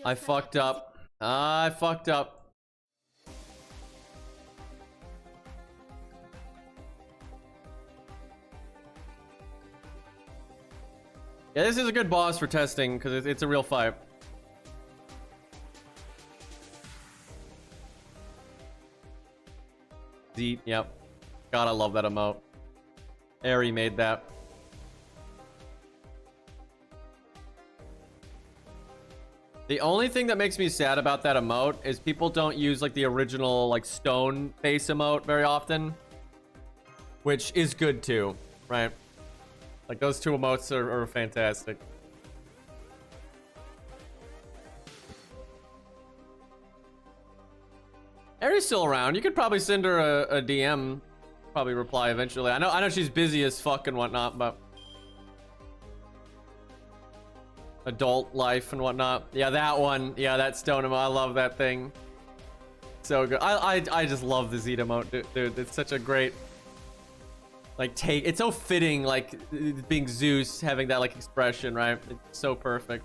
I fucked up. I fucked up. Yeah, this is a good boss for testing because it's a real fight. Z, yep. God, I love that emote. Eri made that. The only thing that makes me sad about that emote is people don't use like the original like stone face emote very often, which is good too, right? Like those two emotes are fantastic. Eri's still around. You could probably send her a DM. Probably reply eventually. I know she's busy as fuck and whatnot, but adult life and whatnot. Yeah, that one. Yeah, that stone emote. I love that thing. So good. I just love the Z emote, dude. It's such a great like take. It's so fitting, like being Zeus, having that like expression, right? It's so perfect.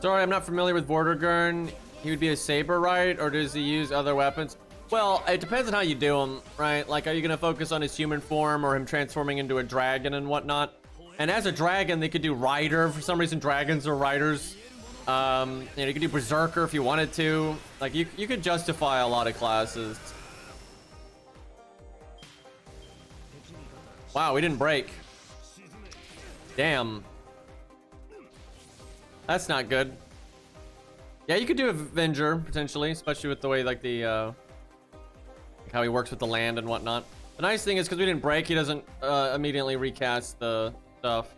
Sorry, I'm not familiar with Vortigern. He would be a saber, right? Or does he use other weapons? Well, it depends on how you do him, right? Like, are you gonna focus on his human form or him transforming into a dragon and whatnot? And as a dragon, they could do rider. For some reason, dragons are riders. You know, you could do berserker if you wanted to. Like, you could justify a lot of classes. Wow, we didn't break. Damn. That's not good. Yeah, you could do Avenger, potentially, especially with the way, like, the, like how he works with the land and whatnot. The nice thing is, because we didn't break, he doesn't immediately recast the stuff.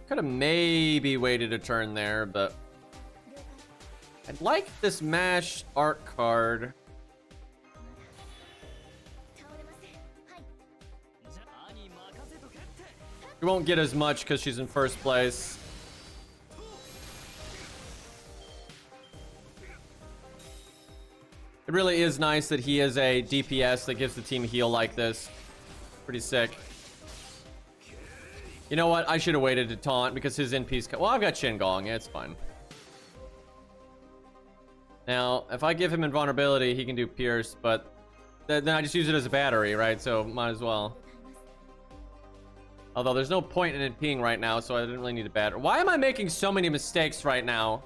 Could have maybe waited a turn there, but I'd like this MASH art card. We won't get as much because she's in first place. It really is nice that he is a DPS that gives the team heal like this. Pretty sick. You know what? I should have waited to taunt because his NP's... Well, I've got Qingong. Yeah, it's fine. Now, if I give him invulnerability, he can do Pierce, but then I just use it as a battery, right? So, might as well. Although, there's no point in it being right now, so I didn't really need a battery. Why am I making so many mistakes right now?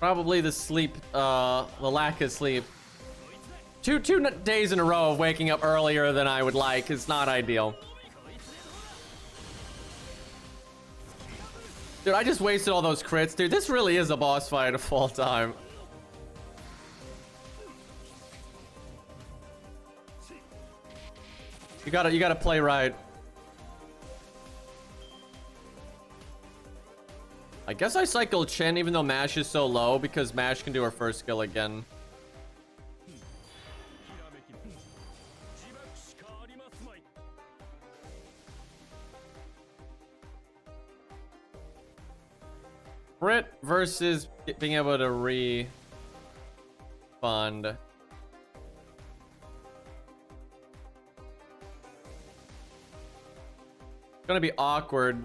Probably the sleep, the lack of sleep. Two days in a row of waking up earlier than I would like is not ideal. Dude, I just wasted all those crits. Dude, this really is a boss fight of all time. You gotta play right. I guess I cycle Chen even though MASH is so low because MASH can do her first skill again. Crit versus being able to refund. It's gonna be awkward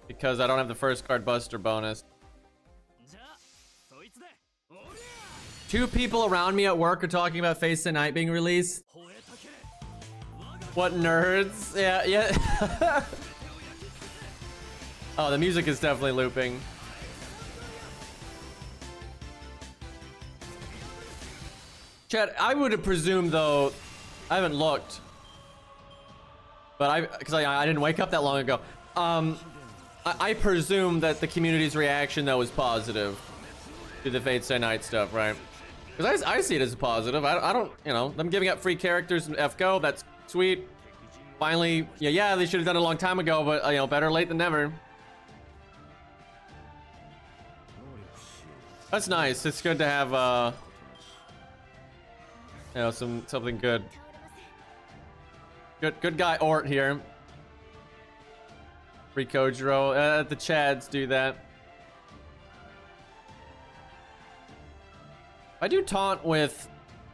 because I don't have the first card buster bonus. Two people around me at work are talking about FSN Night being released. What nerds? Yeah. Oh, the music is definitely looping. Chat, I would have presumed though, I haven't looked, but because I didn't wake up that long ago. I presume that the community's reaction though is positive to the Fate Stay Night stuff, right? Because I see it as a positive. I don't, you know, them giving up free characters in FGO, that's sweet. Finally, yeah, they should have done it a long time ago, but you know, better late than never. That's nice. It's good to have, you know, something good. Good guy Ort here. Free Kojiro. The Chads do that. If I do taunt with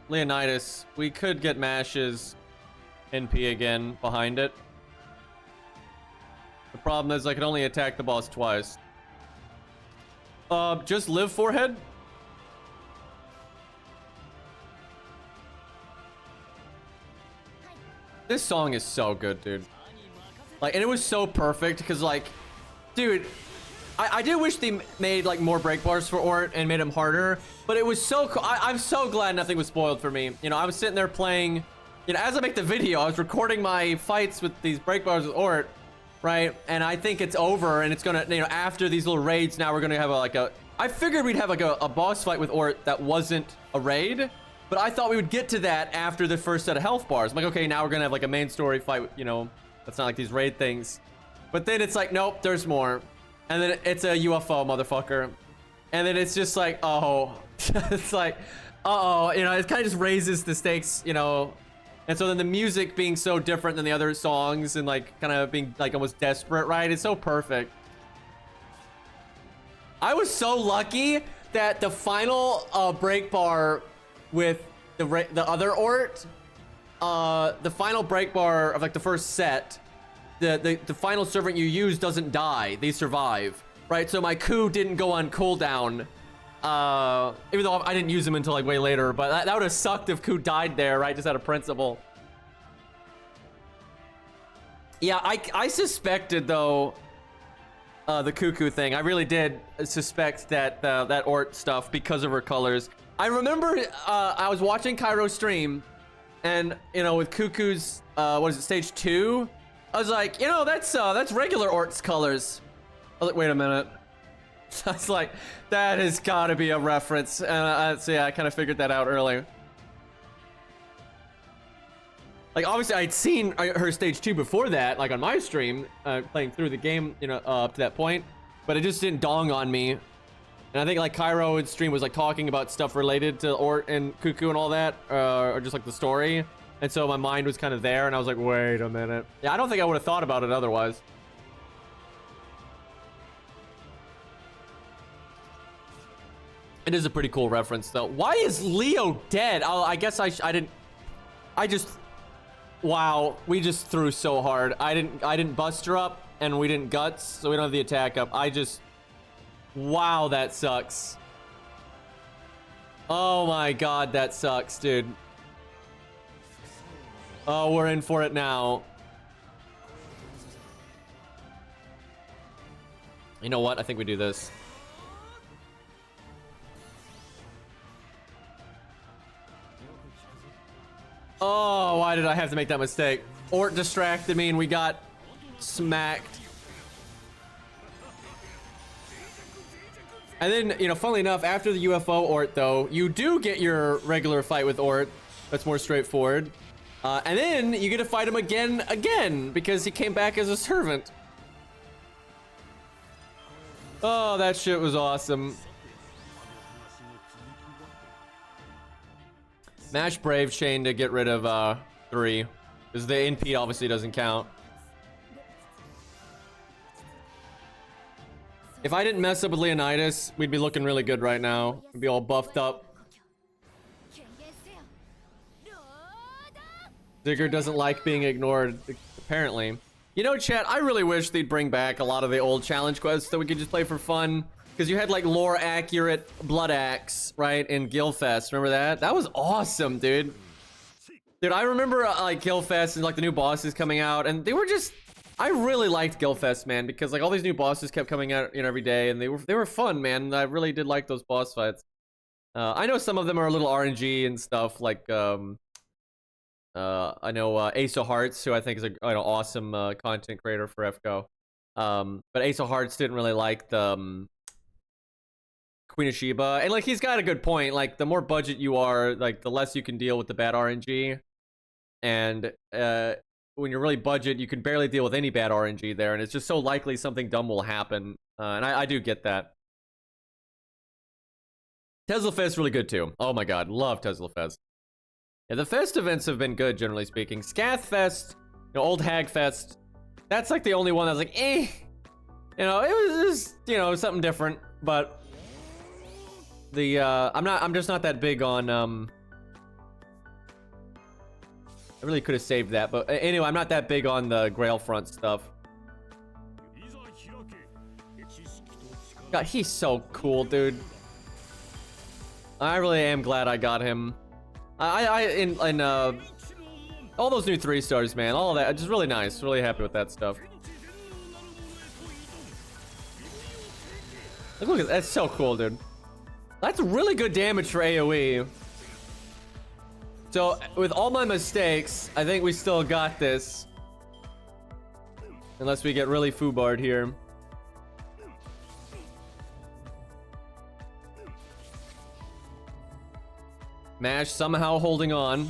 Leonidas, we could get Mash's NP again behind it. The problem is I can only attack the boss twice. Just live forehead. This song is so good, dude. Like, and it was so perfect because, like, dude, I do wish they made like more break bars for Ort and made him harder, but it was so cool. I'm so glad nothing was spoiled for me. You know, I was sitting there playing, you know, as I make the video, I was recording my fights with these break bars with Ort. Right, and I think it's over, and it's gonna, you know, after these little raids, now we're gonna have I figured we'd have like a boss fight with Ort that wasn't a raid, but I thought we would get to that after the first set of health bars. I'm like, okay, now we're gonna have like a main story fight, you know, that's not like these raid things. But then it's like, nope, there's more. And then it's a UFO, motherfucker. And then it's just like, oh, it's like, uh-oh, you know, it kind of just raises the stakes, you know. And so then the music being so different than the other songs and like kind of being like almost desperate, right? It's so perfect. I was so lucky that the final break bar with the other Ort the final break bar of like the first set, the final servant you use doesn't die, they survive, right? So my coup didn't go on cooldown, even though I didn't use him until like way later, but that would have sucked if coup died there, right? Just out of principle. Yeah, I suspected though, the cuckoo thing. I really did suspect that that Ort stuff because of her colors. I remember I was watching Cairo stream, and you know, with Cuckoo's what is it, stage 2? I was like, you know, that's regular Ort's colors. I was like, wait a minute. I was like, that has got to be a reference. So yeah, I kind of figured that out earlier. Like, obviously, I'd seen her stage 2 before that, like on my stream, playing through the game, you know, up to that point, but it just didn't dawn on me. And I think like Cairo's stream was like talking about stuff related to Ort and Cuckoo and all that, or just like the story. And so my mind was kind of there, and I was like, wait a minute. Yeah, I don't think I would have thought about it otherwise. It is a pretty cool reference, though. Why is Leo dead? I guess I just... Wow, we just threw so hard. I didn't bust her up, and we didn't guts, so we don't have the attack up. Wow, that sucks. Oh my god, that sucks, dude. Oh, we're in for it now. You know what? I think we do this. Oh, why did I have to make that mistake? Ort distracted me and we got smacked. And then, you know, funnily enough, after the UFO Ort, though, you do get your regular fight with Ort. That's more straightforward. And then you get to fight him again, because he came back as a servant. Oh, that shit was awesome. Mash Brave Chain to get rid of 3, because the NP obviously doesn't count. If I didn't mess up with Leonidas, we'd be looking really good right now. We'd be all buffed up. Digger doesn't like being ignored, apparently. You know, chat, I really wish they'd bring back a lot of the old challenge quests that we could just play for fun. Because you had like lore accurate Blood Axe, right, in Gilfest. Remember that? That was awesome, dude. Dude, I remember like Gilfest and like the new bosses coming out, and they were just... I really liked Gilfest, man, because like all these new bosses kept coming out, you know, every day, and they were fun, man. I really did like those boss fights. I know some of them are a little RNG and stuff, like I know Ace of Hearts, who I think is an awesome content creator for FGO. But Ace of Hearts didn't really like the Queen of Sheba, and like he's got a good point. Like the more budget you are, like the less you can deal with the bad RNG, and when you're really budget, you can barely deal with any bad RNG there, and it's just so likely something dumb will happen. And I do get that. Tesla Fest really good too. Oh my god, love Tesla Fest. Yeah, the Fest events have been good, generally speaking. Scath Fest, you know, Old Hag Fest, that's like the only one that's like, eh. You know, it was just, you know, something different, but the, I'm just not that big on, I really could have saved that, but anyway, I'm not that big on the Grail front stuff. God, he's so cool, dude. I really am glad I got him. In all those new 3-stars, man, all of that, just really nice. Really happy with that stuff. Look at that, that's so cool, dude. That's really good damage for AoE. So, with all my mistakes, I think we still got this. Unless we get really foobarred here. Mash somehow holding on.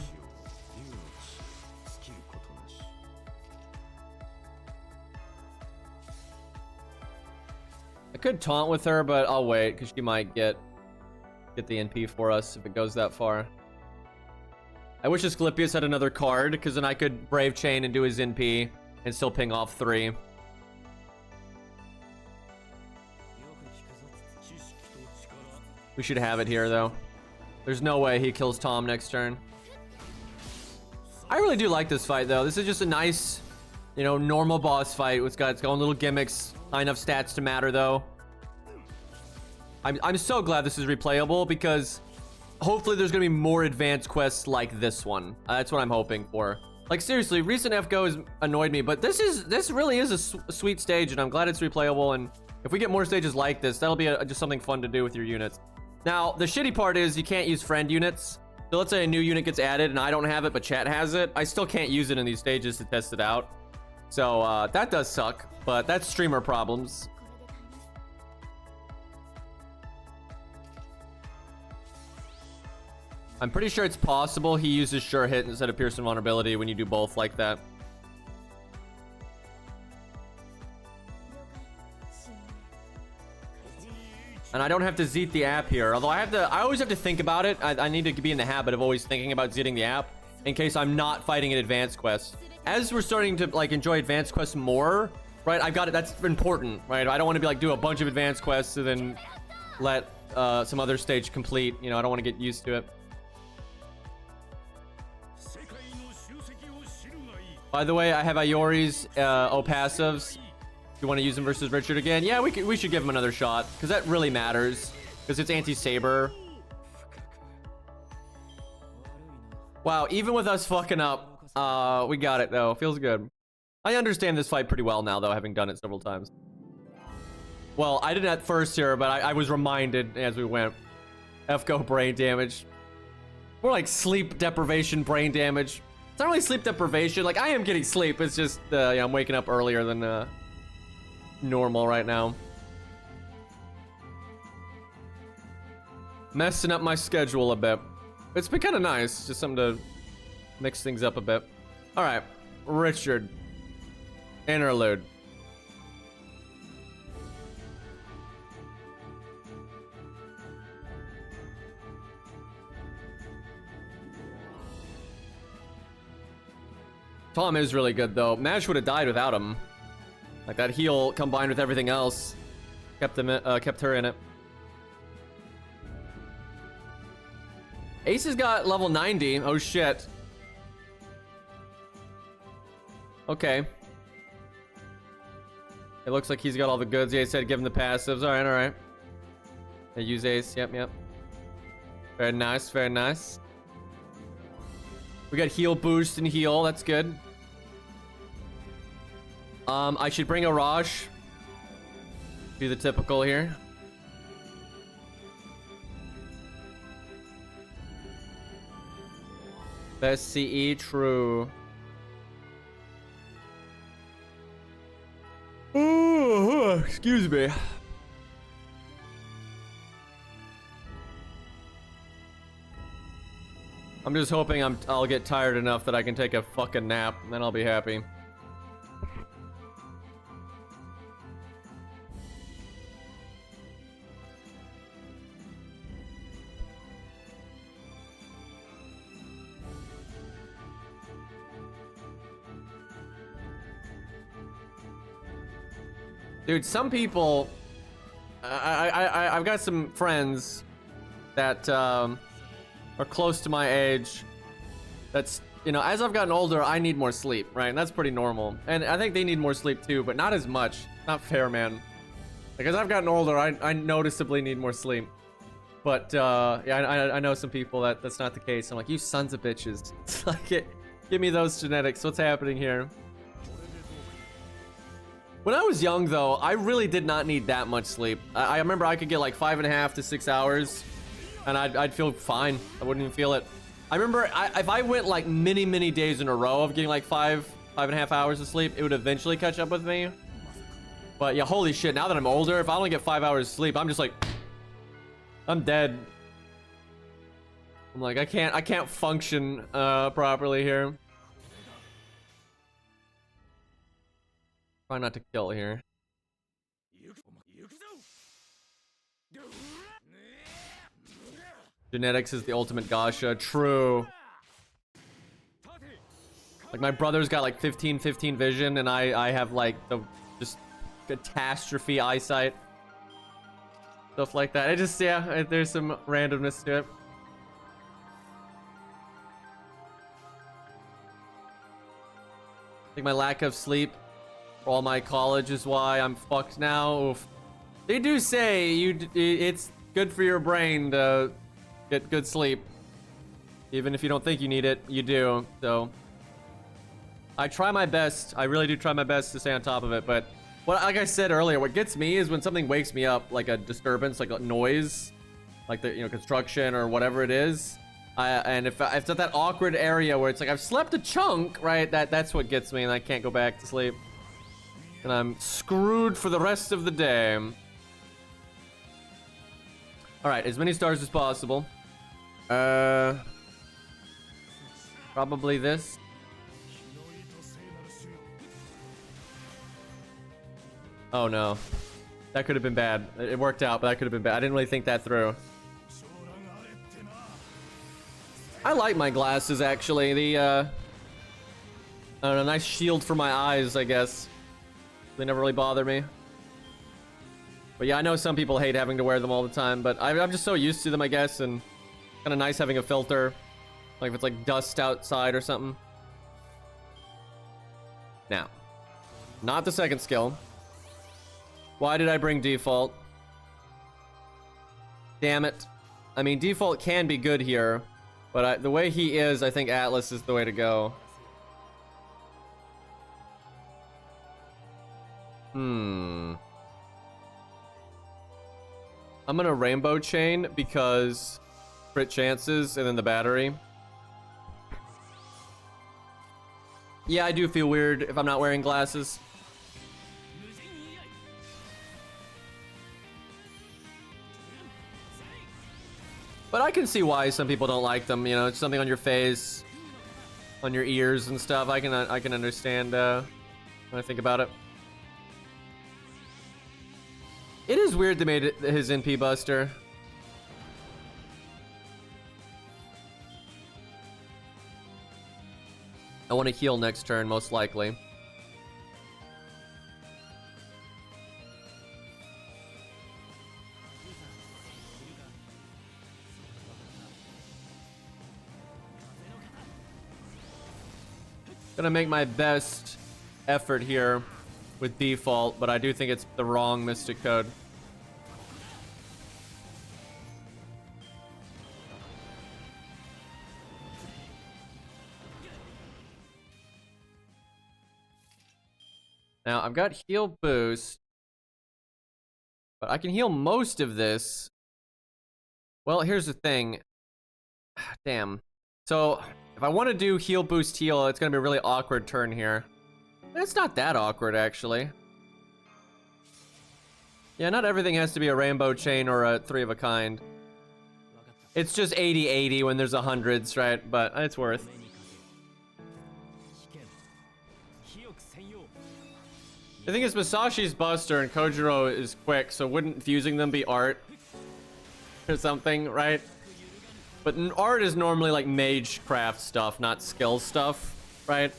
I could taunt with her, but I'll wait because she might get the NP for us if it goes that far. I wish Asclepius had another card, because then I could Brave Chain and do his NP and still ping off 3. We should have it here, though. There's no way he kills Tom next turn. I really do like this fight, though. This is just a nice, you know, normal boss fight. It's got its own little gimmicks. Not enough stats to matter, though. I'm so glad this is replayable because hopefully there's gonna be more advanced quests like this one. That's what I'm hoping for. Like, seriously, recent FGO has annoyed me, but this really is a sweet stage, and I'm glad it's replayable. And if we get more stages like this, that'll be just something fun to do with your units. Now, the shitty part is you can't use friend units. So let's say a new unit gets added and I don't have it, but chat has it. I still can't use it in these stages to test it out. So that does suck, but that's streamer problems. I'm pretty sure it's possible he uses sure hit instead of pierce invulnerability when you do both like that. And I don't have to zeet the app here, although I always have to think about it. I need to be in the habit of always thinking about zeeting the app in case I'm not fighting an advanced quest. As we're starting to like enjoy advanced quests more, right? I've got it. That's important, right? I don't want to be like do a bunch of advanced quests and then let some other stage complete. You know, I don't want to get used to it. By the way, I have Iori's O passives. If you want to use him versus Richard again, yeah, we should give him another shot because that really matters because it's anti-saber. Wow, even with us fucking up, we got it though. Feels good. I understand this fight pretty well now though, having done it several times. Well, I didn't at first here, but I was reminded as we went. FGO brain damage. More like sleep deprivation brain damage. It's not really sleep deprivation. Like, I am getting sleep. It's just, yeah, I'm waking up earlier than normal right now. Messing up my schedule a bit. It's been kind of nice. Just something to mix things up a bit. All right. Richard. Interlude. Tom is really good though. Mash would have died without him. Like that heal combined with everything else kept her in it. Ace has got level 90. Oh shit. Okay. It looks like he's got all the goods. Yeah, he said give him the passives. All right, all right. I use Ace. Yep, yep. Very nice, very nice. We got heal boost and heal. That's good. I should bring a Raj. Do the typical here. Best CE, true. Oh, excuse me. I'm just hoping I'll get tired enough that I can take a fucking nap, and then I'll be happy. Dude, some people, I've got some friends that are close to my age. That's, you know, as I've gotten older, I need more sleep, right? And that's pretty normal. And I think they need more sleep too, but not as much. Not fair, man. Like, as I've gotten older, I noticeably need more sleep. But yeah, I know some people that's not the case. I'm like, you sons of bitches. It's like, give me those genetics. What's happening here? When I was young, though, I really did not need that much sleep. I remember I could get like 5.5 to 6 hours, and I'd feel fine. I wouldn't even feel it. I remember if I went like many days in a row of getting like 5.5 hours of sleep, it would eventually catch up with me. But yeah, holy shit, now that I'm older, if I only get 5 hours of sleep, I'm just like, I'm dead. I'm like, I can't function properly here. Try not to kill here. Genetics is the ultimate gacha. True. Like, my brother's got like 15 vision, and I have like the just catastrophe eyesight. Stuff like that. It just, yeah, there's some randomness to it. think my lack of sleep for all my college is why I'm fucked now. Oof. They do say it's good for your brain to get good sleep. Even if you don't think you need it, you do. So I try my best. I really do try my best to stay on top of it. But like I said earlier, what gets me is when something wakes me up, like a disturbance, like a noise, like the construction or whatever it is. And if it's at that awkward area where it's like I've slept a chunk, right? That's what gets me, and I can't go back to sleep, and I'm screwed for the rest of the day. All right, as many stars as possible. Probably this. Oh no, that could have been bad. It worked out, but that could have been bad. I didn't really think that through. I like my glasses, actually. I don't know, a nice shield for my eyes, I guess. They never really bother me. But yeah, I know some people hate having to wear them all the time, but I'm just so used to them, I guess, and kind of nice having a filter. Like if it's like dust outside or something. Now, not the second skill. Why did I bring default? Damn it. I mean, default can be good here. But the way he is, I think Atlas is the way to go. I'm gonna rainbow chain because crit chances and then the battery. Yeah, I do feel weird if I'm not wearing glasses. But I can see why some people don't like them. You know, it's something on your face, on your ears and stuff. I can understand when I think about it. It is weird they made it his NP buster. I want to heal next turn, most likely. Gonna make my best effort here with default, but I do think it's the wrong Mystic Code. Now, I've got heal boost, but I can heal most of this. Well, here's the thing. Damn. So, if I want to do heal boost heal, it's going to be a really awkward turn here. It's not that awkward, actually. Yeah, not everything has to be a rainbow chain or a 3 of a kind. It's just 80-80 when there's hundreds, right? But it's worth. I think it's Masashi's Buster and Kojiro is quick, so wouldn't fusing them be art? Or something, right? But art is normally like mage craft stuff, not skill stuff, right?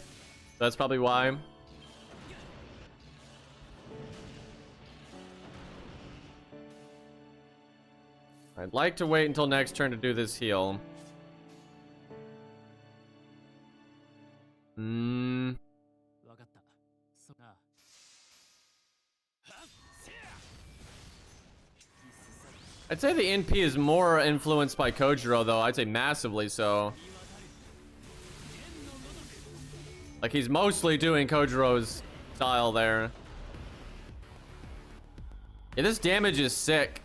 That's probably why. I'd like to wait until next turn to do this heal. I'd say the NP is more influenced by Kojiro, though. I'd say massively so. Like, he's mostly doing Kojiro's style there. Yeah, this damage is sick.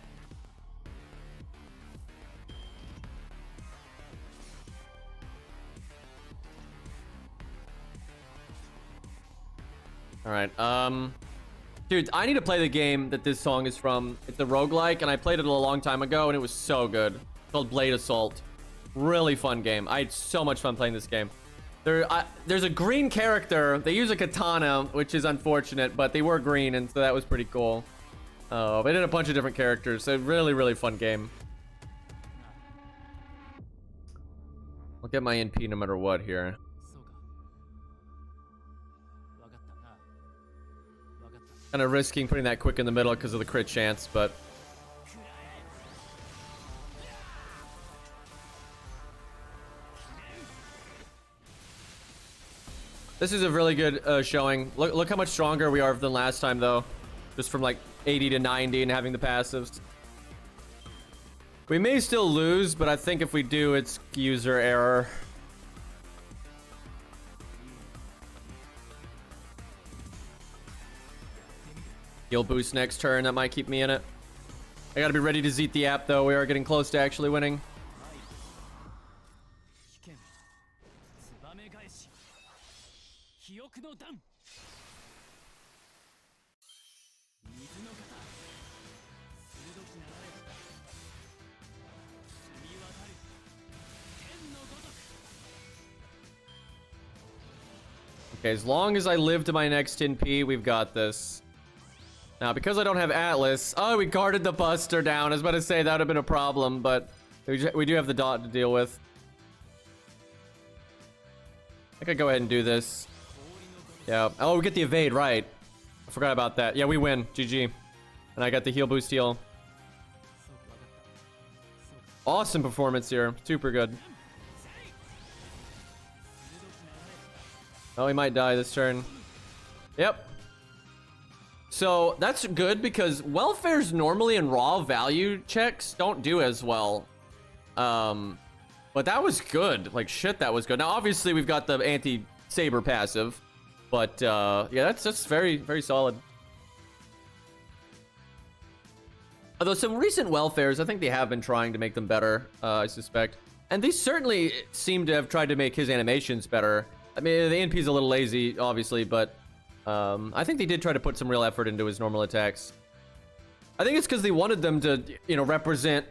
Alright, dude, I need to play the game that this song is from. It's a roguelike, and I played it a long time ago, and it was so good. It's called Blade Assault. Really fun game. I had so much fun playing this game. There's a green character. They use a katana, which is unfortunate, but they were green, and so that was pretty cool. They did a bunch of different characters, so really, really fun game. I'll get my NP no matter what here. Kind of risking putting that quick in the middle because of the crit chance, but... This is a really good showing. Look how much stronger we are than last time, though. Just from like 80 to 90 and having the passives. We may still lose, but I think if we do, it's user error. Heal boost next turn. That might keep me in it. I gotta be ready to zeet the app, though. We are getting close to actually winning. Okay, as long as I live to my next 10p, we've got this. Now, because I don't have Atlas... Oh, we guarded the Buster down. I was about to say that would have been a problem, but we do have the dot to deal with. I could go ahead and do this. Yeah. Oh, we get the evade, right. I forgot about that. Yeah, we win. GG. And I got the heal boost heal. Awesome performance here. Super good. Oh, he might die this turn. Yep. So that's good because welfares normally in raw value checks don't do as well. But that was good. Like shit, that was good. Now obviously we've got the anti-saber passive, but yeah, that's very, very solid. Although some recent welfares, I think they have been trying to make them better, I suspect. And they certainly seem to have tried to make his animations better. I mean, the NP's a little lazy, obviously, but I think they did try to put some real effort into his normal attacks. I think it's because they wanted them to, you know, represent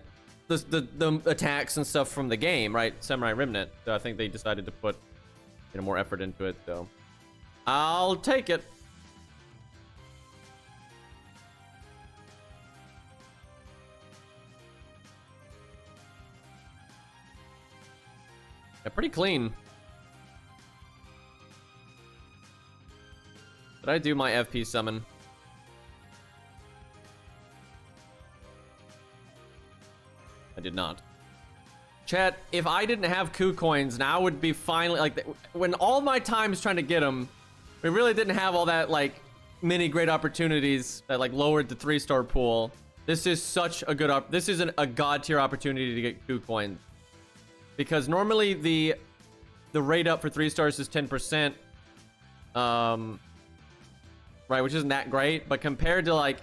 the attacks and stuff from the game, right? Samurai Remnant. So I think they decided to put, you know, more effort into it. So I'll take it. Yeah, pretty clean. Did I do my FP summon? I did not. Chat, if I didn't have coup coins, now would be finally like when all my time is trying to get them, we really didn't have all that like many great opportunities that like lowered the 3-star pool. This is such a good this is a god tier opportunity to get coup coins. Because normally the rate up for 3 stars is 10%. Right, which isn't that great, but compared to like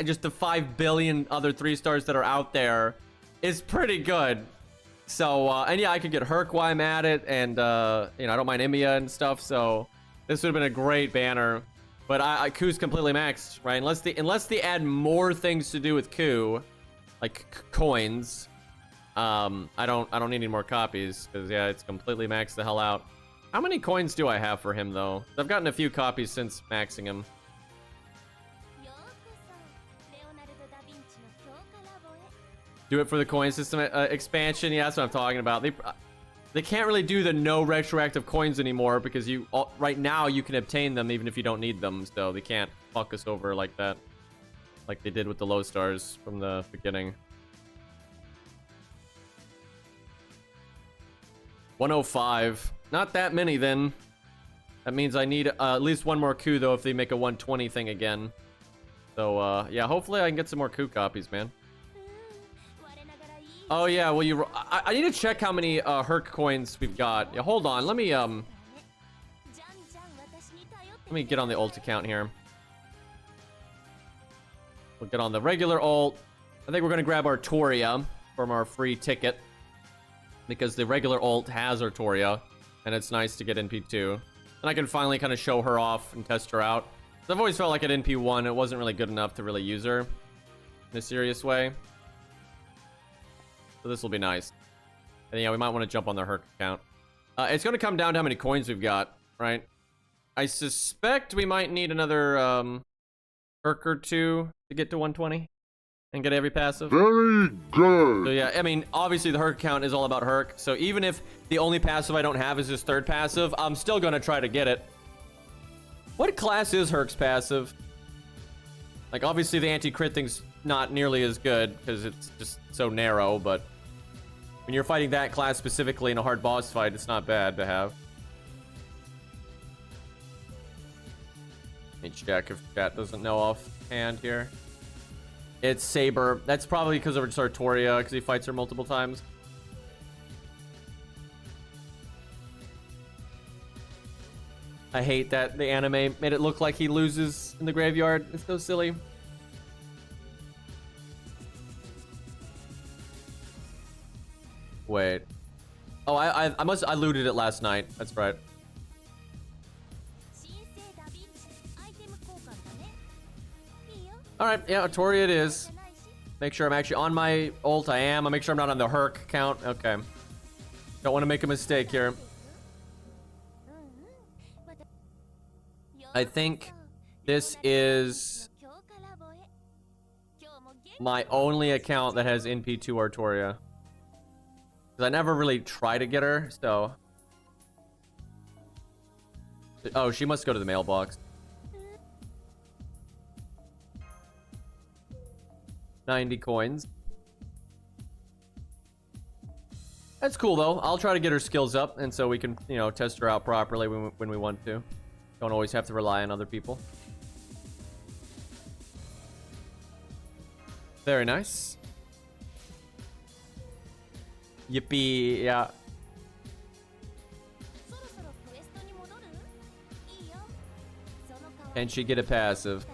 just the 5 billion other 3 stars that are out there, it's pretty good. So and yeah, I could get Herc while I'm at it, and you know, I don't mind Emiya and stuff, so this would have been a great banner. But Ku's completely maxed, right? Unless they add more things to do with Ku, like coins. I don't need any more copies, because yeah, it's completely maxed the hell out. How many coins do I have for him though? I've gotten a few copies since maxing him. Do it for the coin system expansion. Yeah, that's what I'm talking about. They can't really do the no retroactive coins anymore because right now you can obtain them even if you don't need them. So they can't fuck us over like that, like they did with the low stars from the beginning. 105. Not that many then. That means I need at least one more coup though if they make a 120 thing again. So yeah, hopefully I can get some more coup copies, man. Oh yeah, well I need to check how many Herc coins we've got. Yeah, hold on. Let me get on the ult account here. We'll get on the regular ult. I think we're gonna grab Artoria from our free ticket because the regular ult has Artoria, and it's nice to get NP2. And I can finally kind of show her off and test her out. I've always felt like at NP1 it wasn't really good enough to really use her in a serious way. So this will be nice. And yeah, we might want to jump on the Herc account. It's going to come down to how many coins we've got, right? I suspect we might need another Herc or two to get to 120 and get every passive. Very good. So yeah, I mean, obviously the Herc account is all about Herc. So even if the only passive I don't have is his third passive, I'm still going to try to get it. What class is Herc's passive? Like, obviously the anti-crit thing's not nearly as good because it's just so narrow, but when you're fighting that class specifically in a hard boss fight, it's not bad to have. Let me check if chat doesn't know offhand here. It's Saber. That's probably because of Artoria, because he fights her multiple times. I hate that the anime made it look like he loses in the graveyard. It's so silly. Wait. Oh, I looted it last night. That's right. All right, yeah, Otto it is. Make sure I'm actually on my ult. I am. I'll make sure I'm not on the Herc count. Okay. Don't want to make a mistake here. I think this is my only account that has NP2 Artoria. Because I never really try to get her, so... Oh, she must go to the mailbox. 90 coins. That's cool, though. I'll try to get her skills up, and so we can, you know, test her out properly when we want to. Don't always have to rely on other people. Very nice. Yippee, yeah. Can she get a passive?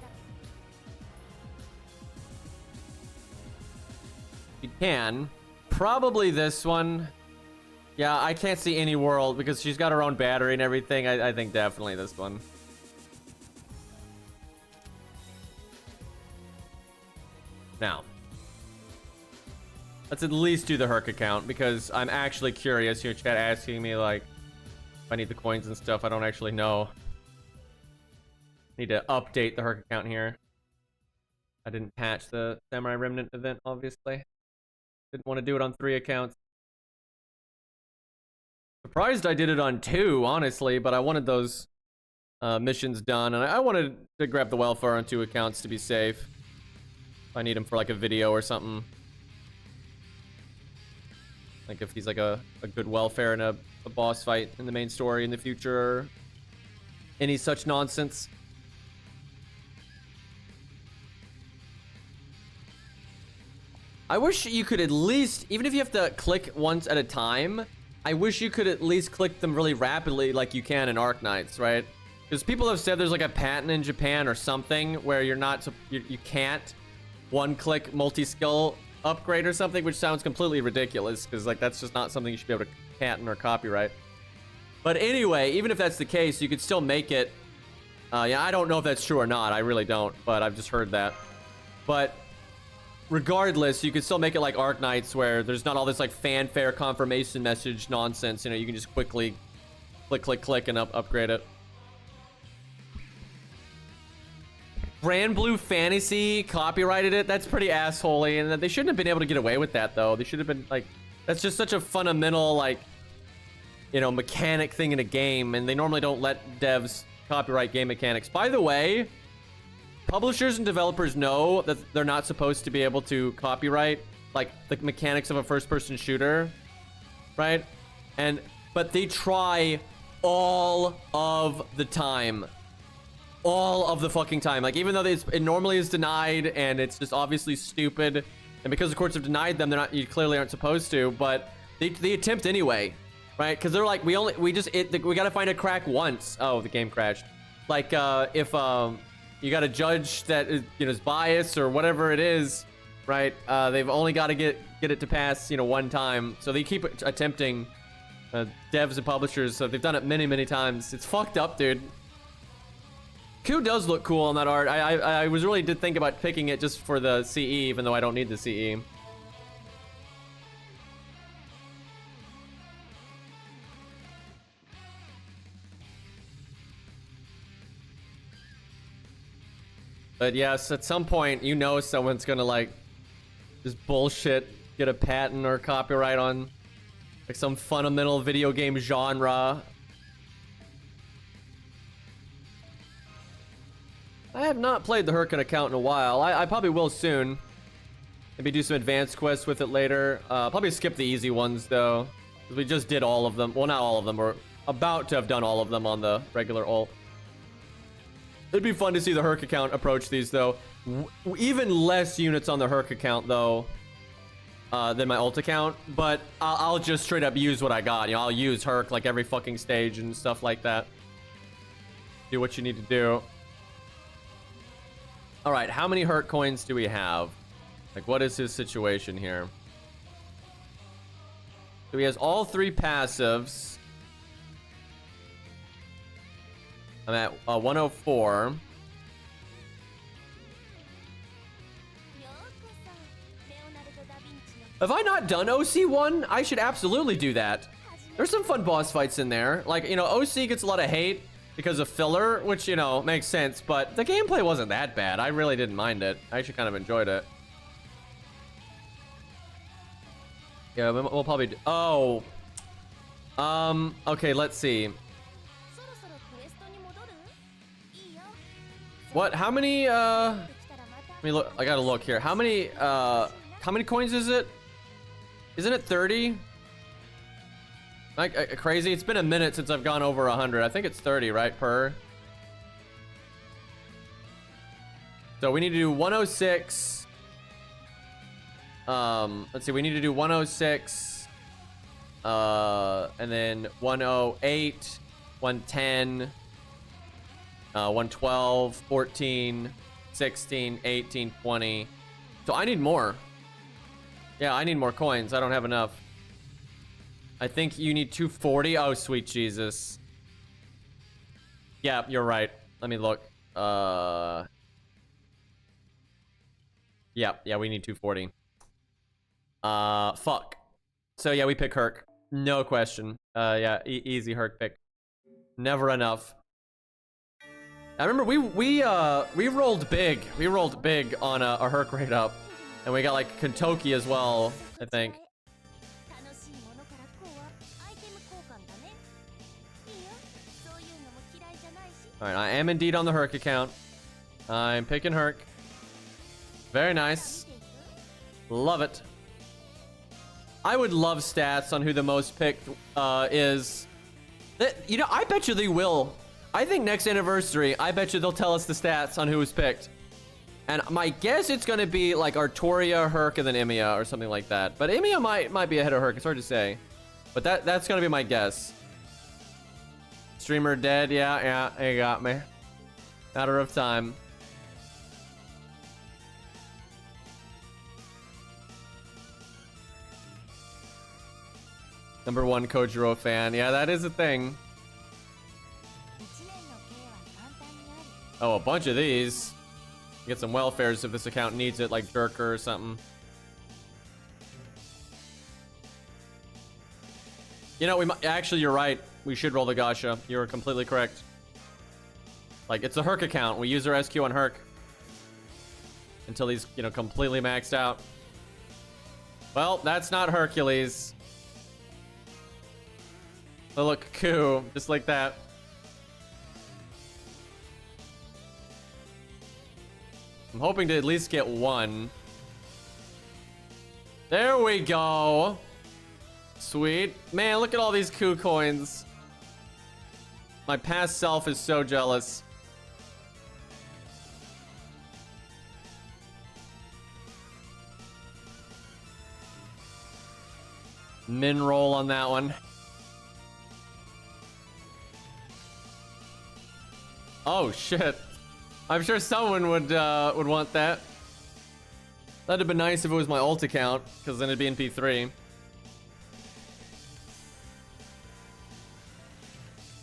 She can. Probably this one. Yeah, I can't see any world because she's got her own battery and everything. I think definitely this one. Now, let's at least do the Herc account because I'm actually curious. Your chat asking me like if I need the coins and stuff. I don't actually know. Need to update the Herc account here. I didn't patch the Samurai Remnant event, obviously. Didn't want to do it on 3 accounts. Surprised I did it on 2, honestly, but I wanted those missions done, and I wanted to grab the welfare on 2 accounts to be safe. If I need him for like a video or something. Like if he's like a good welfare in a boss fight in the main story in the future, or any such nonsense. I wish you could at least, even if you have to click once at a time, I wish you could at least click them really rapidly like you can in Arknights, right? Because people have said there's like a patent in Japan or something where you're not, you can't one-click multi-skill upgrade or something, which sounds completely ridiculous because like that's just not something you should be able to patent or copyright. But anyway, even if that's the case, you could still make it. Yeah, I don't know if that's true or not. I really don't, but I've just heard that. But regardless, you could still make it like Arknights where there's not all this like fanfare confirmation message nonsense. You know, you can just quickly click and upgrade it. Grand Blue Fantasy copyrighted it. That's pretty assholey, and they shouldn't have been able to get away with that though. They should have been like, that's just such a fundamental like, you know, mechanic thing in a game, and they normally don't let devs copyright game mechanics. By the way, publishers and developers know that they're not supposed to be able to copyright like the mechanics of a first-person shooter, right? But they try all of the time. All of the fucking time. Like, even though it normally is denied and it's just obviously stupid, and because the courts have denied them, you clearly aren't supposed to, but they attempt anyway, right? Because they're like, we gotta find a crack once. Oh, the game crashed. Like, if you got a judge that is, you know, is biased or whatever it is, right? They've only got to get it to pass, you know, one time. So they keep attempting. Devs and publishers, so they've done it many times. It's fucked up, dude. Q does look cool on that art. I did think about picking it just for the CE, even though I don't need the CE. But yes, at some point, you know someone's gonna like just bullshit, get a patent or copyright on like some fundamental video game genre. I have not played the Hurricane account in a while. I probably will soon. Maybe do some advanced quests with it later. Probably skip the easy ones though, because we just did all of them. Well, not all of them. We're about to have done all of them on the regular ult. It'd be fun to see the Herc account approach these, though. Even less units on the Herc account, though, than my ult account. But I'll just straight up use what I got. You know, I'll use Herc like every fucking stage and stuff like that. Do what you need to do. All right, how many Herc coins do we have? Like, what is his situation here? So he has all 3 passives. I'm at 104. Have I not done OC1? I should absolutely do that. There's some fun boss fights in there. Like, you know, OC gets a lot of hate because of filler, which, you know, makes sense. But the gameplay wasn't that bad. I really didn't mind it. I actually kind of enjoyed it. Yeah, we'll probably do... Oh. Okay, let's see. What? How many, let me look. I gotta look here. How many coins is it? Isn't it 30? Like, crazy? It's been a minute since I've gone over 100. I think it's 30, right, per? So we need to do 106. Let's see. We need to do 106. And then 108, 110. 112, 14, 16, 18, 20. So I need more. Yeah, I need more coins. I don't have enough. I think you need 240. Oh, sweet Jesus. Yeah, you're right. Let me look. Yeah, we need 240. Fuck. So yeah, we pick Herc. No question. Yeah, easy Herc pick. Never enough. I remember we rolled big. We rolled big on a Herc rate up, and we got like Kentucky as well, I think. All right, I am indeed on the Herc account. I'm picking Herc. Very nice. Love it. I would love stats on who the most picked is. You know, I bet you they will. I think next anniversary, I bet you they'll tell us the stats on who was picked. And my guess it's going to be like Artoria, Herc, and then Emiya or something like that. But Emiya might be ahead of Herc. It's hard to say. But that's going to be my guess. Streamer dead. Yeah, you got me. Matter of time. #1 Kojiro fan. Yeah, that is a thing. Oh, a bunch of these. Get some welfares if this account needs it, like Jerker or something. You know, we might, actually, you're right. We should roll the Gacha. You're completely correct. Like, it's a Herc account. We use our SQ on Herc until he's, you know, completely maxed out. Well, that's not Hercules. Oh, look, Ku, just like that. I'm hoping to at least get one. There we go. Sweet. Man, look at all these Ku coins. My past self is so jealous. Min roll on that one. Oh shit. I'm sure someone would want that. That'd have been nice if it was my ult account, because then it'd be in P3.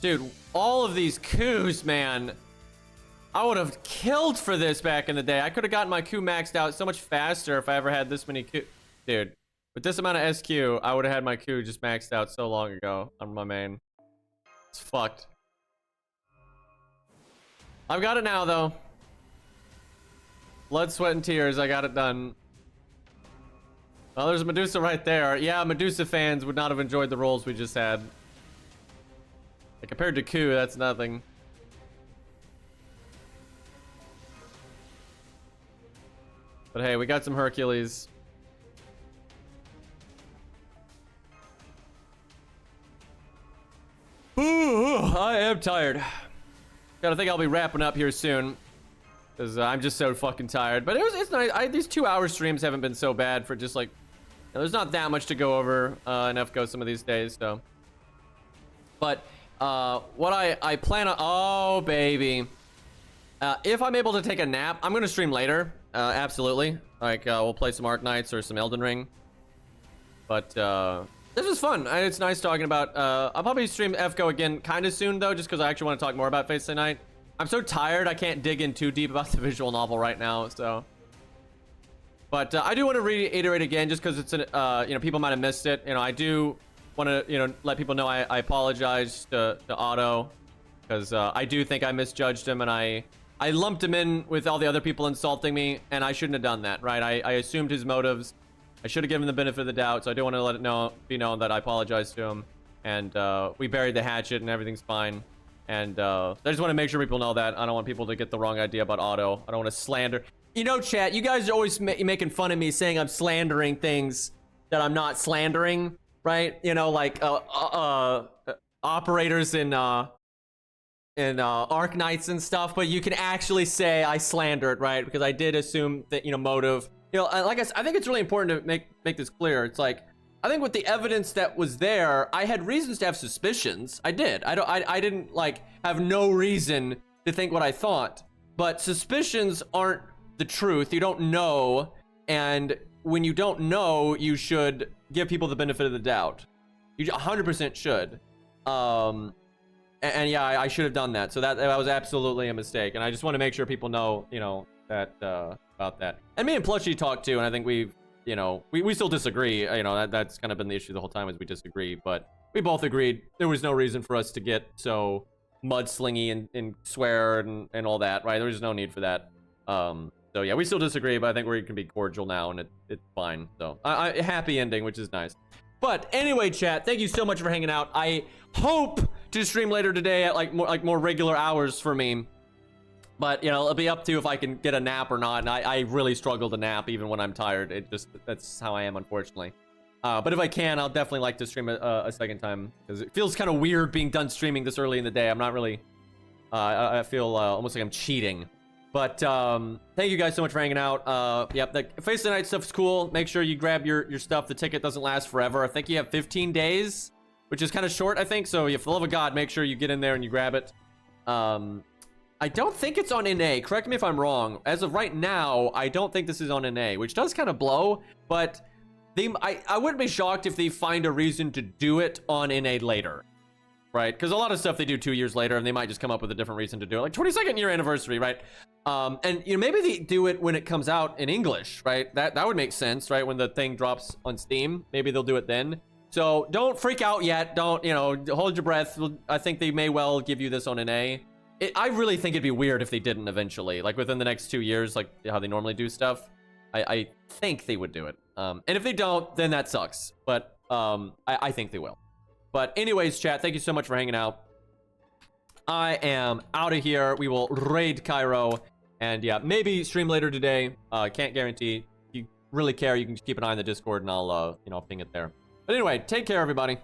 Dude, all of these Kus, man. I would have killed for this back in the day. I could have gotten my Ku maxed out so much faster if I ever had this many Ku. Dude, with this amount of SQ, I would have had my Ku just maxed out so long ago on my main. It's fucked. I've got it now, though. Blood, sweat, and tears. I got it done. Oh, there's Medusa right there. Yeah, Medusa fans would not have enjoyed the rolls we just had. Like, compared to Ku, that's nothing. But hey, we got some Hercules. Ooh, I am tired. I think I'll be wrapping up here soon. Because I'm just so fucking tired. But it's nice. These 2-hour streams haven't been so bad for just like... there's not that much to go over in FGO some of these days, so... But what I plan on... Oh, baby. If I'm able to take a nap, I'm going to stream later. Absolutely. Like, we'll play some Ark Knights or some Elden Ring. But this was fun. It's nice talking about... I'll probably stream FGO again kind of soon, though, just because I actually want to talk more about FSN Night. I'm so tired, I can't dig in too deep about the visual novel right now, so... But I do want to reiterate again, just because it's an, you know, people might have missed it. You know, I do want to, you know, let people know I apologize to Otto, because I do think I misjudged him, and I lumped him in with all the other people insulting me, and I shouldn't have done that, right? I assumed his motives. I should have given him the benefit of the doubt, so I do want to let it be known that I apologize to him, and we buried the hatchet, and everything's fine. And I just want to make sure people know that. I don't want people to get the wrong idea about Otto. I don't want to slander. You know, chat, you guys are always making fun of me saying I'm slandering things that I'm not slandering, right? You know, like operators in Ark Knights and stuff, but you can actually say I slandered, right? Because I did assume that, you know, motive. You know, like I think it's really important to make this clear. It's like, I think with the evidence that was there, I had reasons to have suspicions. I did. I didn't like have no reason to think what I thought. But suspicions aren't the truth. You don't know, and when you don't know, you should give people the benefit of the doubt. You 100% should. And yeah, I should have done that. So that was absolutely a mistake. And I just want to make sure people know, you know, that about that. And me and Plushy talked too, and I think we've. You know, we still disagree. You know, that's kind of been the issue the whole time, is we disagree. But we both agreed there was no reason for us to get so mudslingy and swear and all that, right? There was no need for that. So yeah, we still disagree, but I think we can be cordial now, and it's fine. So happy ending, which is nice. But anyway, chat, thank you so much for hanging out. I hope to stream later today at more regular hours for me. But, you know, it'll be up to if I can get a nap or not. And I really struggle to nap even when I'm tired. That's how I am, unfortunately. But if I can, I'll definitely like to stream a second time. Because it feels kind of weird being done streaming this early in the day. I'm not really... I feel almost like I'm cheating. But thank you guys so much for hanging out. Yep, the FSN Night stuff's cool. Make sure you grab your stuff. The ticket doesn't last forever. I think you have 15 days, which is kind of short, I think. So for the love of God, make sure you get in there and you grab it. I don't think it's on NA. Correct me if I'm wrong. As of right now, I don't think this is on NA, which does kind of blow. But I wouldn't be shocked if they find a reason to do it on NA later, right? Because a lot of stuff they do 2 years later, and they might just come up with a different reason to do it, like 22nd year anniversary, right? And you know, maybe they do it when it comes out in English, right? That would make sense, right? When the thing drops on Steam, maybe they'll do it then. So don't freak out yet. Don't, you know, hold your breath. I think they may well give you this on NA. I really think it'd be weird if they didn't eventually, like within the next 2 years, like how they normally do stuff. I think they would do it. And if they don't, then that sucks. But I think they will. But anyways, chat, thank you so much for hanging out. I am out of here. We will raid Cairo. And yeah, maybe stream later today. Can't guarantee. If you really care, you can just keep an eye on the Discord, and I'll, you know, ping it there. But anyway, take care, everybody.